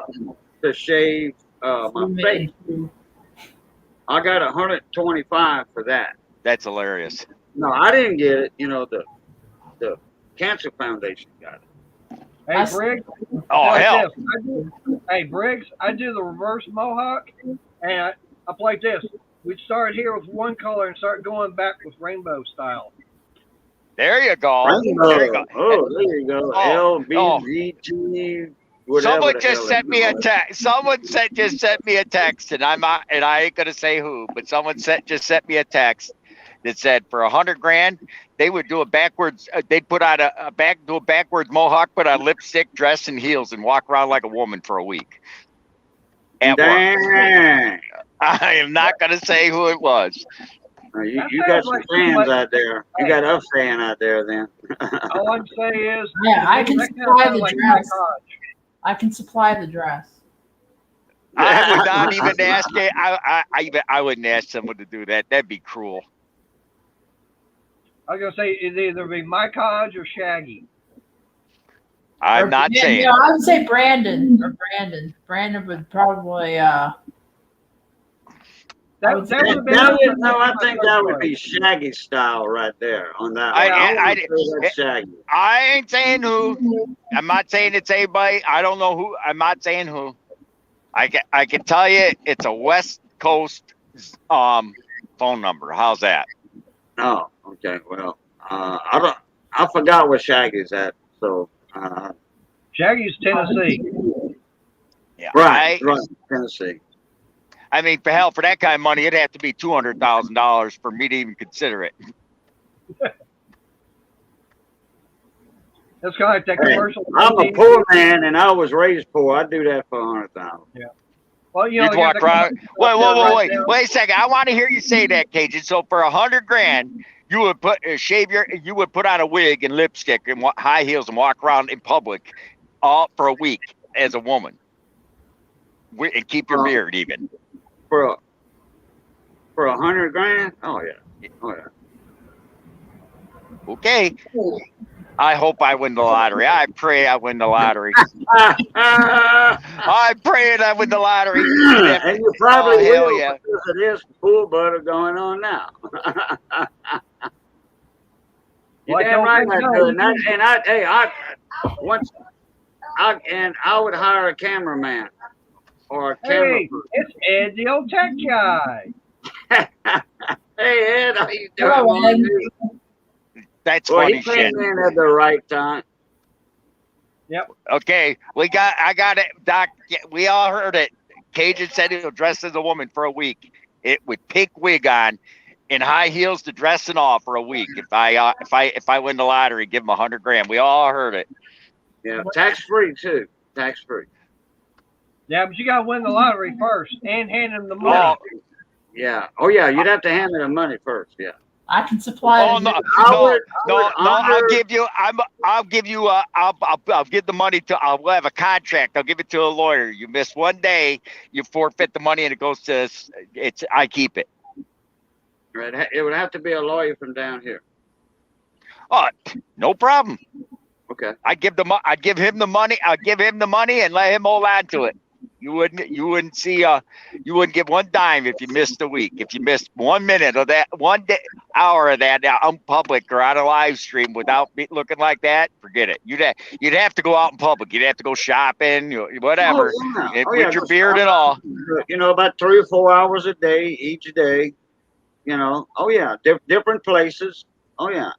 To shave my face. I got 125 for that. That's hilarious. No, I didn't get it. The Cancer Foundation got it. Hey, Briggs. Oh, hell. Hey, Briggs, I do the reverse mohawk, and I play this. We start here with one color and start going back with rainbow style. There you go. Rainbow. There you go. Oh, there you go. LBGT. Someone just sent me a text. Someone just sent me a text, and I ain't gonna say who, but someone just sent me a text. that said for 100 grand, they would do a backwards. They'd put on a backwards mohawk, put on lipstick, dress, and heels, and walk around like a woman for a week. At work. Dang. I am not going to say who it was. You got some fans out there. You got a fan out there then. All I'm saying is, Yeah, I can that kinda supply sounds the like dress. massage. I can supply the dress. I would not even ask it. I wouldn't ask someone to do that. That'd be cruel. I was gonna say it'd either be Mike Hodge or Shaggy. I'm not Yeah, saying. no, I would say Brandon or Brandon. Brandon would probably That would would say- have been. I think that would be Shaggy style right there on that. I- that's Shaggy. I ain't saying who. I'm not saying it's anybody. I don't know who. I'm not saying who. I can tell you it's a West Coast phone number. How's that? Oh, okay. Well, I forgot where Shaggy's at. So, Shaggy's Tennessee. Yeah. right, Tennessee. I mean, for hell, for that kind of money, it'd have to be $200,000 for me to even consider it. That's kind of like that Hey, commercial. I'm a poor man, and I was raised poor. I'd do that for $100,000. Well, you know, You'd you got walk the around. commercial Wait, right now. wait a second. I want to hear you say that, Cajun. So for 100 grand, you would you would put on a wig and lipstick and high heels and walk around in public, all for a week as a woman, and keep your beard even. For $100 grand? Oh yeah. Oh yeah. Okay. I hope I win the lottery. I pray I win the lottery. I pray I win the lottery. And you probably hell will yeah. because of this pool butter going on now. You're Well, damn right I don't do. think I would hire a cameraman or a camera Hey, it's Ed, the old tech guy. Hey Ed, how you doing? Hello, Ed. That's Well, funny he shit. came in at the right time. Okay, I got it, Doc. Yeah, we all heard it. Cajun said he'll dress as a woman for a week. It with pink wig on, and high heels to dress and all for a week. If I win the lottery, give him 100 grand. We all heard it. Yeah, tax free too. Tax free. Yeah, but you got to win the lottery first and hand him the money. Oh, Yeah. Oh yeah, you'd have to hand me the money first. Yeah. I can supply oh the no, I would I'll give you. I'll give the money to. I'll have a contract. I'll give it to a lawyer. You miss one day, you forfeit the money, and it goes to. I keep it. Right. It would have to be a lawyer from down here. Oh, no problem. Okay. I'd give him the money. I'd give him the money and let him hold on to it. You wouldn't you wouldn't give one dime if you missed a week. If you missed 1 minute of that, hour of that on public or on a live stream without looking like that, forget it. You'd have to go out in public. You'd have to go shopping, whatever, Oh, yeah. with your beard and all. You know, about 3 or 4 hours a day, each day. You know. Oh yeah, different places. Oh yeah.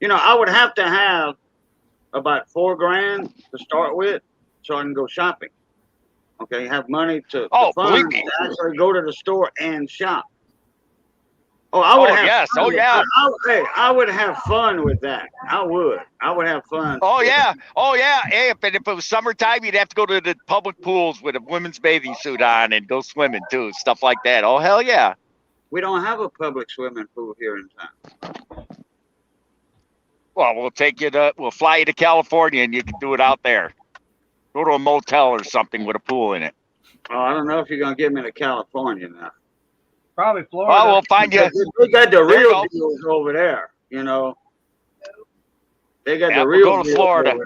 You know, I would have to have about $4 grand to start with, so I can go shopping. Okay, have money to believe fund me. to actually go to the store and shop. Oh, I would have. Yes. Fun. Oh yeah. I would have fun with that. I would have fun. Oh yeah. Hey, if it was summertime, you'd have to go to the public pools with a women's bathing suit on and go swimming too, stuff like that. Oh hell yeah. We don't have a public swimming pool here in town. Well, we'll fly you to California and you can do it out there. Go to a motel or something with a pool in it. Oh, I don't know if you're gonna get me to California now. Probably Florida. Well, we'll find you. They got the There you real go. deals over there. You know. They got Yeah, the we'll real go to deals Florida. over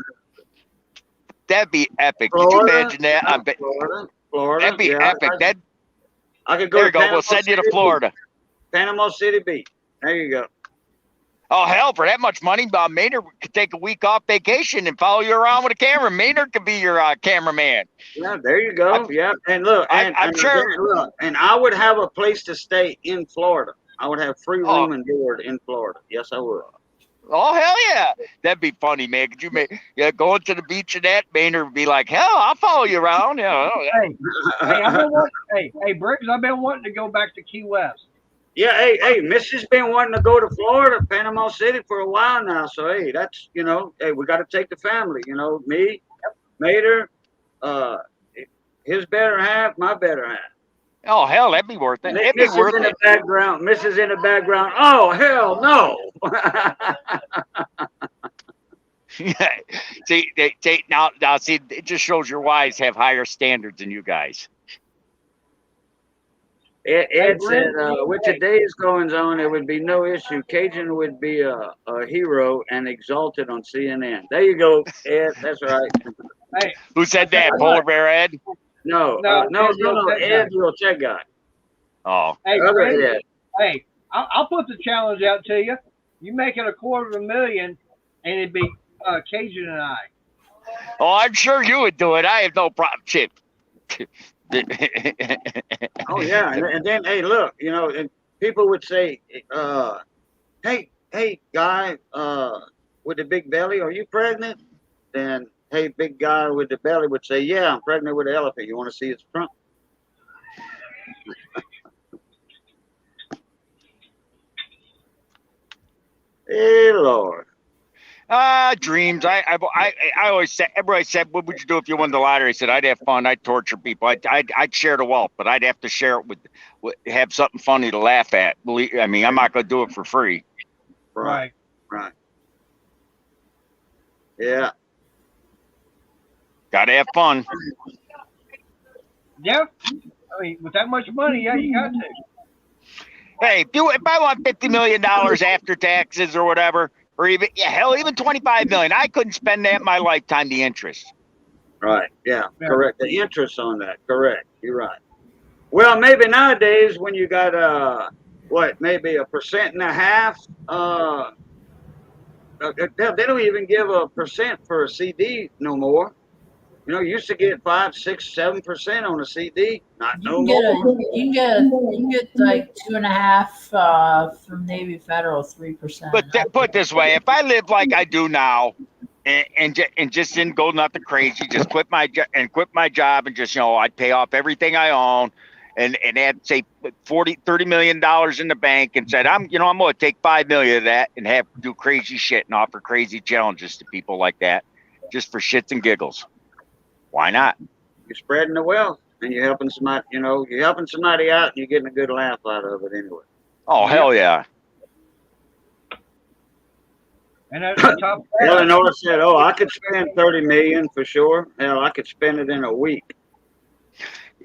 That'd be epic. Florida? Could you imagine that? I there. bet Florida. that'd be yeah, epic. I could go There you to go. Panama We'll send you to City Florida. Beach. Panama City Beach. There you go. Oh hell, for that much money, Maynard could take a week off vacation and follow you around with a camera. Maynard could be your cameraman. Yeah, there you go. Yeah, and look, I'm and sure- again, look, and I would have a place to stay in Florida. I would have free Oh. room and board in Florida. Yes, I would. Oh hell yeah, that'd be funny, man. Could you going to the beach and that Maynard would be like, hell, I'll follow you around. Yeah, oh, yeah. Hey, Briggs, I've been wanting to go back to Key West. Yeah, hey, Missy's been wanting to go to Florida, Panama City for a while now. So hey, that's hey, we got to take the family. Me, Mater, uh, his better half, my better half. Oh hell, that'd be worth it. It'd be Mrs. worth in it. the background. Mrs. in the background. Oh hell no! See, now, see, it just shows your wives have higher standards than you guys. Ed said, with today's goings on, it would be no issue. Cajun would be a hero and exalted on CNN. There you go, Ed. That's right. Hey, Who said that? Polar Bear Ed? No, No, no, Ed, the tech Ed, guy. the tech guy. Oh, hey, Other Randy, Ed. hey, I'll put the challenge out to you. You make it $250,000, and it'd be Cajun and I. oh, I'm sure you would do it. I have no problem, Chip. Oh yeah, and then hey, look, and people would say, hey, guy, with the big belly, are you pregnant? Then hey, big guy with the belly would say, yeah, I'm pregnant with an elephant. You want to see its trunk? Hey Lord. Dreams. I always said, everybody said, what would you do if you won the lottery? I said, I'd have fun. I'd torture people. I'd share the wealth, but I'd have to share it with have something funny to laugh at. I mean, I'm not going to do it for free. Right. Yeah. Got to have fun. Yeah. I mean, with that much money, yeah, you got to. Hey, if I want $50 million after taxes or whatever, or even even $25 million, I couldn't spend that in my lifetime. The interest. Right. Yeah. Correct. The interest on that. Correct. You're right. Well, maybe nowadays when you got maybe 1.5%. They don't even give 1% for a CD no more. You used to get 5, 6, 7% on a CD. Not no more. You can get like 2.5 from Navy Federal, 3%. But put it this way: if I lived like I do now, and just didn't go nothing crazy, just quit my job and just I'd pay off everything I own, and had say $30 million in the bank, and said I'm going to take $5 million of that and do crazy shit and offer crazy challenges to people like that, just for shits and giggles. Why not? You're spreading the wealth, and you're helping somebody. You're helping somebody out, and you're getting a good laugh out of it anyway. Oh hell yeah! And at the top of that, Eleanor said, "Oh, I could spend $30 million for sure. Hell, I could spend it in a week."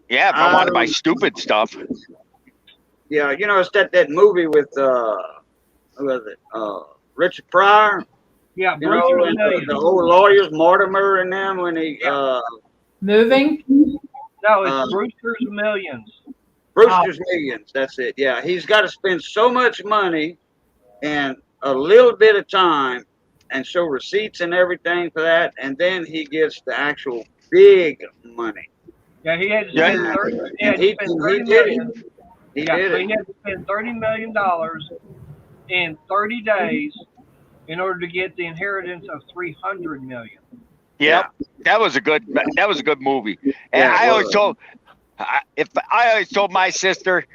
Yeah, if I want to buy stupid stuff. Yeah, it's that movie with who was it? Richard Pryor. yeah, And the old lawyers, Mortimer and them, when he Moving? No, it's Brewster's Millions. Brewster's Millions. That's it. Yeah, he's got to spend so much money and a little bit of time, and show receipts and everything for that, and then he gets the actual big money. Yeah, he had to spend $30 million. He did it. He had to spend $30 million in 30 days in order to get the inheritance of $300 million. Yep. That was a good movie. And Yeah, I always told my sister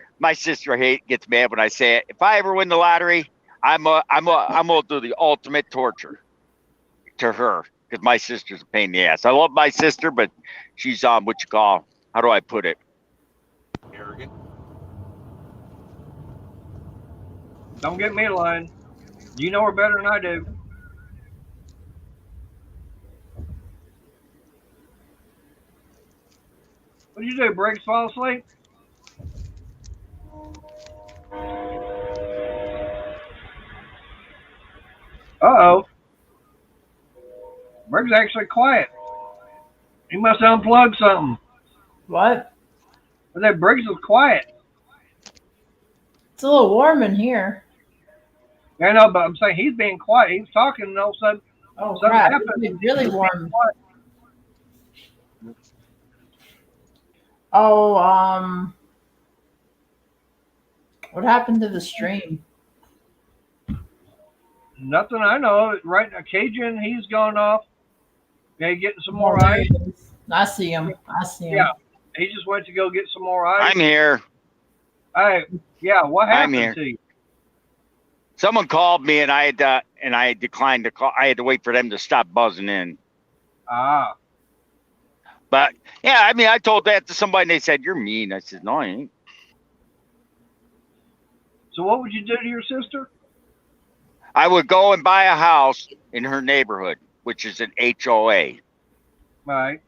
gets mad when I say it. If I ever win the lottery, I'm gonna do the ultimate torture to her, because my sister's a pain in the ass. I love my sister, but she's how do I put it? Arrogant. Don't get me in line. You know her better than I do. What did you do? Briggs fall asleep? Uh-oh. Briggs actually quiet. He must have unplugged something. What? But that Briggs was quiet. It's a little warm in here. I know, but I'm saying he's being quiet. He's talking, and all of a sudden, Oh, something crap. happened. It's really warm. Oh, what happened to the stream? Nothing I know of. Right now, Cajun, he's gone off. Yeah, getting some more ice. I see him. Yeah, he just went to go get some more ice. I'm here. Hey, yeah, what I'm happened here. to you? Someone called me and I declined to call. I had to wait for them to stop buzzing in. Ah, But yeah, I mean, I told that to somebody and they said, "You're mean." I said, "No, I ain't." so what would you do to your sister? I would go and buy a house in her neighborhood, which is an HOA. Right,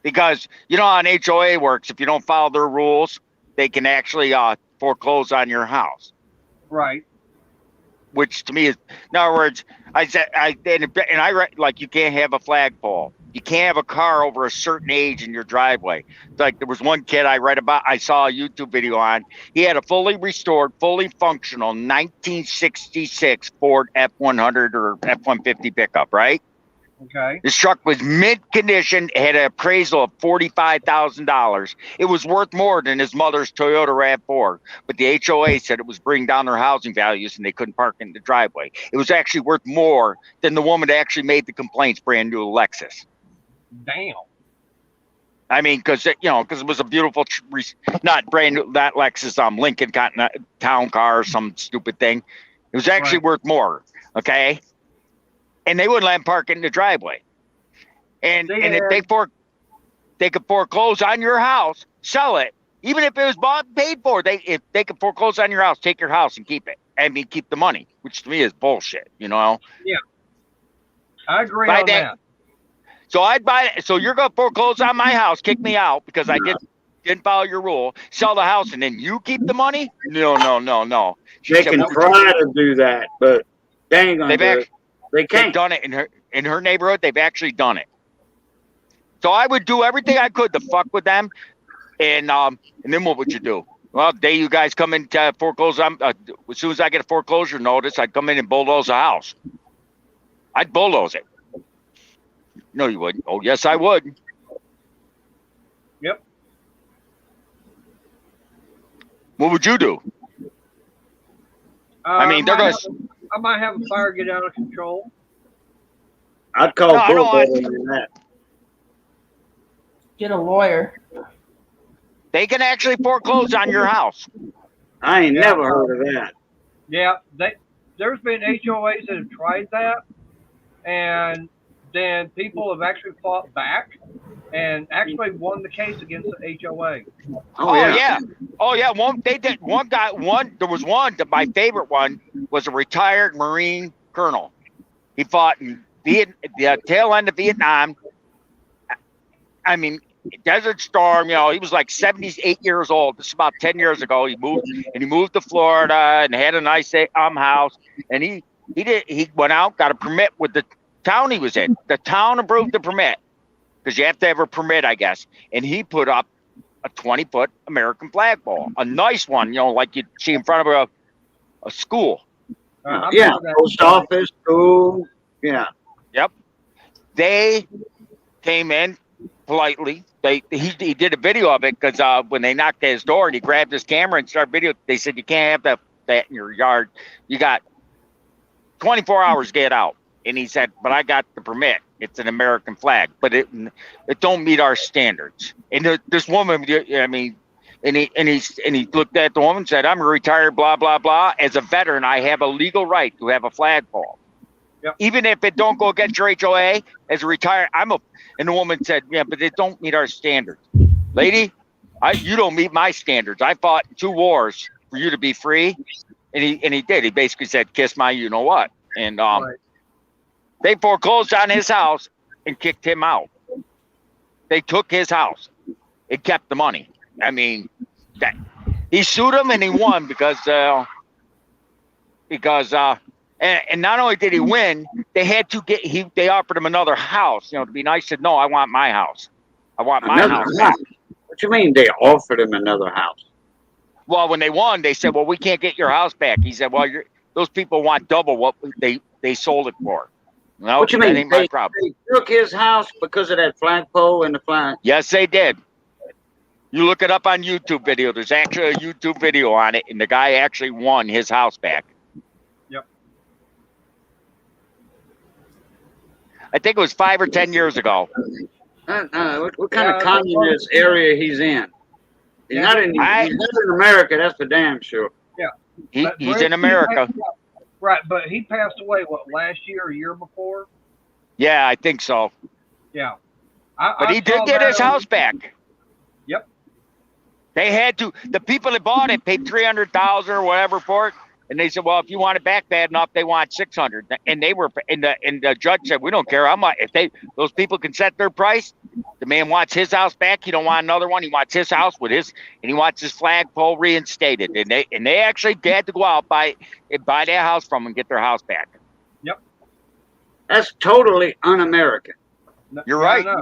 Because you know how an HOA works. If you don't follow their rules, they can actually foreclose on your house. right. Which to me is, in other words, I said like you can't have a flagpole. You can't have a car over a certain age in your driveway. Like there was one kid I saw a YouTube video on. He had a fully restored, fully functional 1966 Ford F100 or F150 pickup, right? Okay. This truck was mint condition, had an appraisal of $45,000. It was worth more than his mother's Toyota RAV4, but the HOA said it was bringing down their housing values and they couldn't park in the driveway. It was actually worth more than the woman that actually made the complaints brand new Lexus. Damn. I mean, because it was a beautiful, not brand new, not Lexus, Lincoln Town Car or some stupid thing. It was actually Right. worth more. Okay. And they wouldn't let him park in the driveway. And if they could foreclose on your house, sell it, even if it was bought and paid for, if they could foreclose on your house, take your house and keep it. I mean, keep the money, which to me is bullshit, you know? I agree Buy on that. So I'd buy it. So you're going to foreclose on my house, kick me out because I didn't follow your rule, sell the house, and then you keep the money? No. She They said, can "What would you try do?" to do that, but they ain't gonna They've do it. actually, They They've can't. done it in her neighborhood. They've actually done it. So I would do everything I could to fuck with them, and then what would you do? Well, the day you guys come in to foreclose, as soon as I get a foreclosure notice, I'd come in and bulldoze a house. I'd bulldoze it. No, you wouldn't. Oh, yes, I would. Yep. What would you do? I mean, they're going to. I might have a fire get out of control. I'd call No, I know, bulldozer on that. Get a lawyer. They can actually foreclose on your house. I ain't never heard of that. Yeah, there's been HOAs that have tried that, and then people have actually fought back and actually won the case against the HOA. Oh, yeah. Oh yeah. There was one. My favorite one was a retired Marine colonel. He fought in the tail end of Vietnam. I mean, Desert Storm. You know, he was like 78 years old. This is about 10 years ago. He moved to Florida and had a nice house. And he went out, got a permit with the town he was in. The town approved the permit because you have to have a permit, I guess. And he put up a 20-foot American flagpole, a nice one, you know, like you'd see in front of a school. Yeah, post office, school. Yeah. Yep. They came in politely. He did a video of it because when they knocked at his door and he grabbed his camera and started video, they said you can't have that in your yard. You got 24 hours to get out. And he said, but I got the permit. It's an American flag, but it don't meet our standards. And this woman, I mean, and he looked at the woman and said, I'm a retired blah blah blah. As a veteran, I have a legal right to have a flagpole. Yep. Even if it don't go against your HOA, as a retired, and the woman said, yeah, but it don't meet our standards. Lady, you don't meet my standards. I fought in 2 wars for you to be free. And he did. He basically said, kiss my you know what. And Right. they foreclosed on his house and kicked him out. They took his house and kept the money. I mean, he sued him and he won because and not only did he win, they had to they offered him another house, you know, to be nice. Said, no, I want my house. I want my Another house. house. What you mean they offered him another house? Well, when they won, they said, well, we can't get your house back. He said, well, those people want double what they sold it for. No, What you that mean? ain't my problem. They took his house because of that flagpole and the flag. Yes, they did. You look it up on YouTube video. There's actually a YouTube video on it, and the guy actually won his house back. Yep. I think it was 5 or 10 years ago. What kind of communist area he's in? He's not in America, that's for damn sure. He's in America. Right, but he passed away, what, last year or year before? Yeah, I think so. Yeah. But he did get his house back. Yep. They had to. The people that bought it paid $300,000 or whatever for it, and they said, "Well, if you want it back bad enough, they want $600." And they were, and the judge said, "We don't care how much. If those people can set their price, the man wants his house back. He don't want another one. He wants his house with his, and he wants his flagpole reinstated." And they actually had to go out buy that house from him and get their house back. Yep. That's totally un-American. You're right. No.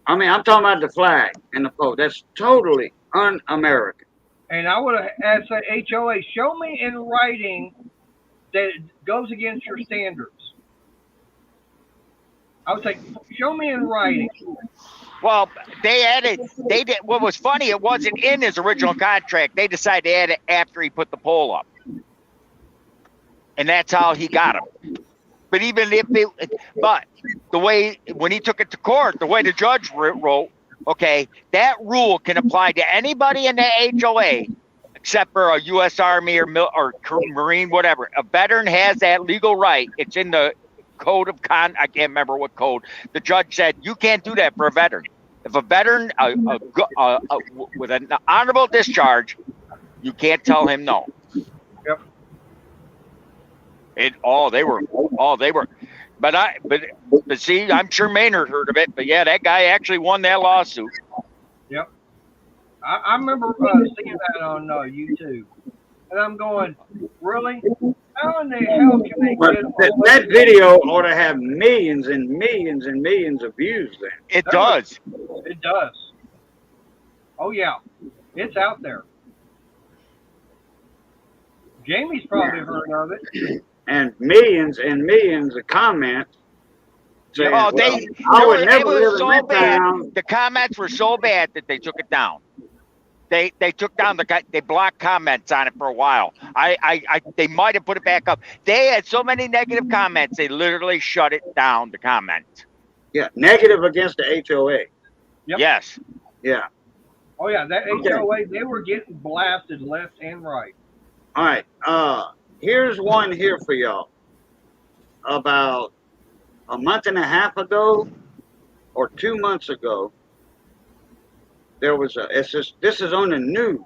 I mean, I'm talking about the flag and the pole. That's totally un-American. And I would have asked the HOA, show me in writing that it goes against your standards. I would say, show me in writing. Well, they did. What was funny, it wasn't in his original contract. They decided to add it after he put the pole up. And that's how he got him. But but the way, when he took it to court, the way the judge wrote, okay, that rule can apply to anybody in the HOA except for a U.S. Army or Marine, whatever. A veteran has that legal right. It's in the code of I can't remember what code. The judge said you can't do that for a veteran. If a veteran with an honorable discharge, you can't tell him no. Yep. They were. But see, I'm sure Maynard heard of it. But yeah, that guy actually won that lawsuit. Yep. I remember seeing that on YouTube, and I'm going, really? How in the hell can they get that video ought to have millions and millions and millions of views then. It does. It does. Oh yeah, it's out there. Jamie's probably heard of it. And millions of comments. Saying, I would never live in that town. The comments were so bad that they took it down. They took down they blocked comments on it for a while. They might have put it back up. They had so many negative comments, they literally shut it down, the comments. Yeah, negative against the HOA. Yep. Yes. Yeah. Oh yeah, that HOA, they were getting blasted left and right. All right. Here's one here for y'all. About a month and a half ago or 2 months ago, there was this is on the news.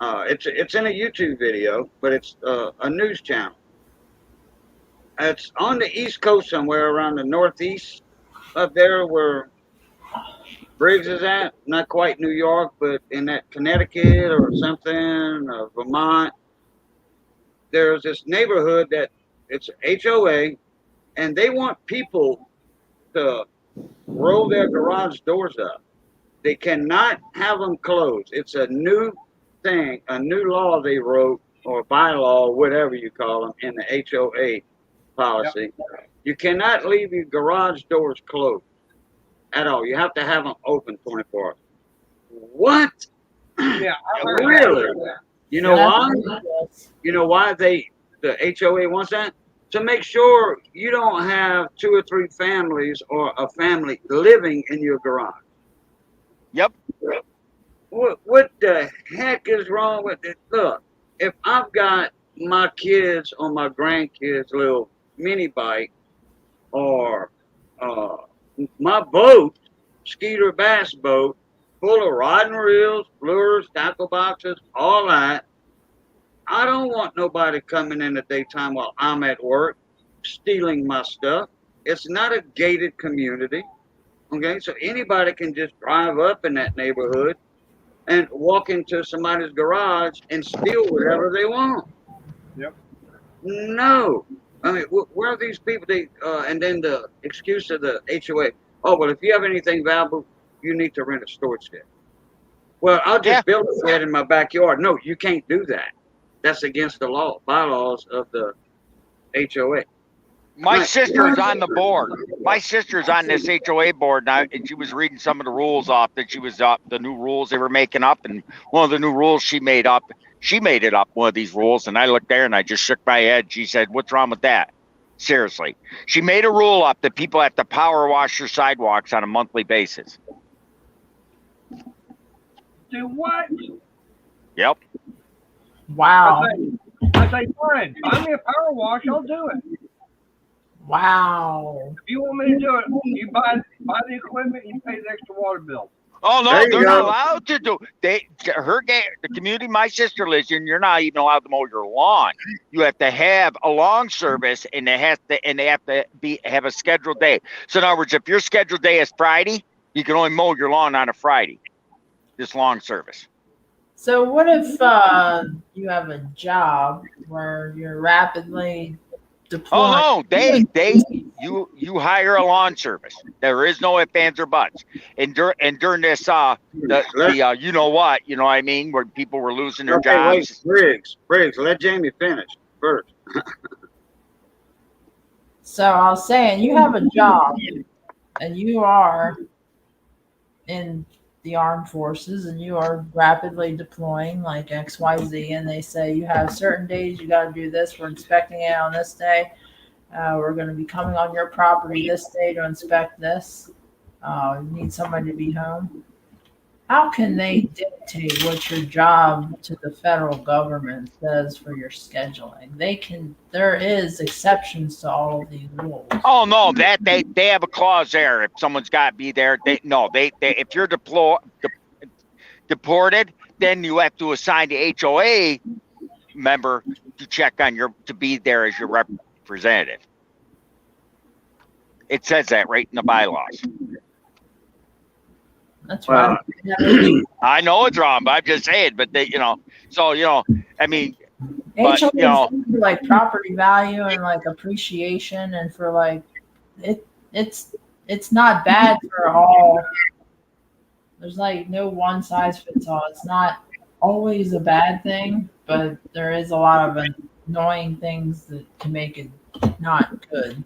It's in a YouTube video, but it's a news channel. It's on the East Coast somewhere around the Northeast up there where Briggs is at. Not quite New York, but in that Connecticut or something, Vermont. There's this neighborhood that it's HOA, and they want people to roll their garage doors up. They cannot have them closed. It's a new thing, a new law they wrote, or bylaw, whatever you call them, in the HOA policy. Yep. You cannot leave your garage doors closed at all. You have to have them open 24 hours. What? Yeah, really? You know why? You know why the HOA wants that? To make sure you don't have 2 or 3 families or a family living in your garage. Yep. What the heck is wrong with it? Look, if I've got my kids or my grandkids' little mini bike or my boat, Skeeter bass boat, full of rod and reels, lures, tackle boxes, all that, I don't want nobody coming in the daytime while I'm at work stealing my stuff. It's not a gated community. Okay, so anybody can just drive up in that neighborhood and walk into somebody's garage and steal whatever they want. Yep. No. I mean, where are these people? And then the excuse of the HOA, oh, well, if you have anything valuable, you need to rent a storage shed. Well, I'll just build a shed in my backyard. No, you can't do that. That's against the bylaws of the HOA. My sister's on the board. My sister's on this HOA board now, and she was reading some of the rules off that she was the new rules they were making up, and one of the new rules she made up, one of these rules, and I looked there and I just shook my head. She said, "What's wrong with that?" Seriously. She made a rule up that people have to power wash their sidewalks on a monthly basis. Do what? Yep. Wow. I say, fine, buy me a power wash, I'll do it. Wow. If you want me to do it, you buy the equipment, you pay the extra water bill. Oh no, There you they're not go. allowed to do. The community my sister lives in. You're not even allowed to mow your lawn. You have to have a lawn service, and they have to have a scheduled day. So in other words, if your scheduled day is Friday, you can only mow your lawn on a Friday. This lawn service. So what if you have a job where you're rapidly deploying? Oh no, you hire a lawn service. There is no ifs, ands, or buts. And during this you know what I mean, where people were losing their Okay, jobs. wait, Briggs, let Jamie finish first. So I was saying, you have a job and you are in the armed forces and you are rapidly deploying like XYZ, and they say you have certain days you got to do this. We're inspecting it on this day. We're going to be coming on your property this day to inspect this. You need somebody to be home. How can they dictate what your job to the federal government says for your scheduling? There is exceptions to all of these rules. Oh no, that they have a clause there. If someone's got to be there, they if you're deported, then you have to assign the HOA member to check on to be there as your representative. It says that right in the bylaws. That's right. I know it's wrong, but I'm just saying. But they, I mean, but, HOA for like property value and like appreciation, and for like it's not bad for all. There's like no one size fits all. It's not always a bad thing, but there is a lot of annoying things that can make it not good.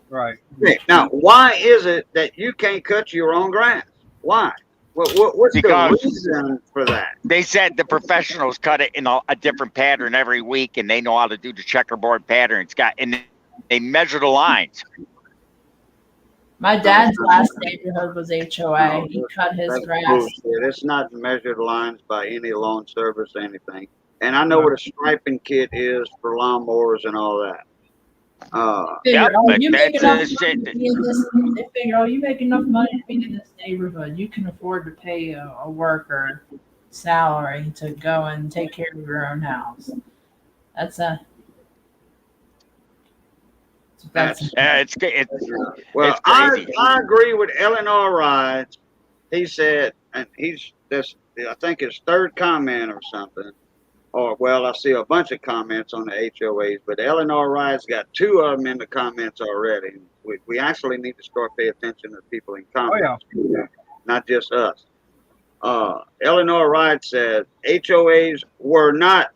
Right. Okay, now, why is it that you can't cut your own grass? Why? What's Because the reason for that? they said the professionals cut it in a different pattern every week, and they know how to do the checkerboard pattern. And they measure the lines. My dad's last neighborhood was HOA. He cut his That's grass. bullshit. It's not measured lines by any lawn service or anything. And I know what a striping kit is for lawnmowers and all that. Yep, but you make that's enough the shit. money to be in this. They figure, you make enough money to be in this neighborhood. You can afford to pay a worker salary to go and take care of your own house. That's It's Well, it's crazy. I agree with Eleanor Rides. He said, and he's this, I think his third comment or something. Or, well, I see a bunch of comments on the HOAs, but Eleanor Rides got 2 of them in the comments already. We actually need to start paying attention to people in comments, not just us. Eleanor Rides said HOAs were not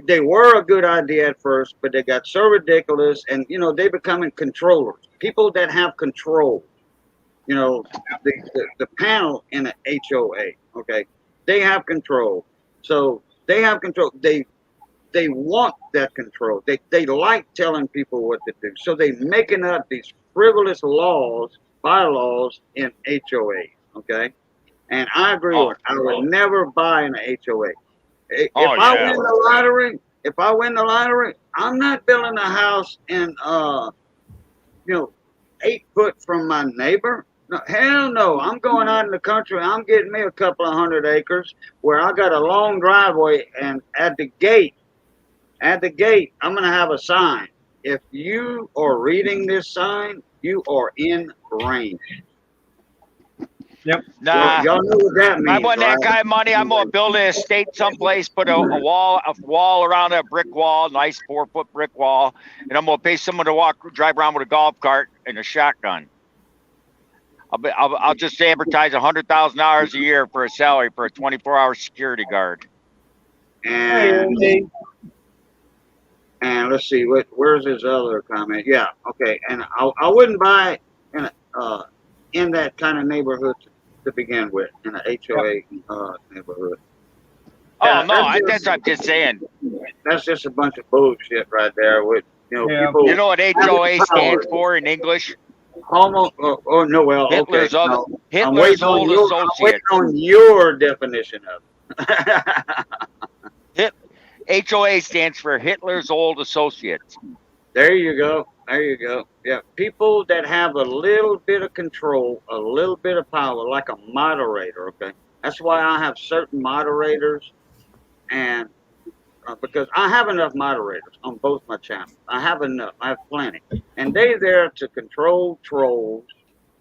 they were a good idea at first, but they got so ridiculous, and they becoming controllers. People that have control, the panel in an HOA, okay, they have control. So they have control. They want that control. They like telling people what to do. So they making up these frivolous bylaws in HOA. Okay, and I agree with. I would never buy an HOA. If I win the lottery, I'm not building a house in 8 foot from my neighbor. No, hell no. I'm going out in the country. I'm getting me a couple of 100 acres where I got a long driveway, and at the gate, I'm going to have a sign. If you are reading this sign, you are in range. Yep. Nah, y'all know what that means. I want that right? kind of money. I'm gonna build an estate someplace, put a wall around a brick wall, nice 4-foot brick wall, and I'm gonna pay someone to drive around with a golf cart and a shotgun. I'll just advertise $100,000 a year for a salary for a 24-hour security guard. And let's see, where's his other comment? Yeah, okay. And I wouldn't buy in that kind of neighborhood to begin with, in an HOA neighborhood. Oh no, that's what I'm just saying. That's just a bunch of bullshit right there. With people. You know what HOA stands for in English? Homo. Oh no, well, Hitler's okay. Hitler's old I'm associates. waiting on your definition of it. HOA stands for Hitler's old associates. There you go. There you go. Yeah, people that have a little bit of control, a little bit of power, like a moderator. Okay, that's why I have certain moderators, and because I have enough moderators on both my channels. I have enough. I have plenty, and they're there to control trolls.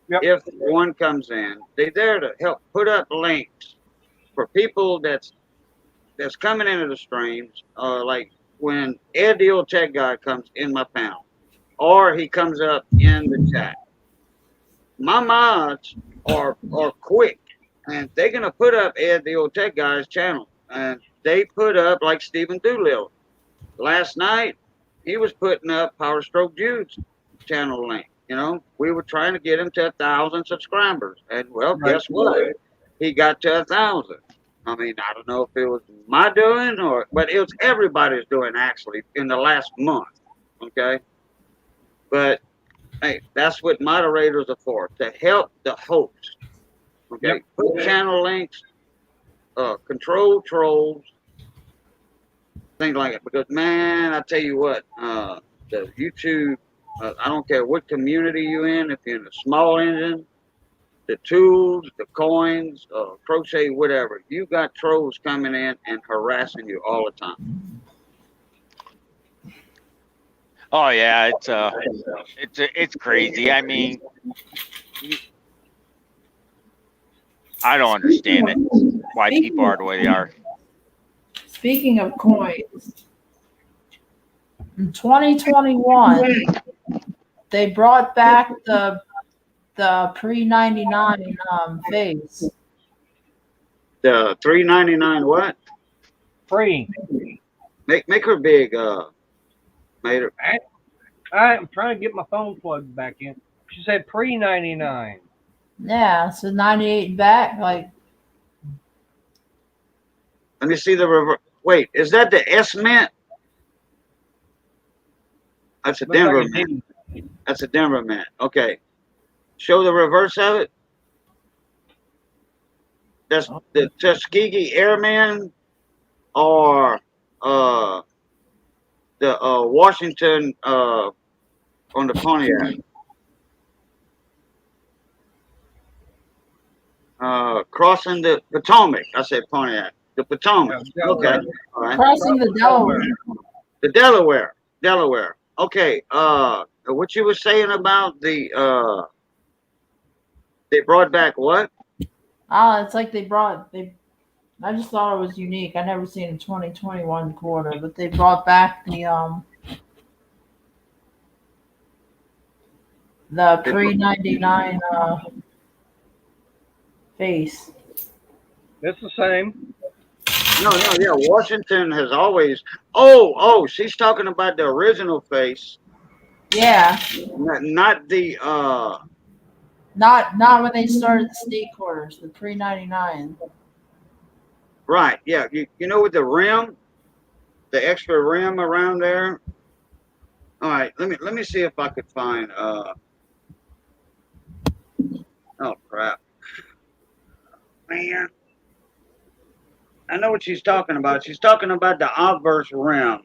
Yep. If one comes in, they're there to help put up links for people that's coming into the streams. Like when Ed the Old Tech Guy comes in my panel, or he comes up in the chat. My mods are quick, and they're gonna put up Ed the Old Tech Guy's channel, and they put up like Stephen Doolittle. Last night, he was putting up Power Stroke Jude's channel link. You know, we were trying to get him to 1,000 subscribers, and well, Right. guess what? He got to 1,000. I mean, I don't know if it was my doing but it was everybody's doing actually in the last month. Okay, but hey, that's what moderators are for, to help the host. Okay, Yep. put channel links, control trolls, things like that. Because man, I tell you what, the YouTube, I don't care what community you're in, if you're in a small engine, the tools, the coins, crochet, whatever, you got trolls coming in and harassing you all the time. Oh yeah, it's crazy. I mean, I don't understand it. Why people are the way they are. Speaking of coins, in 2021, they brought back the pre-99 phase. The $3.99 what? Free. Make her big, Mater. I'm trying to get my phone plugged back in. She said pre-99. Yeah, so 98 back, like Let me see the reverse. Wait, is that the S Mint? That's a Looks Denver like a Mint. D. That's a Denver Mint. Okay. Show the reverse of it. That's the Tuskegee Airman or the Washington on the Pontiac. Crossing the Potomac. I said Pontiac. The Potomac. Yeah, Okay. All right. crossing the Delaware. The Delaware. Okay. What you were saying about the they brought back what? It's like I just thought it was unique. I never seen a 2021 quarter, but they brought back the pre-99 face. It's the same. No, yeah. Washington has always. Oh, she's talking about the original face, Yeah, not the. not when they started the state quarters, the pre-99. Right. Yeah. You know with the rim, the extra rim around there. All right. Let me see if I could find. Oh crap. Man. I know what she's talking about. She's talking about the obverse rim.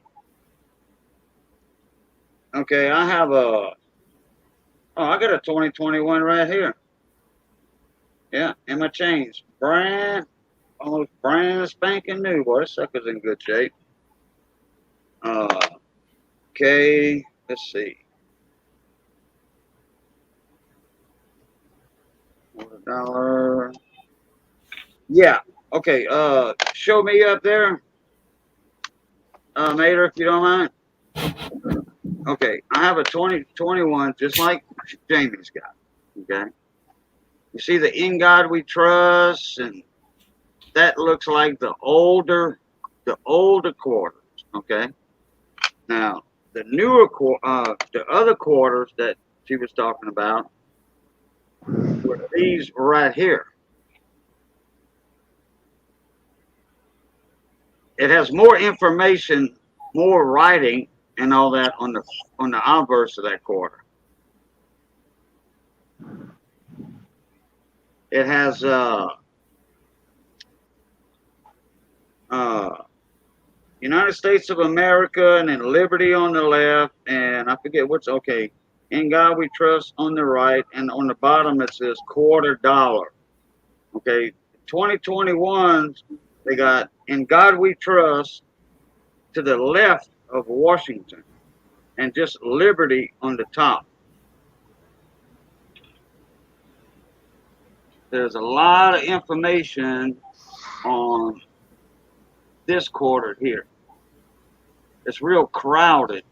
Okay, I have I got a 2021 right here. Yeah, in my chains. Almost brand spanking new. Boy, this sucker's in good shape. Okay, let's see. $1. Yeah. Okay. Show me up there, Mater, if you don't mind. Okay, I have a 2021, just like Jamie's got. Okay. You see the "In God We Trust," and that looks like the older quarters. Okay. Now the newer the other quarters that she was talking about were these right here. It has more information, more writing, and all that on the obverse of that quarter. It has United States of America and then Liberty on the left, and I forget what's okay. In God We Trust on the right, and on the bottom it says $quarter. Okay, 2021 they got In God We Trust to the left of Washington, and just Liberty on the top. There's a lot of information on this quarter here. It's real crowded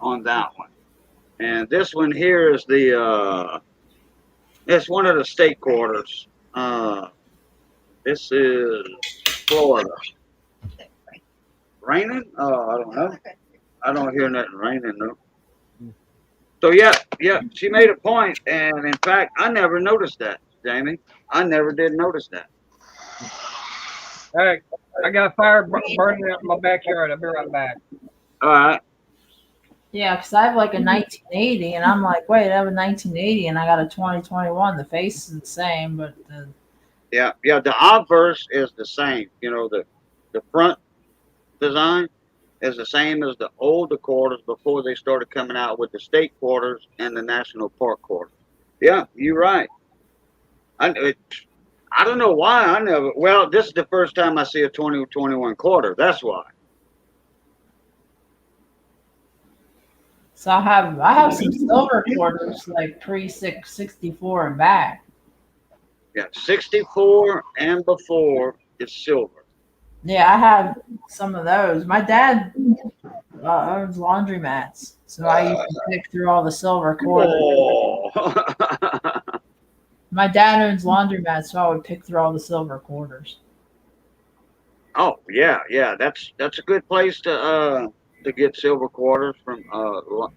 on that one. And this one here is it's one of the state quarters. This is Florida. Raining? Oh, I don't know. I don't hear nothing raining though. So yeah, she made a point, and in fact, I never noticed that, Jamie. I never did notice that. Hey, I got a fire burning out in my backyard. I'll be right back. All right. Yeah, because I have like a 1980, and I'm like, wait, I have a 1980, and I got a 2021. The face is the same, but the Yeah. The obverse is the same. You know, the front design is the same as the older quarters before they started coming out with the state quarters and the national park quarters. Yeah, you're right. I don't know why I never. Well, this is the first time I see a 2021 quarter. That's why. so I have some silver quarters like pre-64 and back. Yeah, 64 and before is silver. Yeah, I have some of those. My dad owns laundromats, so I used to pick through all the silver quarters. Oh. My dad owns laundromats, so I would pick through all the silver quarters. Oh yeah. That's a good place to get silver quarters from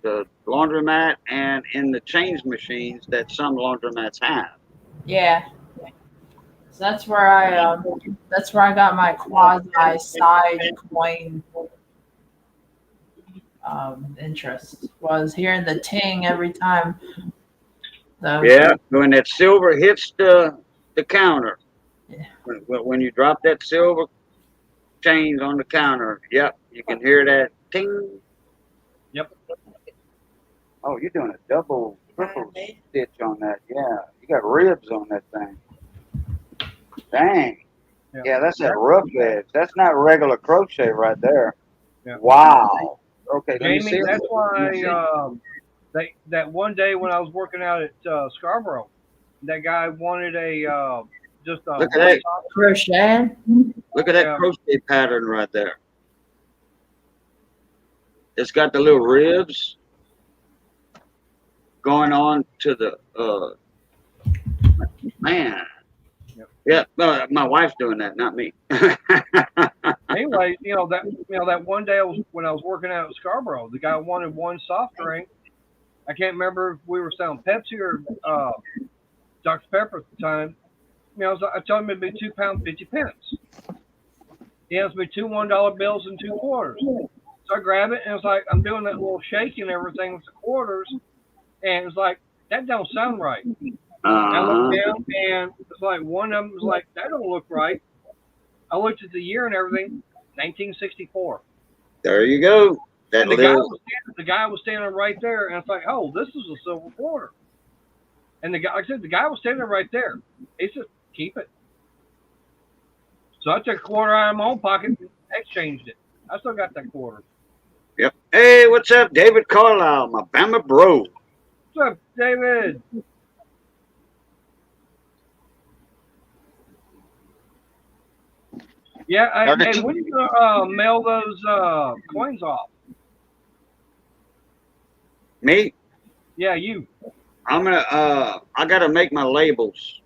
the laundromat and in the change machines that some laundromats have. Yeah. So that's where I got my quasi side coin interest, was hearing the ting every time. Yeah, when that silver hits the counter. Yeah. When you drop that silver change on the counter, yep, you can hear that ting. Yep. Oh, you're doing a triple stitch on that. Yeah, you got ribs on that thing. Dang. Yeah, that's that rough edge. That's not regular crochet right there. Yeah. Wow. Okay, let me Jamie, see. that's why that one day when I was working out at Scarborough, that guy wanted a just a Look at that. Crochet. Look at that Yeah. crochet pattern right there. It's got the little ribs going on to the man. Yep. Yeah, my wife's doing that, not me. Anyway, that one day when I was working out at Scarborough, the guy wanted one soft drink. I can't remember if we were selling Pepsi or Dr. Pepper at the time. I told him it'd be £2.50. He hands me two $1 bills and two quarters. So I grab it and it's like I'm doing that little shake and everything with the quarters, and it's like that don't sound right. I looked down and it's like one of them was like, that don't look right. I looked at the year and everything, 1964. There you go. And the guy was standing right there, and it's like, oh, this is a silver quarter. And the guy, like I said, the guy was standing right there. He said, keep it. So I took a quarter out of my own pocket and exchanged it. I still got that quarter. Yep. Hey, what's up, David Carlisle, my Bama bro? What's up, David? Yeah, hey, when are you gonna mail those coins off? Me? Yeah, you. I'm gonna I gotta make my labels.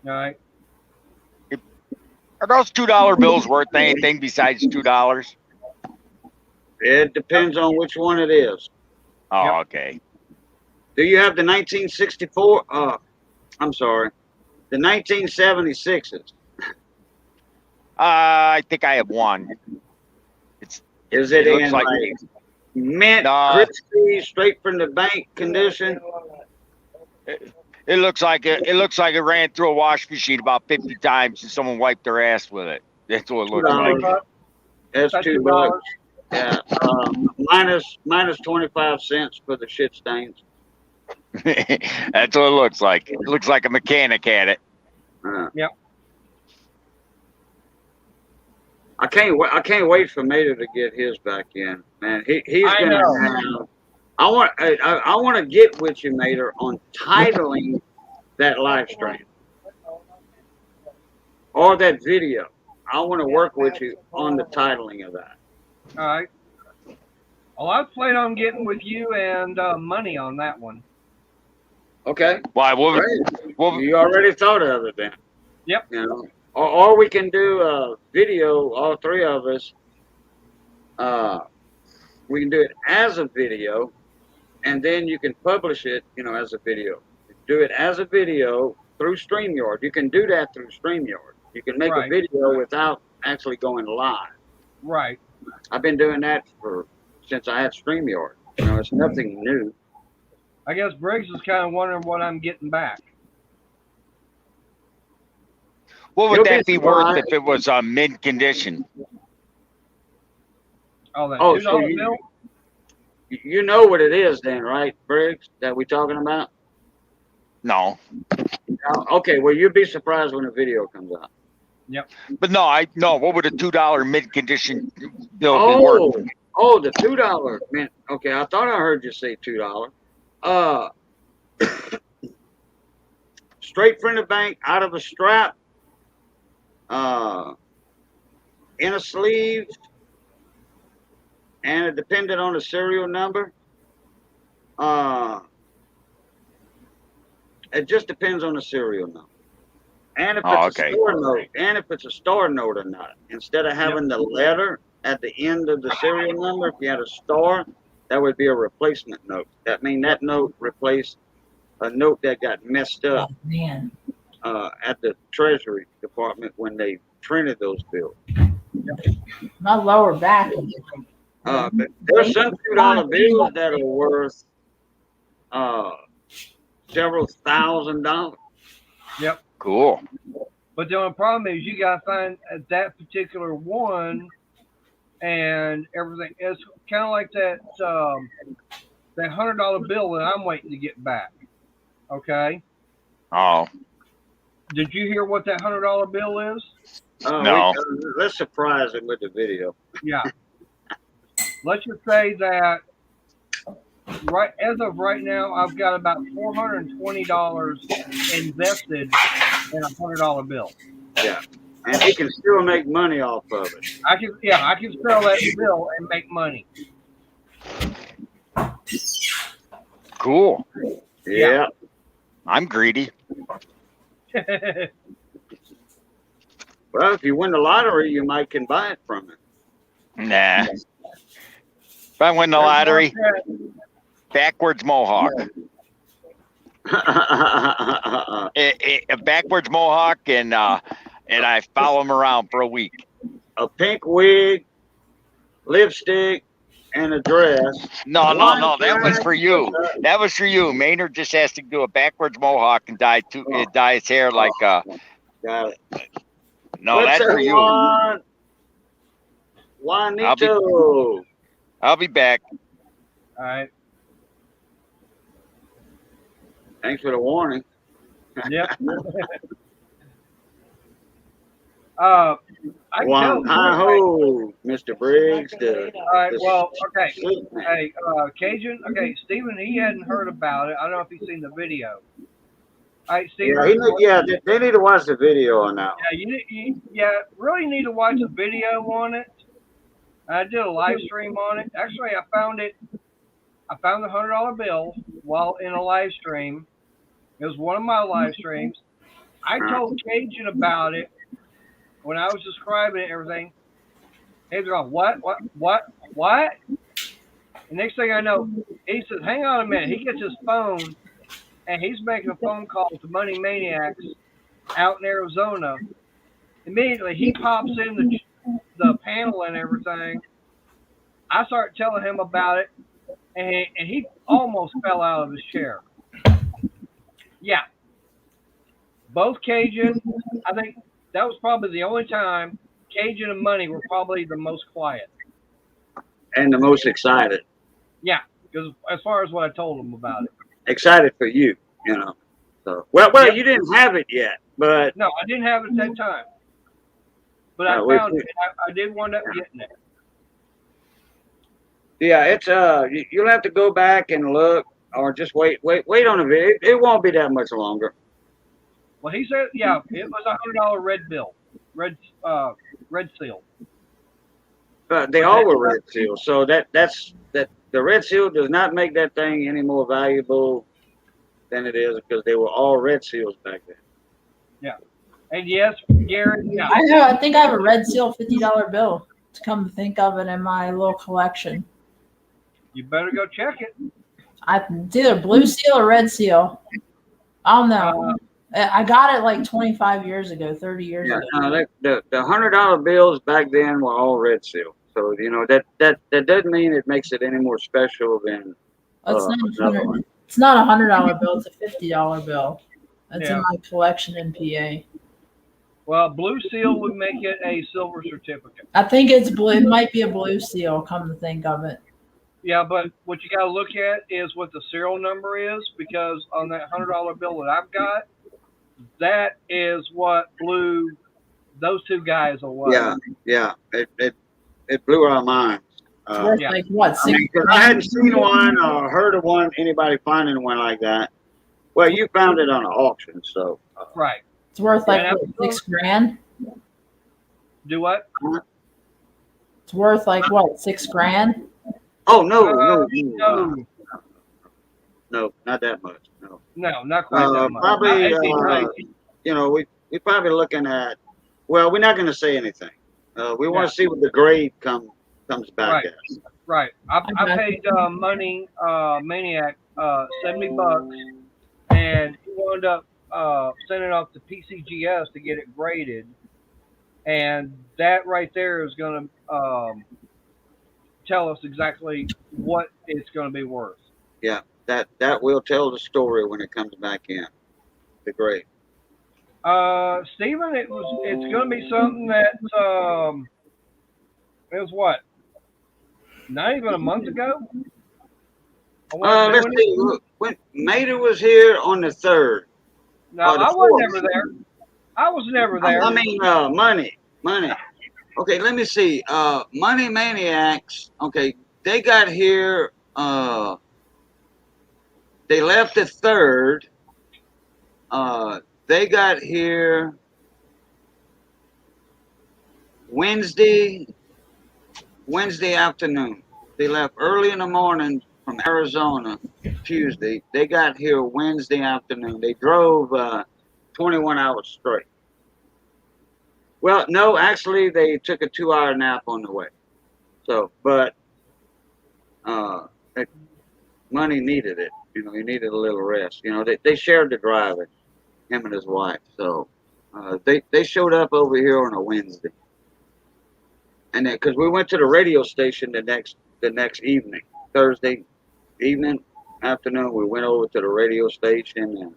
All right. Are those $2 bills worth anything besides $2? It depends on which one it is. Oh, Yep. okay. Do you have the 1964? I'm sorry, the 1976s. I think I have one. Is it looks in like like mint, crispy, straight from the bank condition. It looks like it ran through a wash machine about 50 times and someone wiped their ass with it. That's what it looks like. That's $2. Yeah, minus 25 cents for the shit stains. That's what it looks like. It looks like a mechanic had it. Yep. I can't wait for Mater to get his back in, man. He's gonna have. I want to get with you, Mater, on titling that live stream or that video. I want to work with you on the titling of that. All right. Well, I plan on getting with you and Money on that one. Okay. Why? You already thought of it then. Yep. You know, or we can do a video, all three of us. We can do it as a video, and then you can publish it, as a video. Do it as a video through StreamYard. You can do that through StreamYard. You can make a video without actually going live. Right. I've been doing that since I had StreamYard. It's nothing new. I guess Briggs is kind of wondering what I'm getting back. What would that be worth if it was mint condition? Oh, that $2 so bill? You know what it is then, right, Briggs, that we talking about? No. Okay, well, you'd be surprised when the video comes out. Yep. But no, what would a $2 mint condition bill be worth? Oh, the $2 mint. Okay, I thought I heard you say $2. Straight from the bank, out of a strap, in a sleeve, and it depended on the serial number. It just depends on the serial number. And if it's a store note, a store note or not. Instead of having the letter at the end of the serial number, if you had a star, that would be a replacement note. That means that note replaced a note that got messed up at the Treasury Department when they printed those bills. My lower back. But there's some $2 bills that are worth several $1,000s. Yep. Cool. But the only problem is you got to find that particular one and everything. It's kind of like that $100 bill that I'm waiting to get back. Okay. Oh. Did you hear what that $100 bill is? No. Let's surprise him with the video. Yeah. Let's just say that as of right now, I've got about $420 invested in a $100 bill. Yeah. And he can still make money off of it. I can sell that bill and make money. Cool. Yeah. I'm greedy. Well, if you win the lottery, you can buy it from it. Nah. If I win the lottery, backwards mohawk. A backwards mohawk, and I follow him around for a week. A pink wig, lipstick, and a dress. No, that was for you. That was for you. Maynard just has to do a backwards mohawk and dye his hair like. Got it. No, that's for you. Juanito. I'll be back. All right. Thanks for the warning. Yep. Hi-ho, Mr. Briggs. All right, well, okay. Hey, Cajun, okay, Stephen, he hadn't heard about it. I don't know if he's seen the video. All right, Stephen. They need to watch the video on that one. Yeah, you really need to watch the video on it. I did a live stream on it. Actually, I found the $100 bill while in a live stream. It was one of my live streams. I told Cajun about it when I was describing it and everything. He's going, what? And next thing I know, he says, hang on a minute. He gets his phone, and he's making a phone call to Money Maniacs out in Arizona. Immediately, he pops in the panel and everything. I started telling him about it, and he almost fell out of his chair. Yeah, both Cajun. I think that was probably the only time Cajun and Money were probably the most quiet. And the most excited. Yeah, because as far as what I told him about it. Excited for you, you know. So well, Yep. you didn't have it yet, but No, I didn't have it at that time. But I we- found it. I did wind up getting it. yeah, it's you'll have to go back and look, or just wait on a video. It won't be that much longer. Well, he said, yeah, it was $100 red bill, red seal. They all were red seal, so that's the red seal does not make that thing any more valuable than it is because they were all red seals back then. And yes, Gary, yeah, I know. I think I have a red seal $50 bill. To come to think of it, in my little collection, you better go check it. it's either blue seal or red seal. I don't know. I got it like 25 years ago, 30 years Yeah, ago. the $100 bills back then were all red seal. So you know that doesn't mean it makes it any more special than It's not another $100. one. It's not a $100 bill. It's a $50 bill. It's Yeah. in my collection in PA. Well, blue seal would make it a silver certificate. I think it's blue. It might be a blue seal. Come to think of it. Yeah, but what you got to look at is what the serial number is, because on that $100 bill that I've got, that is what blew those two guys away. Yeah. It blew our minds. It's worth Yeah. like what? I mean, 'cause I hadn't seen one or heard of one, anybody finding one like that. Well, you found it on an auction, so Right. It's worth like Yeah, what, $6,000. Do what? It's worth like what, $6,000? oh no, No, not that much. No, not quite that much. probably It'd be nice. you know we probably looking at. Well, we're not going to say anything. We want to see what the grade comes back Right. at. Right. I paid money Maniac $70, and he wound up sending it off to PCGS to get it graded, and that right there is going to tell us exactly what it's going to be worth. That will tell the story when it comes back in. The grade. Stephen, it's going to be something that it was what? Not even a month ago. Let's see. Look, when Mater was here on the 3rd. No, the I was 4th. never there. I was never there. I mean, money. Okay, let me see. Money Maniacs. Okay, they got here. They left the 3rd. They got here Wednesday afternoon. They left early in the morning from Arizona Tuesday. They got here Wednesday afternoon. They drove 21 hours straight. Well, no, actually, they took a 2-hour nap on the way. So, but Money needed it. You know, he needed a little rest. You know, they shared the driver, him and his wife. So they showed up over here on a Wednesday. And then, because we went to the radio station the next evening, Thursday evening, afternoon, we went over to the radio station and,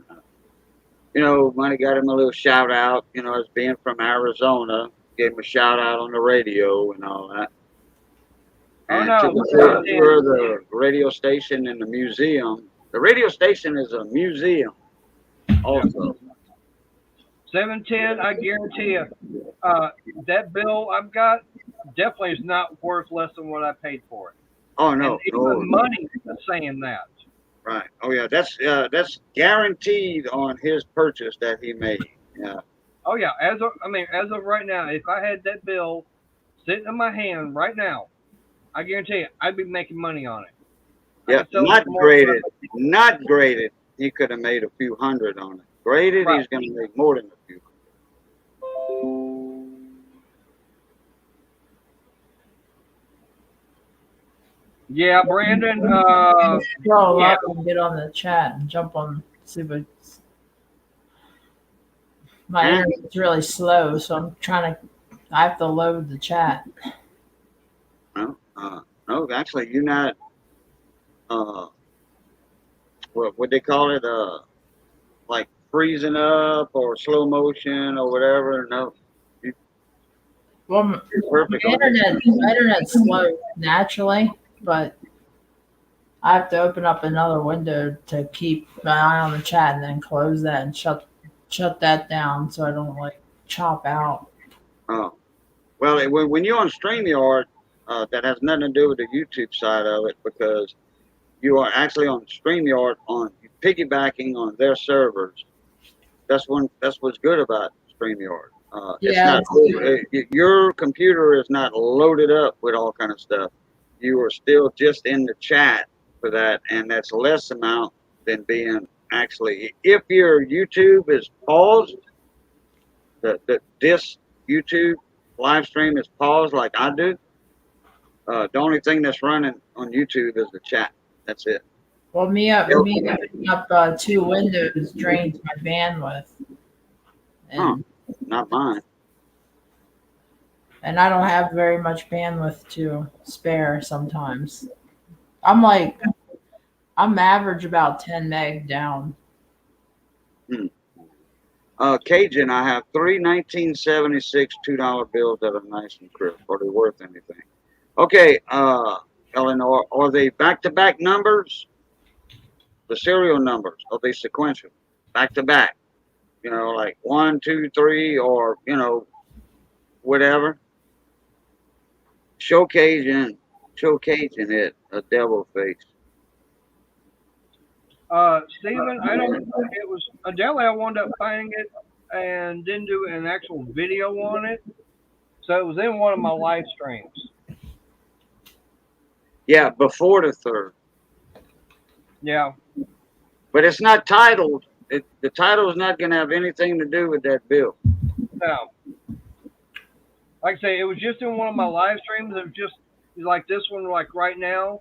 you know, Money got him a little shout out, you know, as being from Arizona, gave him a shout out on the radio and all that. Oh, And no. took a tour of the radio station and the museum. The radio station is a museum also. 710, I guarantee you, that bill I've got definitely is not worth less than what I paid for it. Oh, no. And even Money is saying that. Right. Oh, yeah. That's guaranteed on his purchase that he made. Yeah. Oh yeah, as of right now, if I had that bill sitting in my hand right now, I guarantee you, I'd be making money on it. Yeah. Not graded. He could have made a few hundred on it. Graded, Right. he's going to make more than a few. Yeah, Brandon. Scroll Yeah. up and get on the chat and jump on. See what. My internet's really slow, so I'm trying to. I have to load the chat. Well, No, actually, you're not. What they call it? Like freezing up or slow motion or whatever. No, Well, you're perfect on my internet's slow naturally, but I have to open up another window to keep my eye on the chat and then close that and shut that down so I don't like chop out. Oh, well, when you're on StreamYard, that has nothing to do with the YouTube side of it because you are actually on StreamYard on piggybacking on their servers. That's what's good about StreamYard. Yeah, Your computer is not loaded up with all kind of stuff. You are still just in the chat for that, and that's less amount than being actually. If your YouTube is paused, this YouTube live stream is paused like I do. The only thing that's running on YouTube is the chat. That's it. well, me opening up two windows drains my bandwidth, and Not mine. and I don't have very much bandwidth to spare sometimes. I'm average about 10 meg down. Cajun, I have three 1976 $2 bills that are nice and crisp. Are they worth anything? Okay, Eleanor, are they back-to-back numbers? The serial numbers, are they sequential? Back-to-back? You know, like 1, 2, 3, or, you know, whatever. Show Cajun it, a devil face. Stephen, I don't. It was Adele. I wound up finding it and didn't do an actual video on it, so it was in one of my live streams. Yeah, before the third. Yeah. But it's not titled. The title is not going to have anything to do with that bill. No. Like I say, it was just in one of my live streams. It was just like this one, like right now,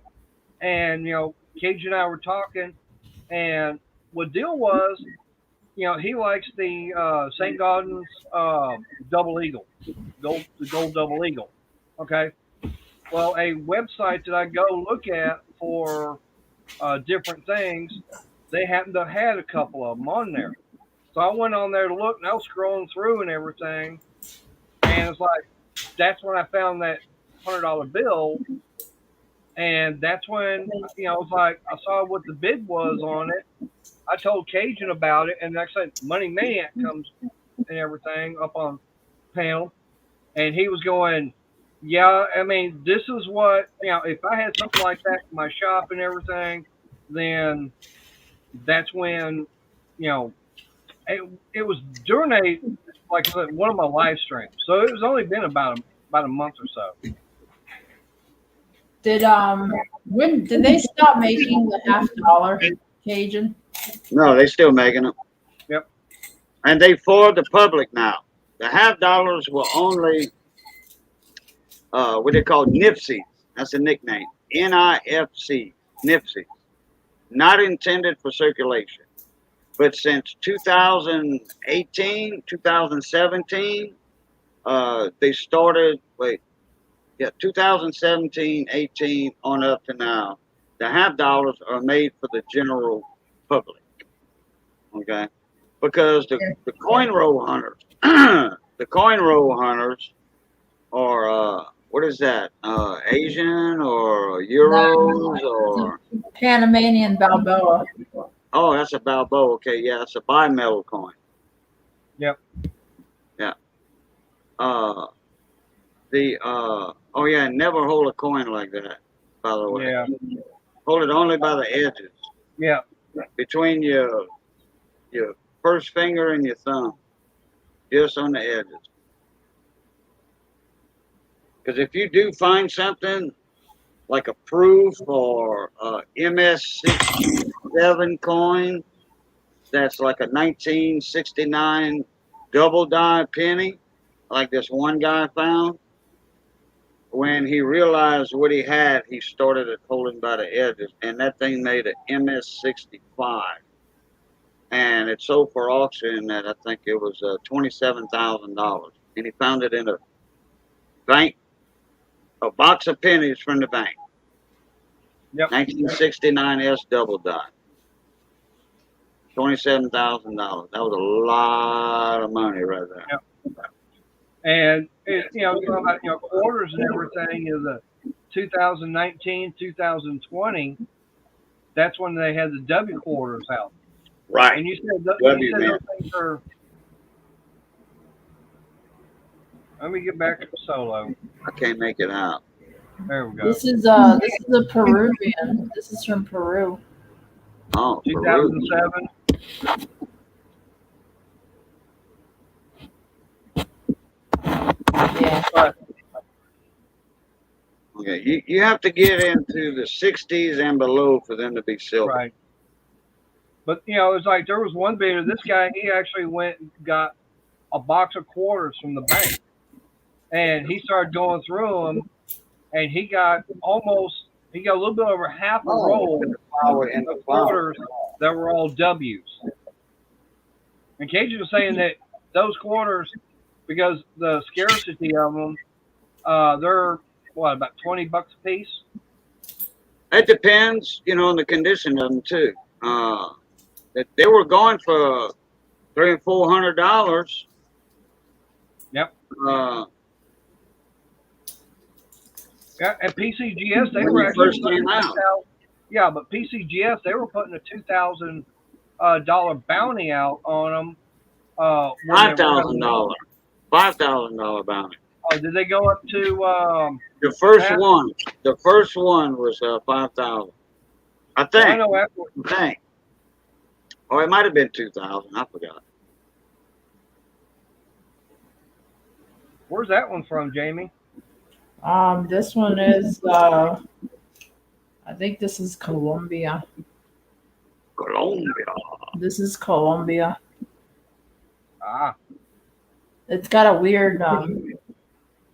and you know, Cage and I were talking. And what deal was, you know, he likes the St. Gaudens Double Eagle, the gold Double Eagle. Okay. Well, a website that I go look at for different things, they happened to have had a couple of them on there. So I went on there to look, and I was scrolling through and everything, and it's like that's when I found that $100 bill. And that's when, you know, I was like, I saw what the bid was on it. I told Cajun about it, and like I said, Money Maniac comes and everything up on panel, and he was going, yeah, I mean, this is what, you know, if I had something like that in my shop and everything, then that's when, you know, it was during like I said, one of my live streams. So it was only been about a month or so. When did they stop making the $50 Cajun? No, they still making them. Yep. And they for the public now. The $50 were only what they call Nipsey. That's a nickname. NIFC. Nipsey. Not intended for circulation. But since 2018, 2017, they started 2017, 18 on up to now, the $50 are made for the general public. Okay, because the coin roll hunters, the coin roll hunters are what is that? Asian or Euros or Panamanian Balboa. Oh, that's a Balboa. Okay, yeah, it's a bimetal coin. Yep. Yeah. Oh yeah, never hold a coin like that, by the way. Yeah. Hold it only by the edges. Yeah. Between your first finger and your thumb. Just on the edges. Because if you do find something like a proof or MS-67 coin that's like a 1969 double die penny, like this one guy found, when he realized what he had, he started it holding by the edges, and that thing made an MS-65. And it sold for auction at, I think it was $27,000. And he found it in a bank, a box of pennies from the bank. Yep. 1969 S double dot. $27,000. That was a lot of money right there. Yep. And it, talking about quarters and everything is a 2019, 2020. That's when they had the W quarters out. Right. And you said, those things are. Let me get back to the solo. I can't make it out. There we go. This is a Peruvian. This is from Peru. Oh, 2007. Yeah. Okay, you have to get into the 60s and below for them to be silver. Right. But it's like there was one video. This guy, he actually went and got a box of quarters from the bank, and he started going through them, and he got a little bit over half a roll of quarters that were all W's. And Cajun was saying that those quarters, because the scarcity of them, they're about $20 a piece. It depends, on the condition of them too. They were going for $300 and $400. Yep. Yeah, and PCGS they were actually first came out. Yeah, but PCGS they were putting a $2,000 bounty out on them. $5,000 bounty. Oh, did they go up to? The first one was 5,000. I think. I know after. I think. Or it might have been 2,000. I forgot. Where's that one from, Jamie? This one is. I think this is Colombia. Colombia. This is Colombia. Ah. It's got a weird.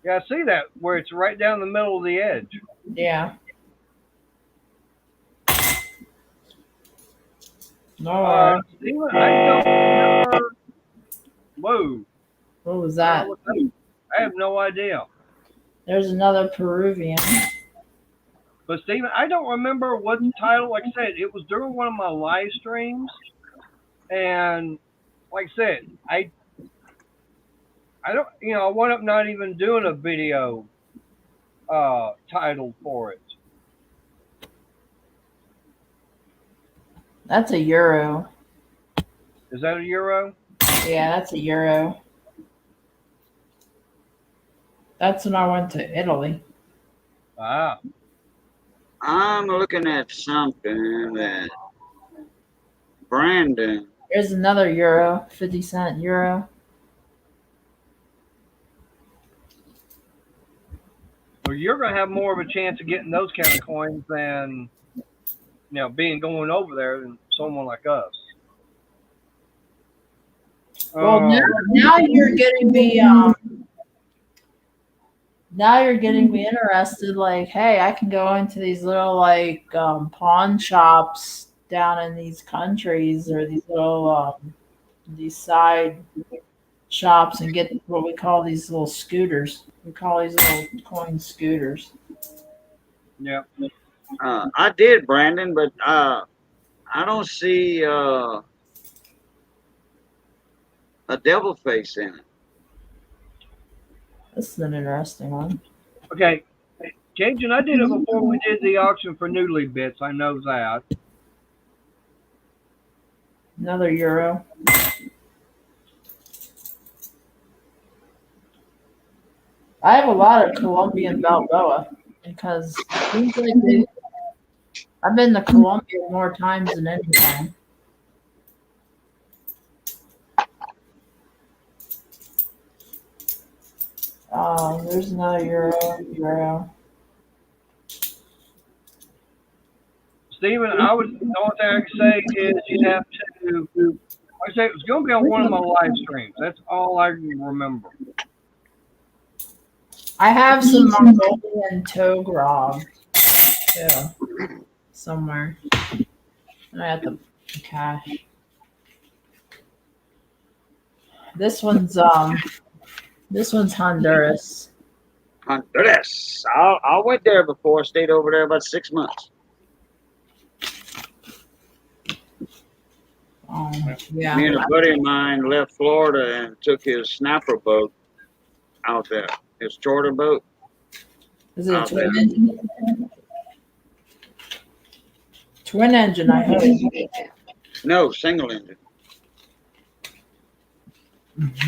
Yeah, I see that where it's right down the middle of the edge. Yeah. No. Steven, I don't remember. Whoa. What was that? I have no idea. There's another Peruvian. But Steven, I don't remember what the title. Like I said, it was during one of my live streams, and like I said, I don't. I wound up not even doing a video title for it. That's a euro. Is that a euro? Yeah, that's a euro. That's when I went to Italy. Ah. I'm looking at something that Brandon. There's another euro, 50-cent euro. Well, you're going to have more of a chance of getting those kind of coins than, being going over there than someone like us. Well, now you're getting me. Now you're getting me interested. Like, hey, I can go into these little pawn shops down in these countries or these little these side shops and get what we call these little scooters. We call these little coin scooters. Yeah. I did, Brandon, but I don't see a devil face in it. This is an interesting one. Okay. Cajun, I did it before we did the auction for Noodly Bits. I know that. Another euro. I have a lot of Colombian Balboa because it seems like I've been to Colombia more times than any time. There's another euro. Steven, the only thing I can say is you'd have to, like I say, it was going to be on one of my live streams. That's all I can remember. I have some Mongolian toe grog too, somewhere. And I have the cash. This one's Honduras. Honduras. I went there before. Stayed over there about 6 months. Yeah. Me and a buddy of mine left Florida and took his snapper boat out there. His charter boat. Is it a out twin there. engine? Twin engine, I hope. No, single engine.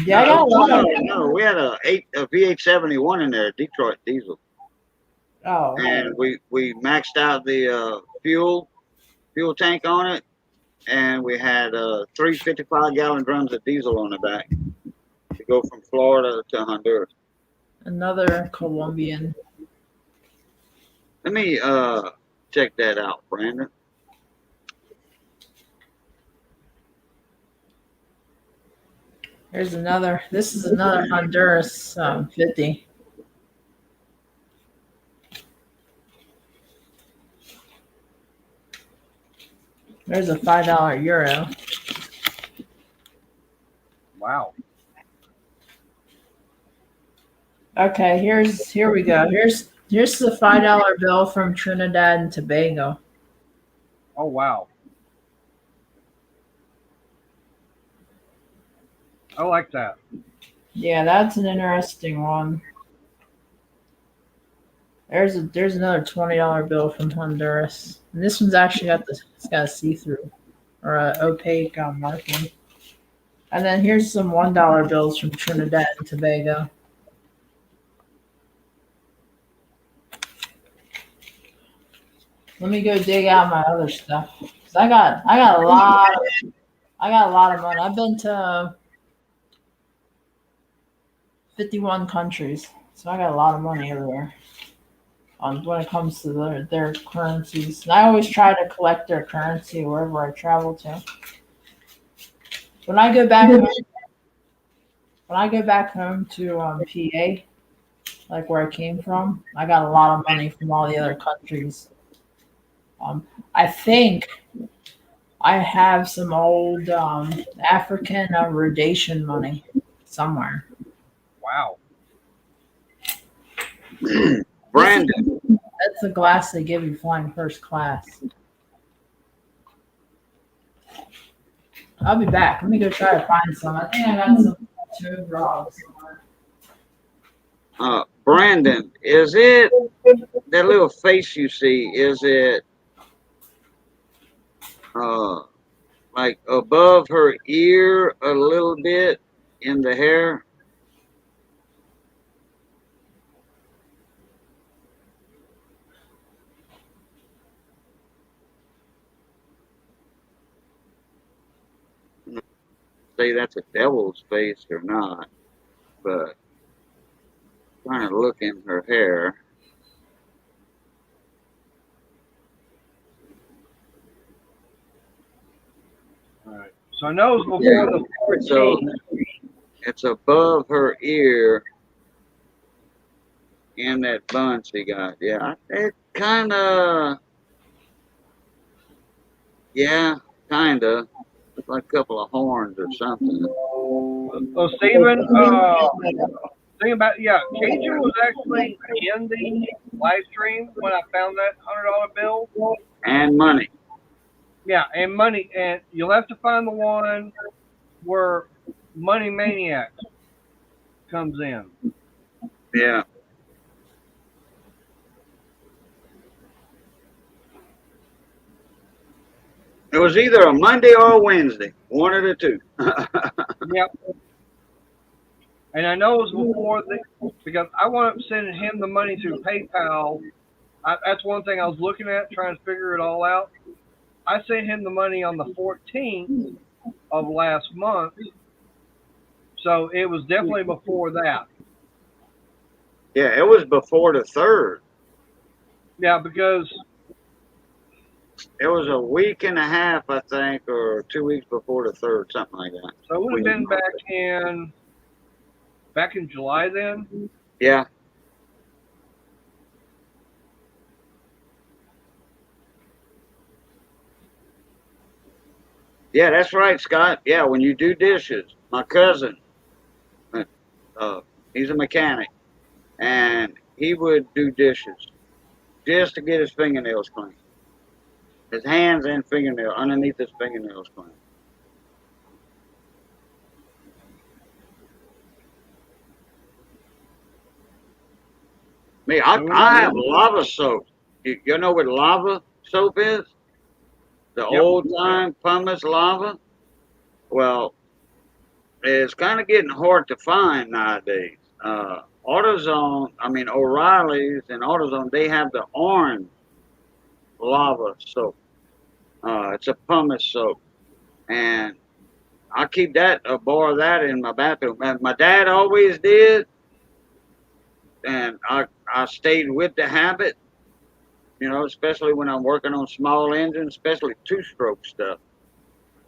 Yeah, I got a lot of. No, we had a V871 in there, Detroit diesel, Oh, and we maxed out the fuel tank on it, and we had 3 55-gallon drums of diesel on the back to go from Florida to Honduras. another Colombian. Let me check that out, Brandon. Here's another. This is another Honduras 50. There's a $5 euro. Wow. Okay, here we go. Here's the $5 bill from Trinidad and Tobago. Oh, wow. I like that. Yeah, that's an interesting one. There's another $20 bill from Honduras, and this one's actually it's got a see-through or a opaque marking. And then here's some $1 bills from Trinidad and Tobago. Let me go dig out my other stuff. 'Cause I got a lot of money. I've been to 51 countries, so I got a lot of money everywhere. When it comes to their currencies, and I always try to collect their currency wherever I travel to. When I go back home to PA, like where I came from, I got a lot of money from all the other countries. I think I have some old African rhodesian money somewhere. Wow. Brandon. That's the glass they give you flying first class. I'll be back. Let me go try to find some. I think I got some two frogs somewhere. Brandon, is it that little face you see? Is it like above her ear a little bit in the hair? Say that's a devil's face or not, but trying to look in her hair. All right. So I know it was before the 14th. So it's above her ear in that bun she got. Yeah, it kind of. Yeah, kind of. It's like a couple of horns or something. So Stephen, thing about Cajun was actually in the live stream when I found that $100 bill. And money. Yeah, and money, and you'll have to find the one where Money Maniacs comes in. Yeah. It was either a Monday or a Wednesday, one of the two. Yep. And I know it was before because I wound up sending him the money through PayPal. That's one thing I was looking at, trying to figure it all out. I sent him the money on the 14th of last month. So it was definitely before that. Yeah, it was before the 3rd. Yeah, because it was a week and a half, I think, or 2 weeks before the 3rd, something like that. So it would have been back in July then? Yeah. Yeah, that's right, Scott. Yeah, when you do dishes, my cousin, he's a mechanic, and he would do dishes just to get his fingernails clean. His hands and fingernail underneath his fingernails clean. Me, I have lava soap. You know what lava soap is? The Yep. old time pumice lava. Well, it's kind of getting hard to find nowadays. AutoZone, I mean O'Reilly's and AutoZone, they have the orange lava soap. It's a pumice soap, and I keep a bar of that in my bathroom. And my dad always did, and I stayed with the habit. You know, especially when I'm working on small engines, especially two-stroke stuff.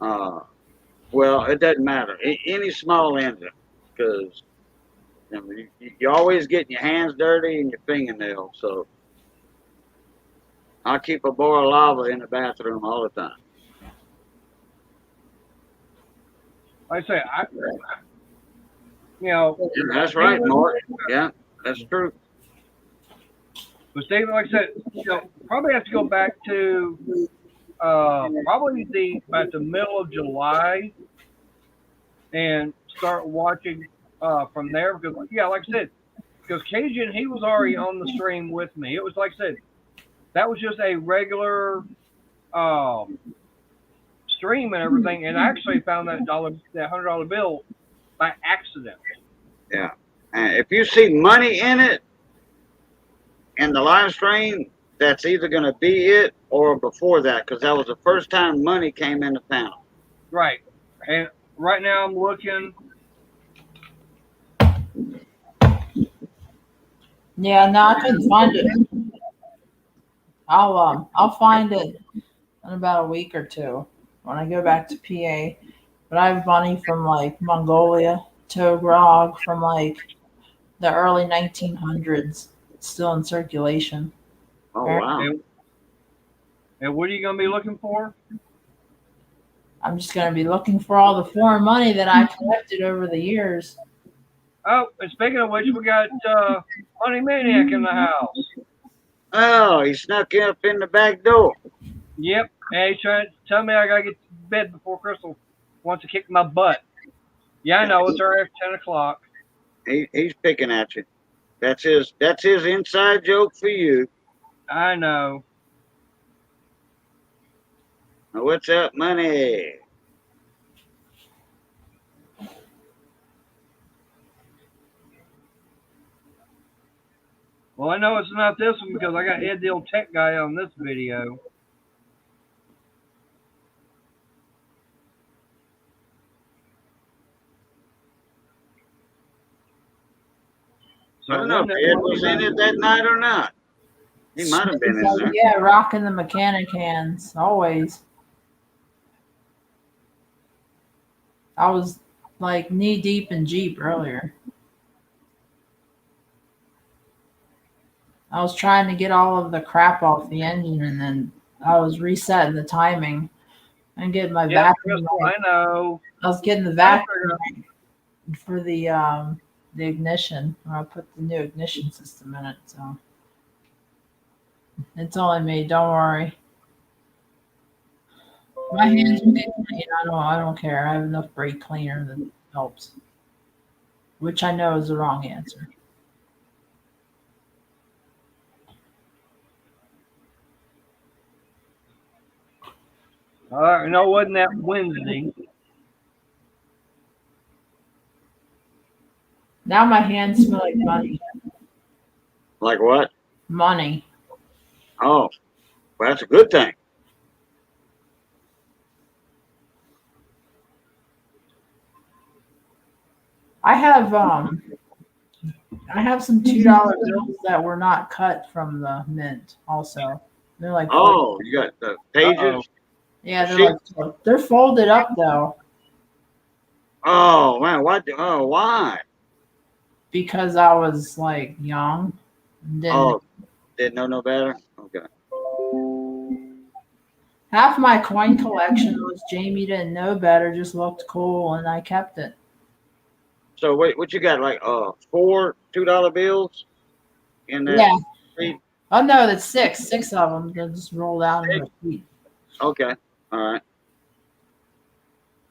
Well, it doesn't matter. Any small engine, because you're always getting your hands dirty and your fingernails. So I keep a bar of lava in the bathroom all the time. Like I say, you know, Yeah, that's right, Mark. Yeah, that's true. but Stephen, like I said, you know, probably have to go back to probably about the middle of July and start watching from there because yeah, like I said, because Cajun he was already on the stream with me. It was like I said, that was just a regular stream and everything, and I actually found that $100 bill by accident. Yeah. And if you see money in it in the live stream, that's either going to be it or before that, because that was the first time money came into town. Right, and right now I'm looking. Yeah, no, I couldn't find it. I'll find it in about a week or two when I go back to PA. But I have money from like Mongolia, Togrog from like the early 1900s, still in circulation. Oh, wow. And what are you going to be looking for? I'm just going to be looking for all the foreign money that I collected over the years. Oh, and speaking of which, we got Money Maniac in the house. Oh, he snuck up in the back door. Yep, and he's trying to tell me I got to get to bed before Crystal wants to kick my butt. Yeah, I know, it's already 10 o'clock. He's picking at you. That's his inside joke for you. I know. Now, what's up, money? Well, I know it's not this one because I got Ed the Old Tech Guy on this video. So I don't know if Ed was in it that night or not. He might have been in there. Yeah, rocking the mechanic hands, always. I was like knee deep in Jeep earlier. I was trying to get all of the crap off the engine, and then I was resetting the timing and getting my yeah, vacuum. Crystal, I know. I was getting the vacuum for the ignition. I put the new ignition system in it, so it's only me. Don't worry. My hands will get clean. I don't care. I have enough brake cleaner that helps, which I know is the wrong answer. All right, no, wasn't that Wednesday? Now my hands smell like money. Like what? Money. Oh, well, that's a good thing. I have some $2 bills that were not cut from the mint. Also, they're like Oh, you got the pages. Uh-oh. yeah, they're folded up though Oh man, what? Oh, why? because I was like young. And Didn't know no better. Okay. half my coin collection was Jamie didn't know better, just looked cool, and I kept it. So wait, what you got? Like 4 $2 bills in that? Yeah. Sheet? Oh no, that's six of them. They'll just roll down in the sheet. Okay. All right.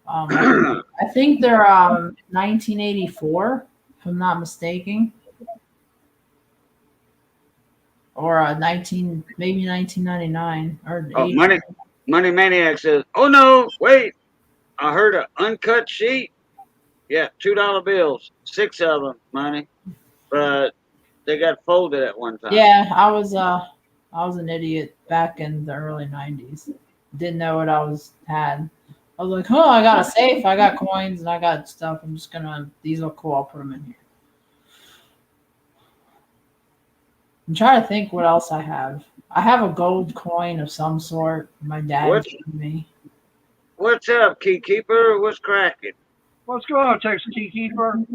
I think they're 1984, if I'm not mistaken. or 1999 or Oh, 80. Money Maniac says, "Oh no, wait! I heard an uncut sheet. Yeah, $2 bills, 6 of them, money, but they got folded at one time." Yeah, I was an idiot back in the early 90s. Didn't know what I had. I was like, oh, I got a safe, I got coins, and I got stuff. I'm just gonna, these are cool, I'll put them in here. I'm trying to think what else I have. I have a gold coin of some sort. My dad What? gave me. What's up, Key Keeper? What's cracking? What's going on, Texas Keykeeper?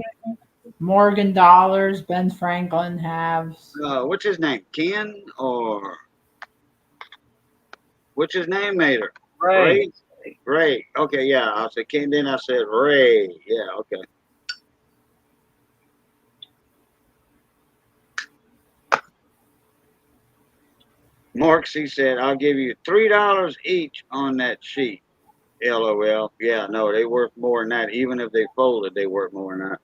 Morgan dollars, Ben Franklin halves. What's his name? Ken or what's his name? Mater? Ray. Ray. Okay, yeah. I said Ken, then I said Ray. Yeah, okay. Marksy said, "I'll give you $3 each on that sheet." LOL. Yeah, no, they worth more than that. Even if they folded, they worth more than that.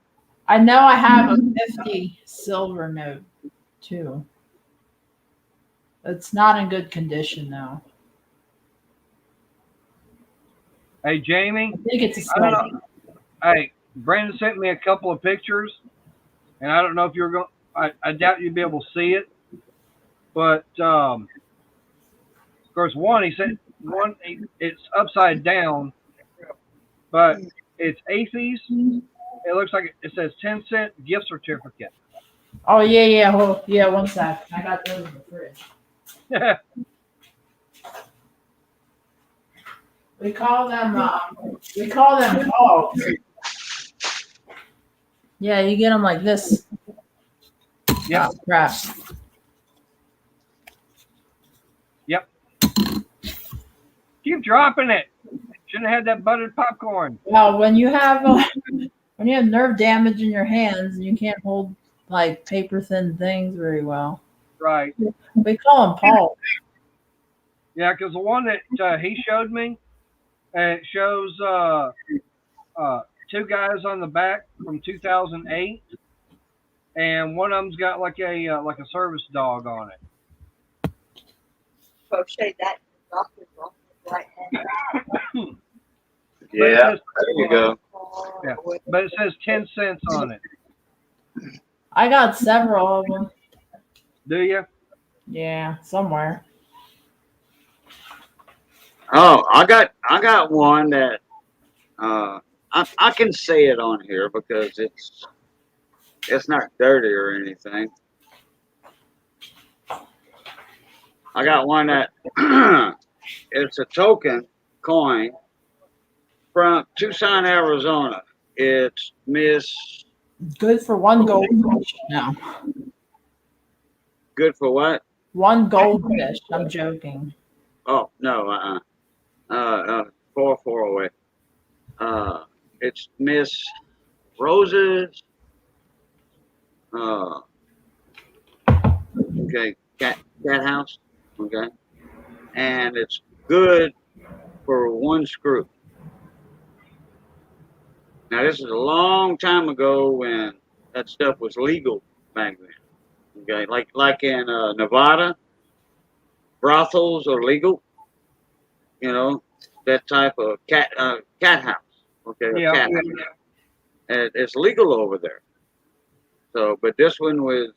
I know I have a 50 silver note too. It's not in good condition though. Hey, Jamie. I think it's a I don't silver. know. Hey, Brandon sent me a couple of pictures, and I don't know if you're going. I doubt you'd be able to see it, but of course, he said it's upside down, but it's AFES. It looks like it says 10-cent gift certificate. Oh yeah. Oh, yeah, one sec. I got those in the fridge. We call them dogs. Yeah, you get them like this. Yep. Oh, crap. Yep. Keep dropping it. Shouldn't have had that buttered popcorn. Well, when you have nerve damage in your hands and you can't hold like paper thin things very well, Right. we call them Paul. Yeah, because the one that he showed me, it shows two guys on the back from 2008, and one of them's got like a service dog on it. Crochet that doctor's on his right hand. Yeah, there you go. Yeah, but it says 10 cents on it. I got several of them. Do you? Yeah, somewhere. Oh, I got one that I can say it on here because it's not dirty or anything. I got one that it's a token coin from Tucson, Arizona. It's Miss. Good for one goldfish. No, Good for what? one goldfish. I'm joking. Oh no, 4 away. It's Miss Rose's. Okay, cat house. Okay, and it's good for one screw. Now this is a long time ago when that stuff was legal back then. Okay, like in Nevada, brothels are legal. You know, that type of cat house. Okay, Yeah. cat house. And it's legal over there. So, but this one was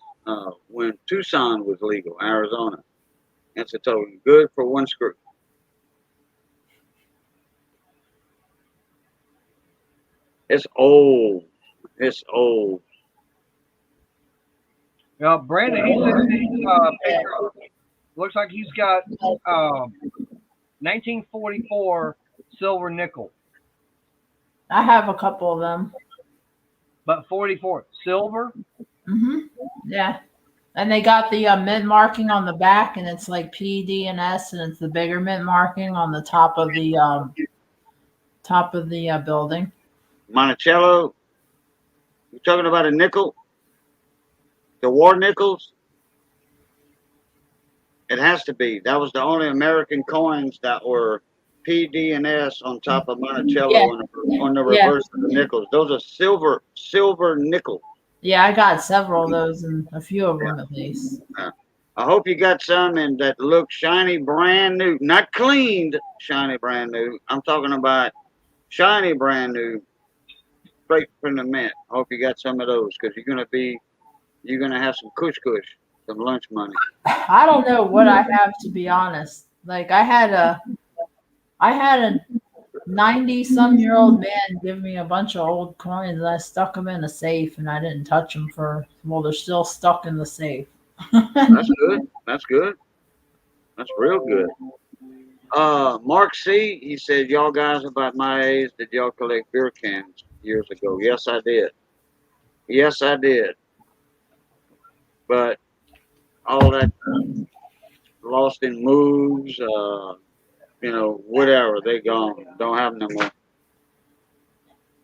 when Tucson was legal, Arizona. It's a token good for one screw. It's old. It's old. Yeah, Brandon, he sent me a picture. Looks like he's got 1944 silver nickel, I have a couple of them. but 44 silver. Yeah, and they got the mint marking on the back, and it's like P, D, and S, and it's the bigger mint marking on the top of the building. Monticello. You talking about a nickel? The war nickels? It has to be. That was the only American coins that were P, D, and S on top of Monticello on the reverse of the nickels. Those are silver nickels. Yeah, I got several of those and a few of them at least. I hope you got some in that look shiny, brand new, not cleaned, shiny, brand new. I'm talking about shiny, brand new, straight from the mint. I hope you got some of those because you're gonna have some kush, some lunch money. I don't know what I have, to be honest. Like I had a 90-some-year-old man give me a bunch of old coins, and I stuck them in a safe, and I didn't touch them well, they're still stuck in the safe. That's good. That's good. That's real good. Mark C, he said, y'all guys about my age, did y'all collect beer cans years ago? Yes, I did. Yes, I did. But all that lost in moves, whatever, they gone. Don't have no more.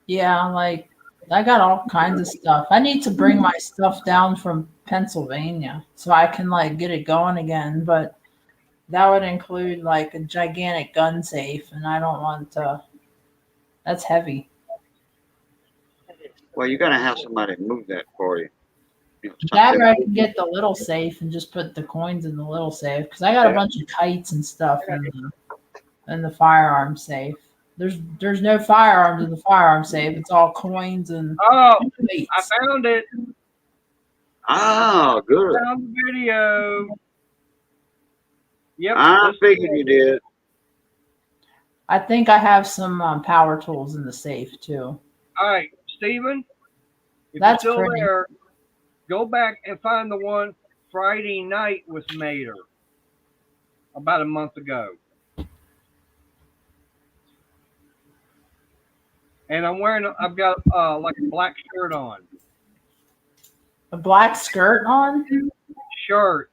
Yeah, like I got all kinds of stuff. I need to bring my stuff down from Pennsylvania so I can like get it going again, but that would include like a gigantic gun safe, and I don't want to. That's heavy. Well, you're gonna have somebody move that for you. That way I can get the little safe and just put the coins in the little safe because I got a bunch of kites and stuff in the firearm safe. There's no firearms in the firearm safe. It's all coins and I found it. Oh, good. I found the video. Yep. I figured you did. I think I have some power tools in the safe too. All right, Steven, if That's you're still pretty. there, go back and find the one Friday night with Mater about a month ago. And I've got like a black shirt on. A black skirt on? Shirt.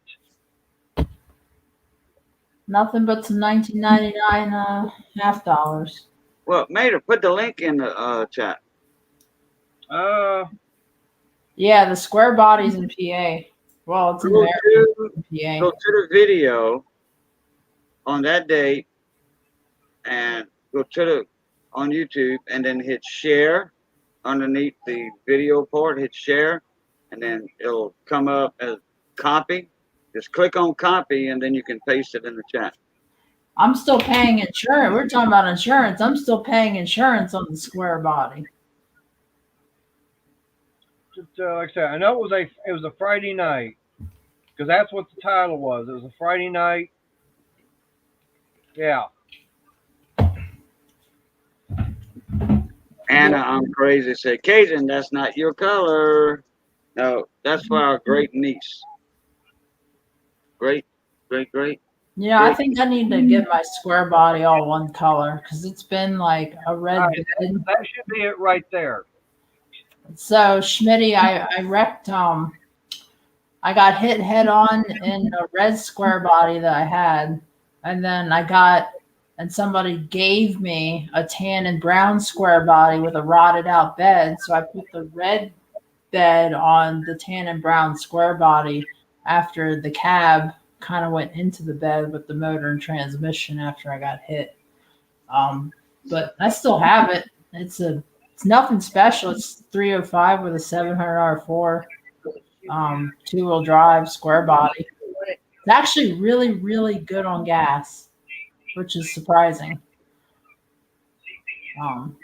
Nothing but some $19.99 half dollars. Well, Mater, put the link in the chat. Yeah, the square body's in PA. Well, it's in Go PA. to the video on that date and go to on YouTube and then hit share underneath the video part. Hit share, and then it'll come up as copy. Just click on copy, and then you can paste it in the chat. I'm still paying insurance. We're talking about insurance. I'm still paying insurance on the square body. Just, like I said, I know it was a Friday night because that's what the title was. It was a Friday night. Yeah. Anna, I'm crazy. Said, Cajun, that's not your color. No, that's for our great niece. Great. Yeah, I think I need to get my square body all one color because it's been like a red. Right, that should be it right there. So Schmitty, I wrecked. I got hit head on in a red square body that I had, and then somebody gave me a tan and brown square body with a rotted out bed. So I put the red bed on the tan and brown square body after the cab kind of went into the bed with the motor and transmission after I got hit. But I still have it. It's nothing special. It's 305 with a 700 R4, 2-wheel drive square body. It's actually really, really good on gas, which is surprising. And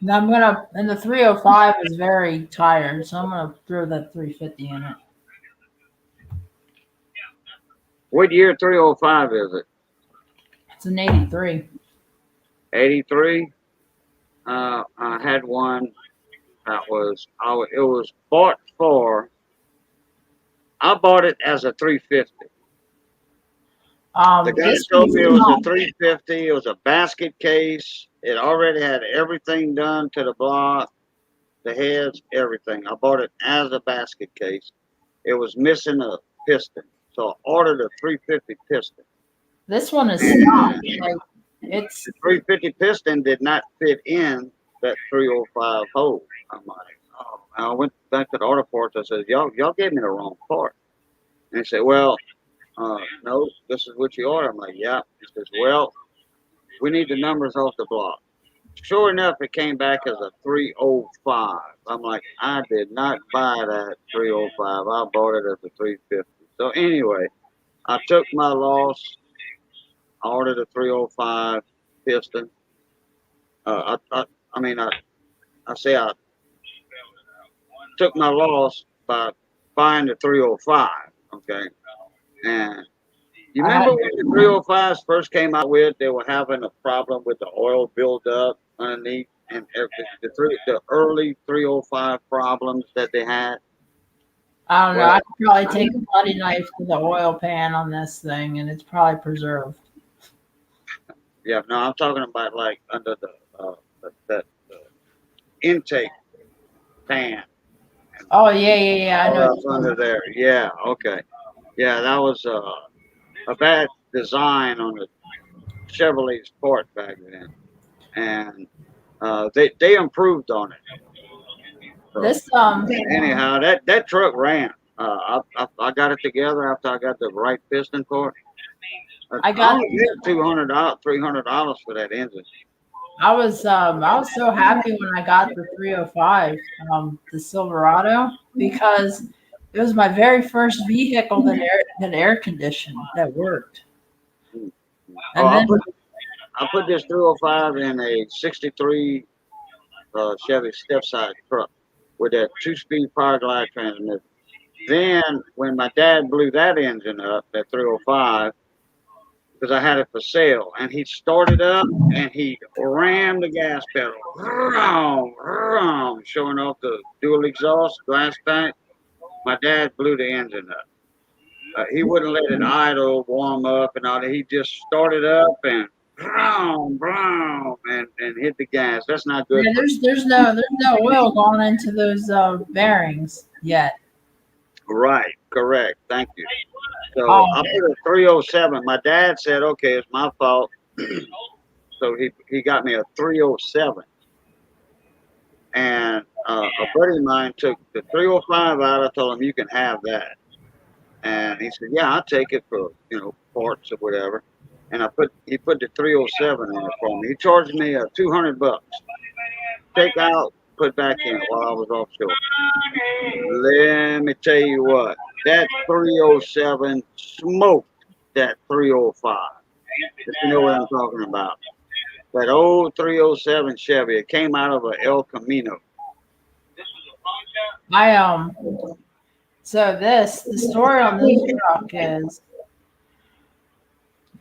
the 305 is very tired, so I'm gonna throw that 350 in it. What year 305 is it? It's an 83. 83. I had one that it was bought for. I bought it as a 350. The guy told me it was a 350. It was a basket case. It already had everything done to the block, the heads, everything. I bought it as a basket case. It was missing a piston, so I ordered a 350 piston. This one is stock. Like, it's the 350 piston did not fit in that 305 hole. I'm like, oh. I went back to the auto parts. I said, y'all gave me the wrong part. And he said, well, no, this is what you ordered. I'm like, yeah. He says, well, we need the numbers off the block. Sure enough, it came back as a 305. I'm like, I did not buy that 305. I bought it as a 350. So anyway, I took my loss. I ordered a 305 piston. I mean, I say I took my loss by buying the 305. Okay, and you remember when the 305s first came out with, they were having a problem with the oil buildup underneath and everything. The early 305 problems that they had. I don't know. Well, I could probably take a bloody knife to the oil pan on this thing, and it's probably preserved. yeah, no, I'm talking about like under the intake pan. Oh yeah. I All know. up under there. Yeah, okay. Yeah, that was a bad design on the Chevrolet's part back then, and they improved on it. So, This anyhow, that truck ran. I got it together after I got the right piston for it. I got- only paid $200, $300 for that engine. I was so happy when I got the 305, the Silverado, because it was my very first vehicle that air conditioned that worked. And I then put this 305 in a '63 Chevy step-side truck with that 2-speed power glide transmission. Then when my dad blew that engine up, that 305, because I had it for sale, and he started up and he rammed the gas pedal, vroom, vroom, showing off the dual exhaust glass pack. My dad blew the engine up. He wouldn't let it idle, warm up, and all that. He just started up and vroom, vroom, and hit the gas. That's not good. yeah, there's no oil going into those bearings yet. Right, correct. Thank you. So Oh. I put a 307. My dad said, okay, it's my fault. So he got me a 307. And a buddy of mine took the 305 out. I told him, you can have that. And he said, yeah, I'll take it for, parts or whatever. And he put the 307 in it for me. He charged me $200. Take out, put back in while I was offshore. Let me tell you what, that 307 smoked that 305. If you know what I'm talking about. That old 307 Chevy, it came out of a El Camino. So the story on this truck is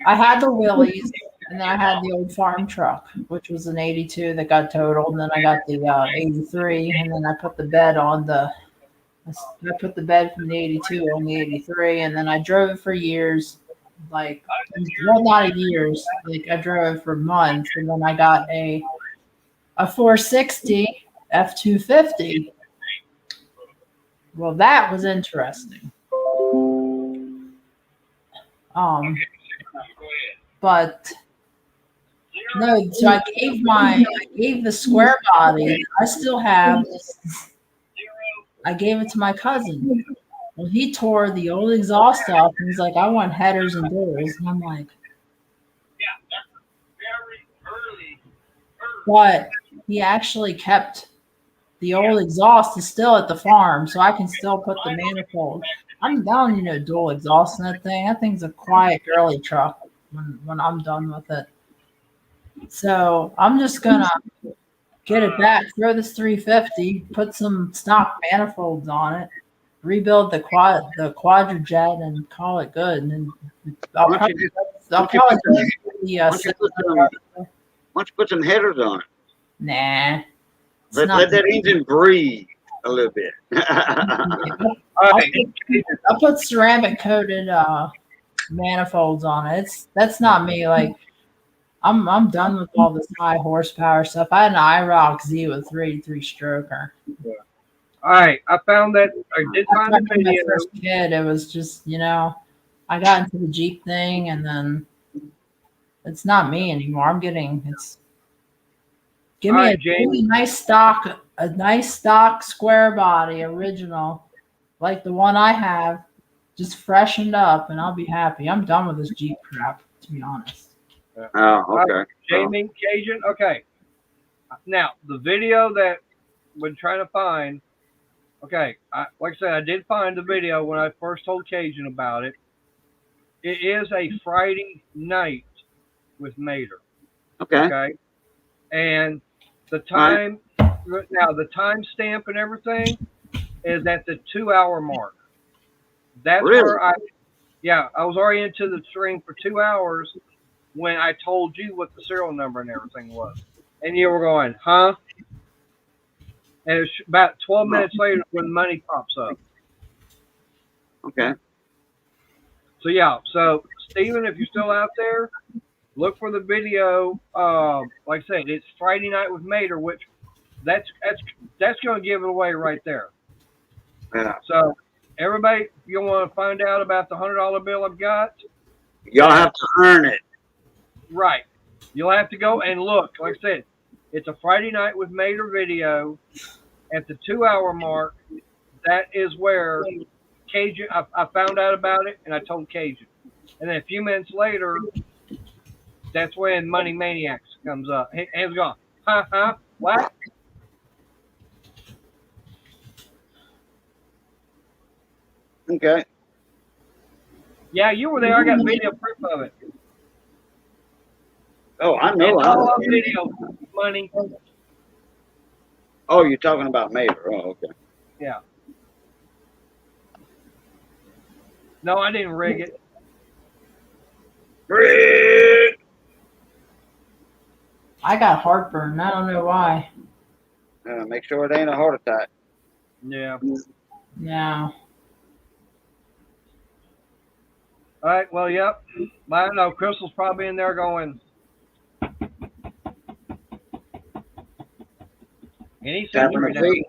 I had the Willys, and then I had the old farm truck, which was an 82 that got totaled, and then I got the 83, and then I put the bed from the 82 on the 83, and then I drove it for years, not years, I drove it for months, and then I got a 460 F250. Well, that was interesting. But no, so I gave the square body. I still have. I gave it to my cousin. Well, he tore the old exhaust off, and he's like, "I want headers and doors," and I'm like, but he actually kept the old exhaust is still at the farm, so I can still put the manifold. I'm down, dual exhaust in that thing. That thing's a quiet girly truck when I'm done with it. So I'm just gonna get it back, throw this 350, put some stock manifolds on it, rebuild the quadrijet, and call it good. And then I'll probably do Why don't you put some headers on it? Nah. Let that engine breathe a little bit. I'll put ceramic coated manifolds on it. That's not me. I'm done with all this high horsepower stuff. I had an IROC Z with 383 stroker. All right, I found that. I did find the My video. first kid, it was just I got into the Jeep thing, and then it's not me anymore. Give me Alright, a really nice stock square body, original, like the one I have, just freshened up, and I'll be happy. I'm done with this Jeep crap, to be honest. Oh, okay. Jamie Cajun. Okay. Now the video that we're trying to find Okay, like I said, I did find the video when I first told Cajun about it. It is a Friday night with Mater. Okay. Okay, and the Right. time now, the time stamp and everything is at the 2 hour mark. That's Really? where I was already into the stream for 2 hours when I told you what the serial number and everything was, and you were going, huh? And it's about 12 minutes later when the money pops up. Okay. So yeah, so Steven, if you're still out there, look for the video. Like I said, it's Friday Night with Mater, which that's going to give it away right there. Yeah. So everybody, if you want to find out about the $100 bill I've got, Y'all have to earn it. right, you'll have to go and look. Like I said, it's a Friday Night with Mater video. At the 2 hour mark, that is where Cajun. I found out about it and I told Cajun, and then a few minutes later, that's when Money Maniacs comes up. Hands gone. Huh? What? Okay. Yeah, you were there. I got video proof of it. Oh, I know. It's all on video, Money. Oh, you're talking about Mater. Oh, okay. Yeah. No, I didn't rig it. Rick! I got heartburn. I don't know why. Make sure it ain't a heart attack. Yeah. No. All right. Well, yep. I don't know. Crystal's probably in there going. Any Tapping her century feet.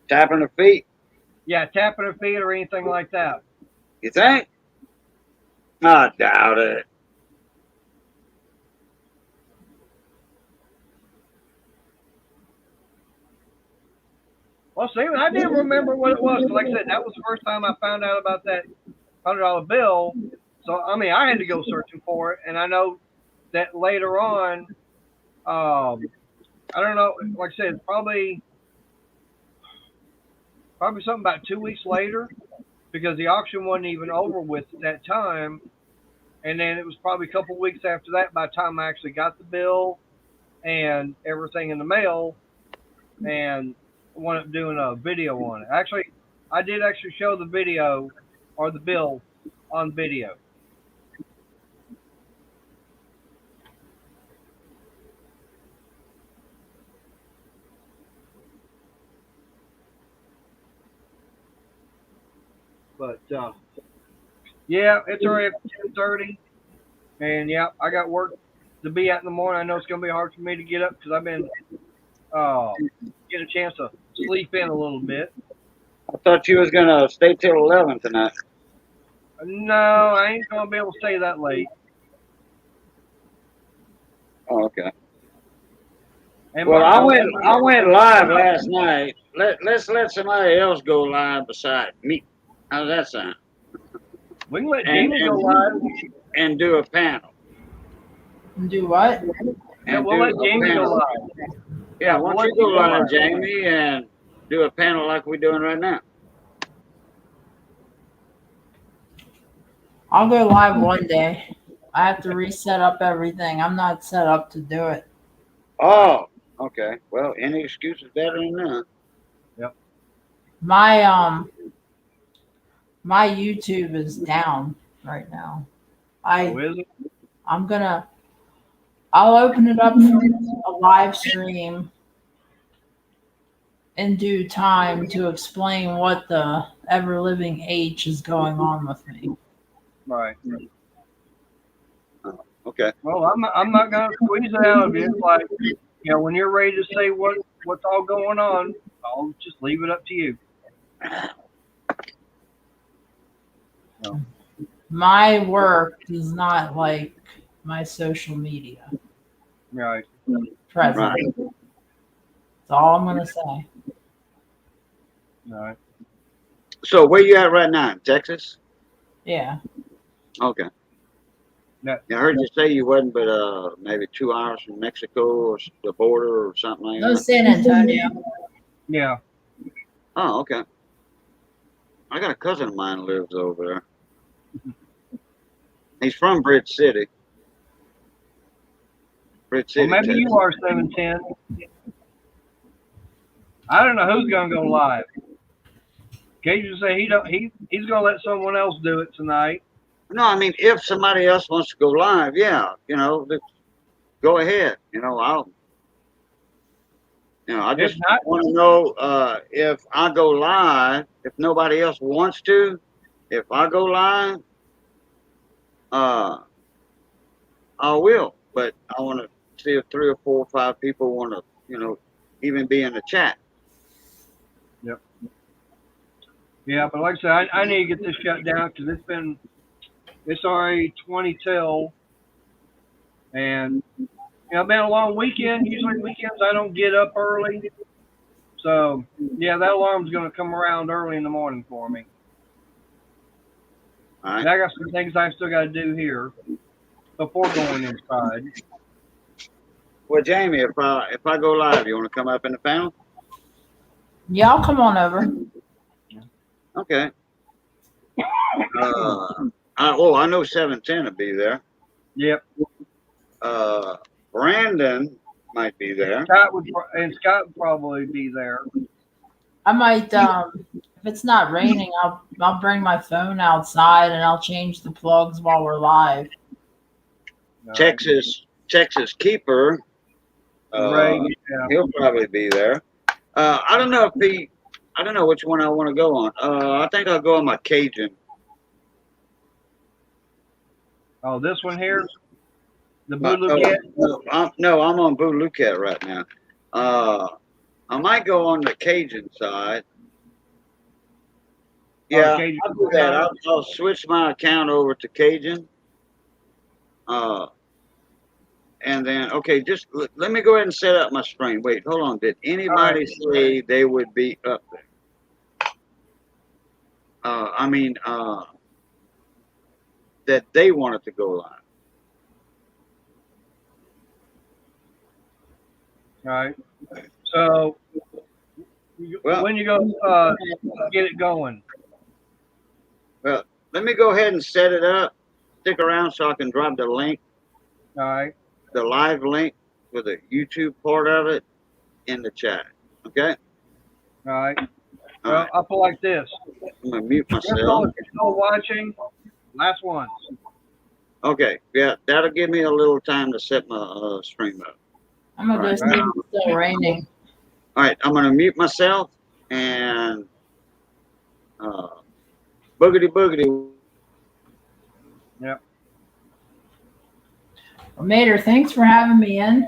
Tapping her feet. Yeah, tapping her feet or anything like that. You think? I doubt it. Well, Steven, I didn't remember what it was. Like I said, that was the first time I found out about that $100 bill. So, I mean, I had to go searching for it. And I know that later on, I don't know, like I said, probably something about 2 weeks later, because the auction wasn't even over with at that time. And then it was probably a couple of weeks after that by the time I actually got the bill and everything in the mail, and wound up doing a video on it. Actually, I did actually show the video or the bill on video. But yeah, it's already at 10:30, and yeah, I got work to be at in the morning. I know it's gonna be hard for me to get up because I've been getting a chance to sleep in a little bit. I thought you was gonna stay till 11 tonight. No, I ain't gonna be able to stay that late. Oh, okay. And Well, I Mark- went live last night. Let's let somebody else go live beside me. How's that sound? we can let And- Jamie go and- live. And do a panel. Do what? Yeah, And we'll do let a Jamie go panel. live. Yeah, why don't you go live, Jamie, and do a panel like we're doing right now? I'll go live one day. I have to reset up everything. I'm not set up to do it. Oh, okay. Well, any excuse is better than none. My YouTube is down right now. Oh, is it? I'll open it up for a live stream in due time to explain what the ever living H is going on with me. Right. Okay. Well, I'm not gonna squeeze it out of you. It's like, you know, when you're ready to say what's all going on, I'll just leave it up to you. My work is not like my social media Right. presence. Right. That's all I'm gonna say. Right. So where you at right now? Texas? Yeah. Okay. No. I heard you say you wasn't but maybe 2 hours from Mexico or the border or something like No, that. San Antonio. Yeah. Oh, okay. I got a cousin of mine who lives over there. He's from Bridge City. Bridge Well, City, maybe Texas. you are 710. I don't know who's gonna go live. Cajun say he's gonna let someone else do it tonight. No, I mean, if somebody else wants to go live, yeah, go ahead. I If just not, want to know if I go live, if nobody else wants to, if I go live, I will. But I want to see if 3 or 4 or 5 people want to, even be in the chat. yeah, but like I said, I need to get this shut down because it's already 20 till, and it's been a long weekend. Usually weekends I don't get up early, so yeah, that alarm's gonna come around early in the morning for me. All right. And I got some things I still got to do here before going inside. Well, Jamie, if I go live, you want to come up in the panel? Yeah, I'll come on over. Okay. I know 710 will be there. Yep, Brandon might be there. Scott would probably be there. I might, if it's not raining, I'll bring my phone outside and I'll change the plugs while we're live. Texas Keeper. Right. Yeah. He'll probably be there. I don't know which one I want to go on. I think I'll go on my Cajun. Oh, this one here, the Blue Lucat. No, I'm on Blue Lucat right now. I might go on the Cajun side. Yeah, Cajun. I'll do that. I'll switch my account over to Cajun. And then, okay, just let me go ahead and set up my stream. Wait, hold on. Did anybody say they would be up there? That they wanted to go live. All right. So when you go get it going? Well, let me go ahead and set it up. Stick around so I can drop the link. All right. The live link with the YouTube part of it in the chat. Okay? All right. All Well, right. I'll put like this. I'm going to mute That's myself. all. If you're still watching, last ones. Okay. Yeah, that'll give me a little time to set my stream up. I'm going to go see if it's still raining. All right. I'm going to mute myself and boogity. Yep. Well, Mater, thanks for having me in.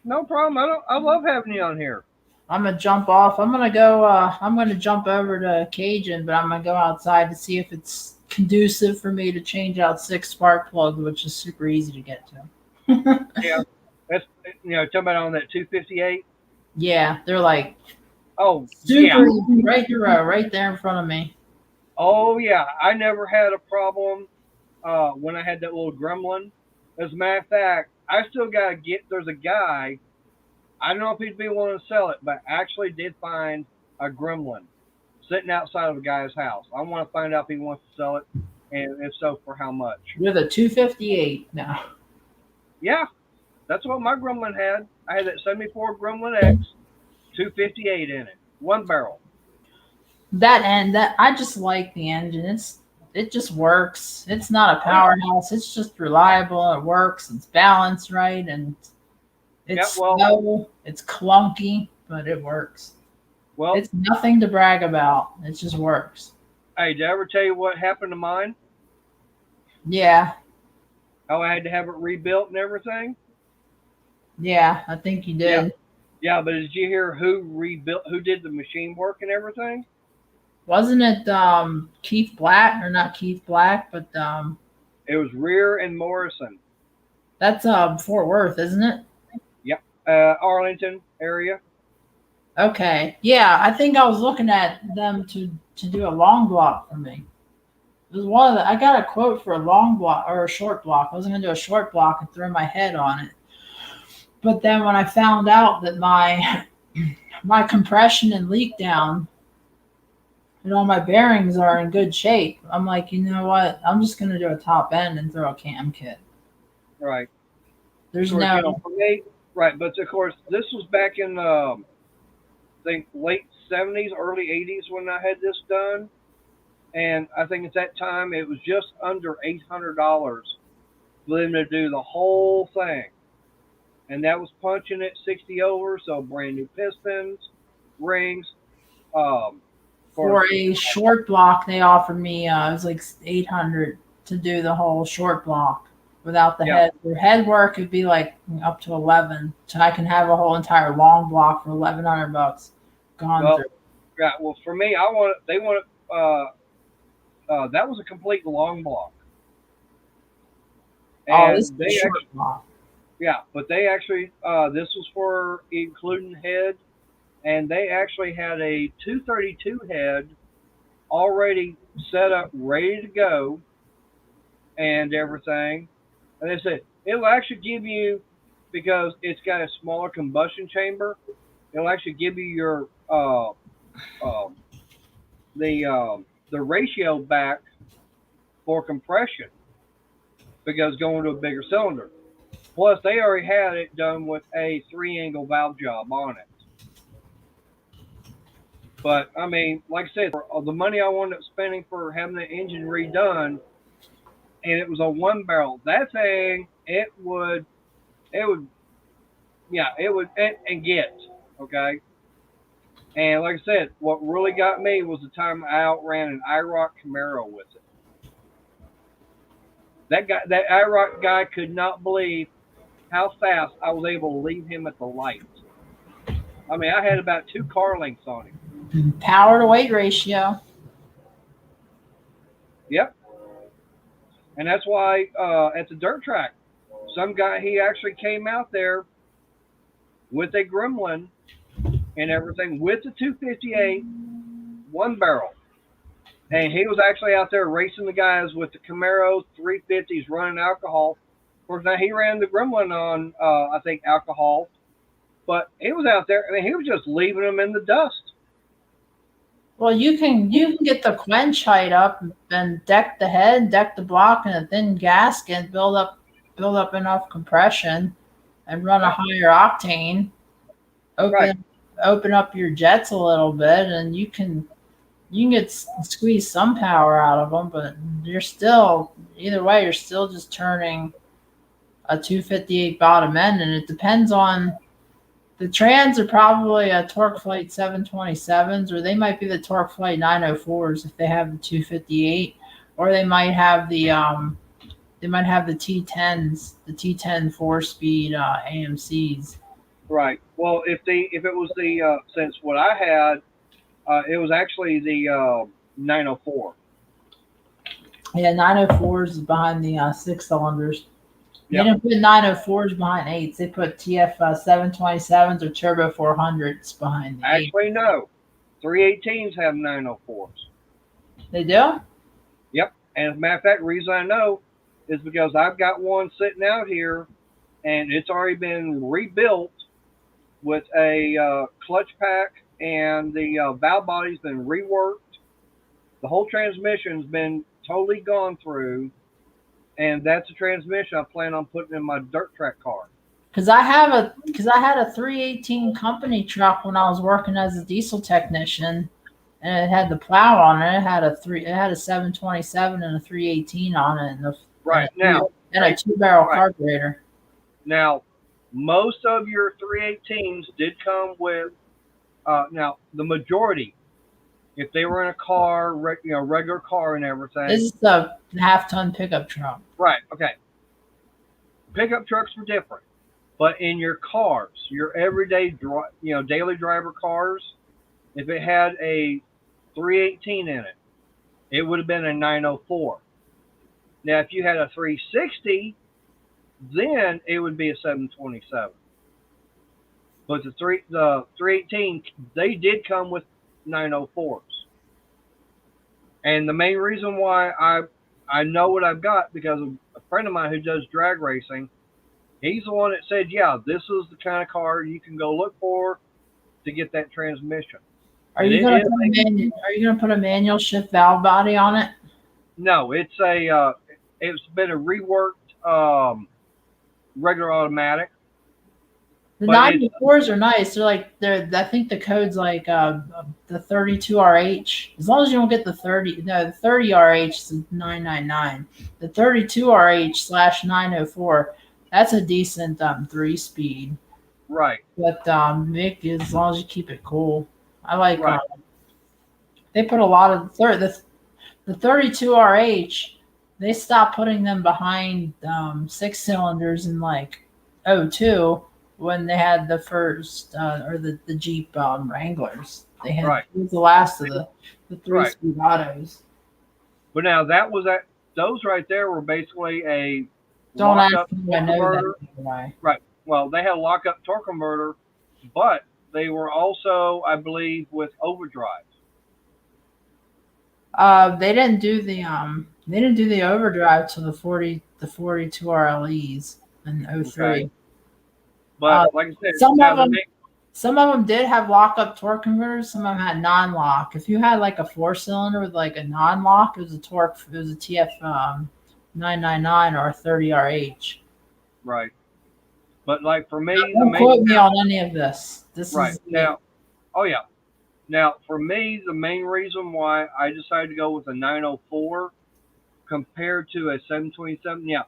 No problem. I love having you on here. I'm gonna jump off. I'm gonna jump over to Cajun, but I'm gonna go outside to see if it's conducive for me to change out 6 spark plugs, which is super easy to get to. Yeah. That's talking about on that 258. Yeah, they're like super easy, right there in front of me. Oh yeah, I never had a problem when I had that little gremlin. As a matter of fact, I still gotta there's a guy, I don't know if he'd be willing to sell it, but actually did find a gremlin sitting outside of a guy's house. I want to find out if he wants to sell it, and if so, for how much. With a 258 now. Yeah, that's what my gremlin had. I had that 74 Gremlin X, 258 in it, 1 barrel. That I just like the engine. It just works. It's not a powerhouse. It's just reliable. It works. It's balanced right, and it's slow. It's clunky, but it works. Well, it's nothing to brag about. It just works. Hey, did I ever tell you what happened to mine? Yeah. How I had to have it rebuilt and everything? Yeah, I think you did. Yeah, but did you hear who did the machine work and everything? Wasn't it Keith Black, or not Keith Black, but it was Rear and Morrison. That's Fort Worth, isn't it? Yep. Arlington area. Okay. Yeah, I think I was looking at them to do a long block for me. It was I got a quote for a long block or a short block. I was gonna do a short block and throw my head on it. But then when I found out that my compression and leak down and all my bearings are in good shape. I'm like, you know what? I'm just gonna do a top end and throw a cam kit. Right. There's Of course, no you know, for me, right, but of course, this was back in I think late '70s, early '80s when I had this done, and I think at that time it was just under $800 for them to do the whole thing, and that was punching it 60 over, so brand new pistons, rings. Of for course, a short block. They offered me it was like 800 to do the whole short block without the yeah. head. The head work would be like up to 11, so I can have a whole entire long block for $1,100 gone Well, through. yeah. Well, for me, they want that was a complete long block, Oh, this and is a they short actually, block. yeah, but they actually this was for including head, and they actually had a 232 head already set up, ready to go, and everything. And they said it'll actually give you, because it's got a smaller combustion chamber, it'll actually give you your uh, the ratio back for compression because going to a bigger cylinder. Plus, they already had it done with a 3-angle valve job on it. But I mean, like I said, for the money I wound up spending for having the engine redone, and it was a 1 barrel. That thing, it would, and get okay. And like I said, what really got me was the time I outran an IROC Camaro with it. That IROC guy could not believe how fast I was able to leave him at the light. I mean, I had about 2 car lengths on him. Power to weight ratio. Yep. And that's why at the dirt track, some guy, he actually came out there with a Gremlin and everything with the 258 1 barrel. And he was actually out there racing the guys with the Camaro 350s running alcohol. Of course, now he ran the Gremlin on, I think, alcohol. But he was out there. I mean, he was just leaving them in the dust. Well, you can get the quench height up and deck the head, deck the block in a thin gasket, build up enough compression, and run a higher octane. Open up your jets a little bit, and you can squeeze some power out of them. But you're still, either way, you're still just turning a 258 bottom end, and it depends on. The trans are probably a Torque Flight 727s, or they might be the Torque Flight 904s if they have the 258, or they might have the T10s, the T10 4-speed AMCs. Right. Well, if it was the since what I had, it was actually the 904. Yeah, 904s is behind the 6-cylinders. Yep. They didn't put 904s behind 8s. They put TF 727s or Turbo 400s behind the 8s. Actually, no. 318s have 904s. They do? Yep. And as a matter of fact, the reason I know is because I've got one sitting out here, and it's already been rebuilt with a clutch pack, and the valve body's been reworked. The whole transmission's been totally gone through. And that's a transmission I plan on putting in my dirt track car. Because I had a 318 company truck when I was working as a diesel technician, and it had the plow on it. It had a 727 and a 318 on it, and a 2-barrel carburetor. Now, most of your 318s did come with. Now, the majority, if they were in a car, regular car and everything. This is the half-ton pickup truck. Right. Okay. Pickup trucks were different, but in your cars, your everyday, daily driver cars, if it had a 318 in it, it would have been a 904. Now, if you had a 360, then it would be a 727. But the 318, they did come with 904s. And the main reason why I know what I've got, because of a friend of mine who does drag racing, he's the one that said, yeah, this is the kind of car you can go look for to get that transmission. Are And you it gonna is put a are you gonna put a manual shift valve body on it? No, it's been a reworked regular automatic. The But it's 94s are nice. I think the code's like the 32RH. As long as you don't get the 30, no, the 30RH is 999. The 32RH/904, that's a decent 3-speed. right, But Mick, as long as you keep it cool, I like. right, They put a lot of the 32RH. They stopped putting them behind 6 cylinders in like '02 when they had the first or the Jeep Wranglers. They had right, it was the last of the right. 3-speed autos. But now those right there were basically a Don't ask lock-up me, I torque know converter. that. Why? Right. Well, they had a lock-up torque converter, but they were also, I believe, with overdrive. They didn't do the overdrive to the 42 RLEs in '03. Okay. But like I said, Some now of the them Some of them did have lock-up torque converters. Some of them had non-lock. If you had like a 4-cylinder with like a non-lock, it was a TF 999 or a 30RH. right. But like for me, the Don't main quote me on any of this. This right is now, oh yeah. Now for me, the main reason why I decided to go with a 904 compared to a 727. Yeah,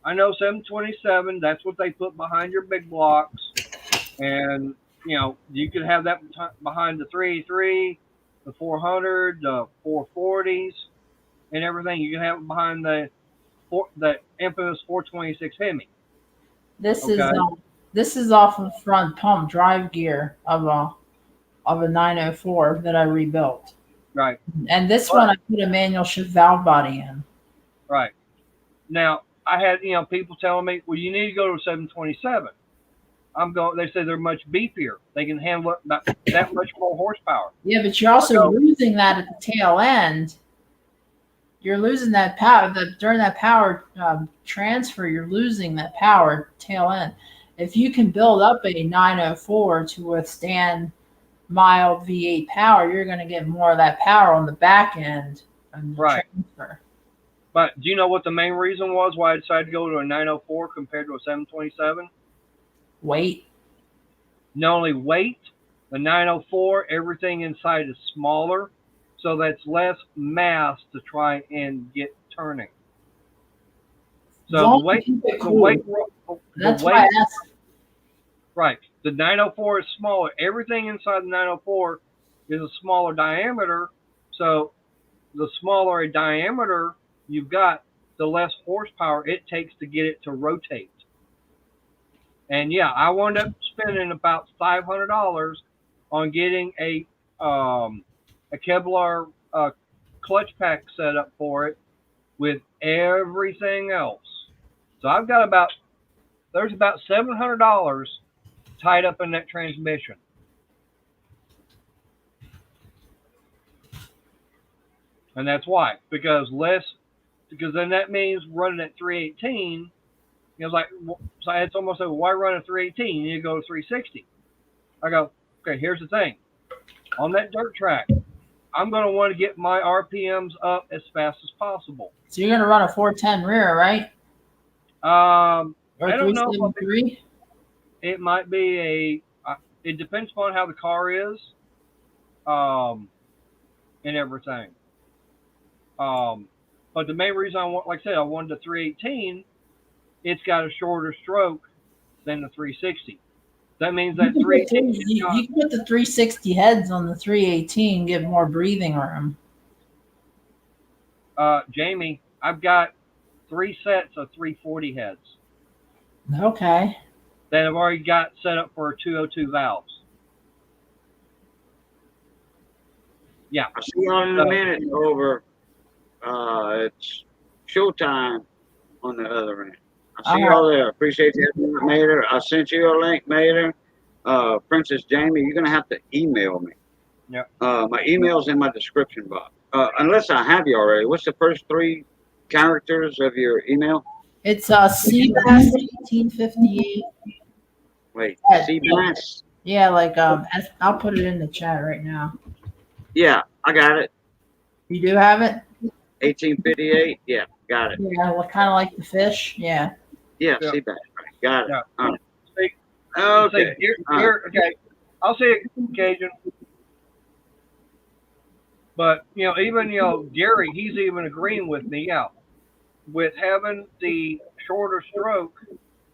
I know 727. That's what they put behind your big blocks, and you could have that behind the 383, the 400, the 440s, and everything. You can have it behind the infamous 426 Hemi. this Okay. this is off of front pump drive gear of a 904 that I rebuilt. Right, And this one I put a manual shift valve body in. right. Now I had people telling me, well, you need to go to a 727. They say they're much beefier. They can handle about that much more horsepower. Yeah, but you're also losing that at the tail end. You're losing that power. During that power transfer, you're losing that power tail end. If you can build up a 904 to withstand mild V8 power, you're going to get more of that power on the back end and the Right. transfer. But do you know what the main reason was why I decided to go to a 904 compared to a 727? Weight. Not only weight, the 904, everything inside is smaller, so that's less mass to try and get turning. So As the long as weight, you keep it the cool. weight, That's the why I weight, asked. right. The 904 is smaller. Everything inside the 904 is a smaller diameter. So the smaller a diameter you've got, the less horsepower it takes to get it to rotate. And yeah, I wound up spending about $500 on getting a Kevlar clutch pack set up for it with everything else. So I've got there's about $700 tied up in that transmission. And that's why, because then that means running at 318. So I had someone say, well, why run a 318? You need to go to 360. I go, okay, here's the thing. On that dirt track, I'm going to want to get my RPMs up as fast as possible. So you're going to run a 410 rear, right? Or I don't know. 373? It might be it depends upon how the car is and everything. But the main reason I wanted the 318, it's got a shorter stroke than the 360. That means that 318. You can put the 360 heads on the 318, get more breathing room. Jamie, I've got 3 sets of 340 heads Okay. that I've already got set up for 202 valves. Yeah. I'll see y'all in a minute over. It's showtime on the other end. I'll see y'all there. Appreciate you, Mater. I sent you a link, Mater. Princess Jamie, you're going to have to email me. Yeah. My email's in my description box. Unless I have you already. What's the first 3 characters of your email? It's Seabass 1858. Wait, Yeah. Seabass? Yeah, like I'll put it in the chat right now. Yeah, I got it. You do have it? 1858. Yeah, got it. Yeah, kind of like the fish. Yeah. Yeah, Yeah. see back. Got it. Yeah. All right. See, Okay. okay. I'll say it, Cajun. But even Gary, he's even agreeing with me. Yeah, with having the shorter stroke,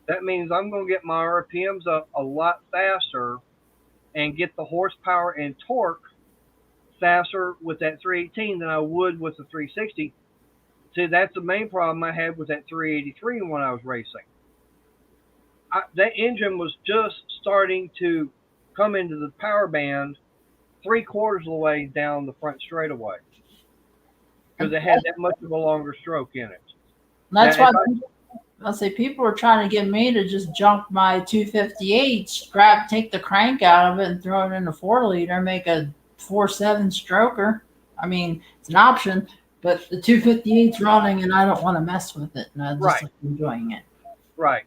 that means I'm going to get my RPMs up a lot faster and get the horsepower and torque faster with that 318 than I would with the 360. See, that's the main problem I had with that 383 when I was racing. That engine was just starting to come into the power band 3/4 of the way down the front straightaway because it had that much of a longer stroke in it. That's why I'll say people were trying to get me to just junk my 258, take the crank out of it and throw it in a 4-liter, make a 4.7 stroker. I mean, it's an option, but the 258's running and I don't want to mess with it. And I just like enjoying it. Right.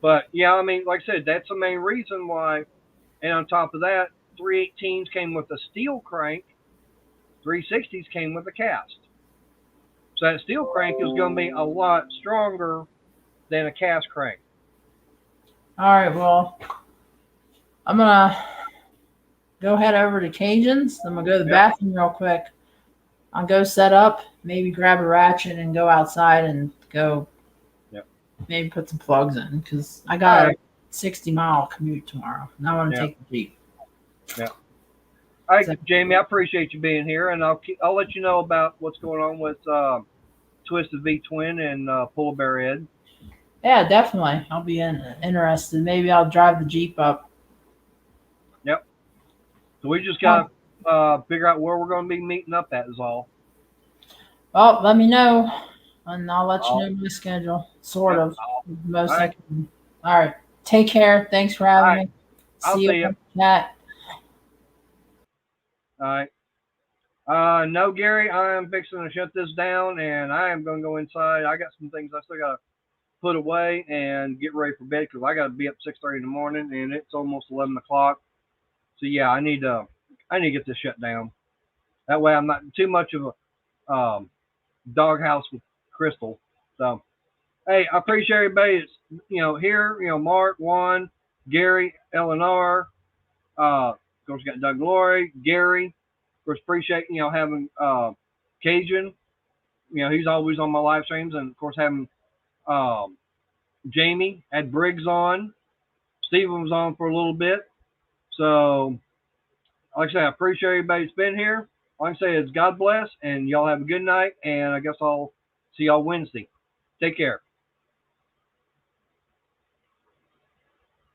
But yeah, I mean, like I said, that's the main reason why. And on top of that, 318s came with a steel crank, 360s came with a cast. So that steel crank is going to be a lot stronger than a cast crank. All right, well, I'm going to go head over to Cajun's. I'm going to go to the bathroom real quick. I'll go set up, maybe grab a ratchet and go outside and go maybe put some plugs in because I got a 60-mile commute tomorrow. And I want to take the Jeep. Yeah. All right, Jamie, I appreciate you being here, and I'll let you know about what's going on with Twisted V Twin and Polar Bear Ed. Yeah, definitely. I'll be interested. Maybe I'll drive the Jeep up. Yep. So we just got to figure out where we're going to be meeting up at is all. Well, let me know, and I'll let you know my schedule, sort of. Most I can. All right. Take care. Thanks for having me. See you in the chat. All right. No, Gary, I am fixing to shut this down, and I am going to go inside. I got some things I still got to put away and get ready for bed because I got to be up 6:30 in the morning, and it's almost 11 o'clock. So yeah, I need to get this shut down. That way, I'm not too much of a doghouse with Crystal. So, hey, I appreciate everybody that's here. Mark, Juan, Gary, Eleanor. Of course, got Doug Glory, Gary. Of course, appreciate having Cajun. He's always on my live streams, and of course having Jamie had Briggs on. Steven was on for a little bit. So, like I say, I appreciate everybody that's been here. Like I say, it's God bless, and y'all have a good night. And I guess I'll see y'all Wednesday. Take care.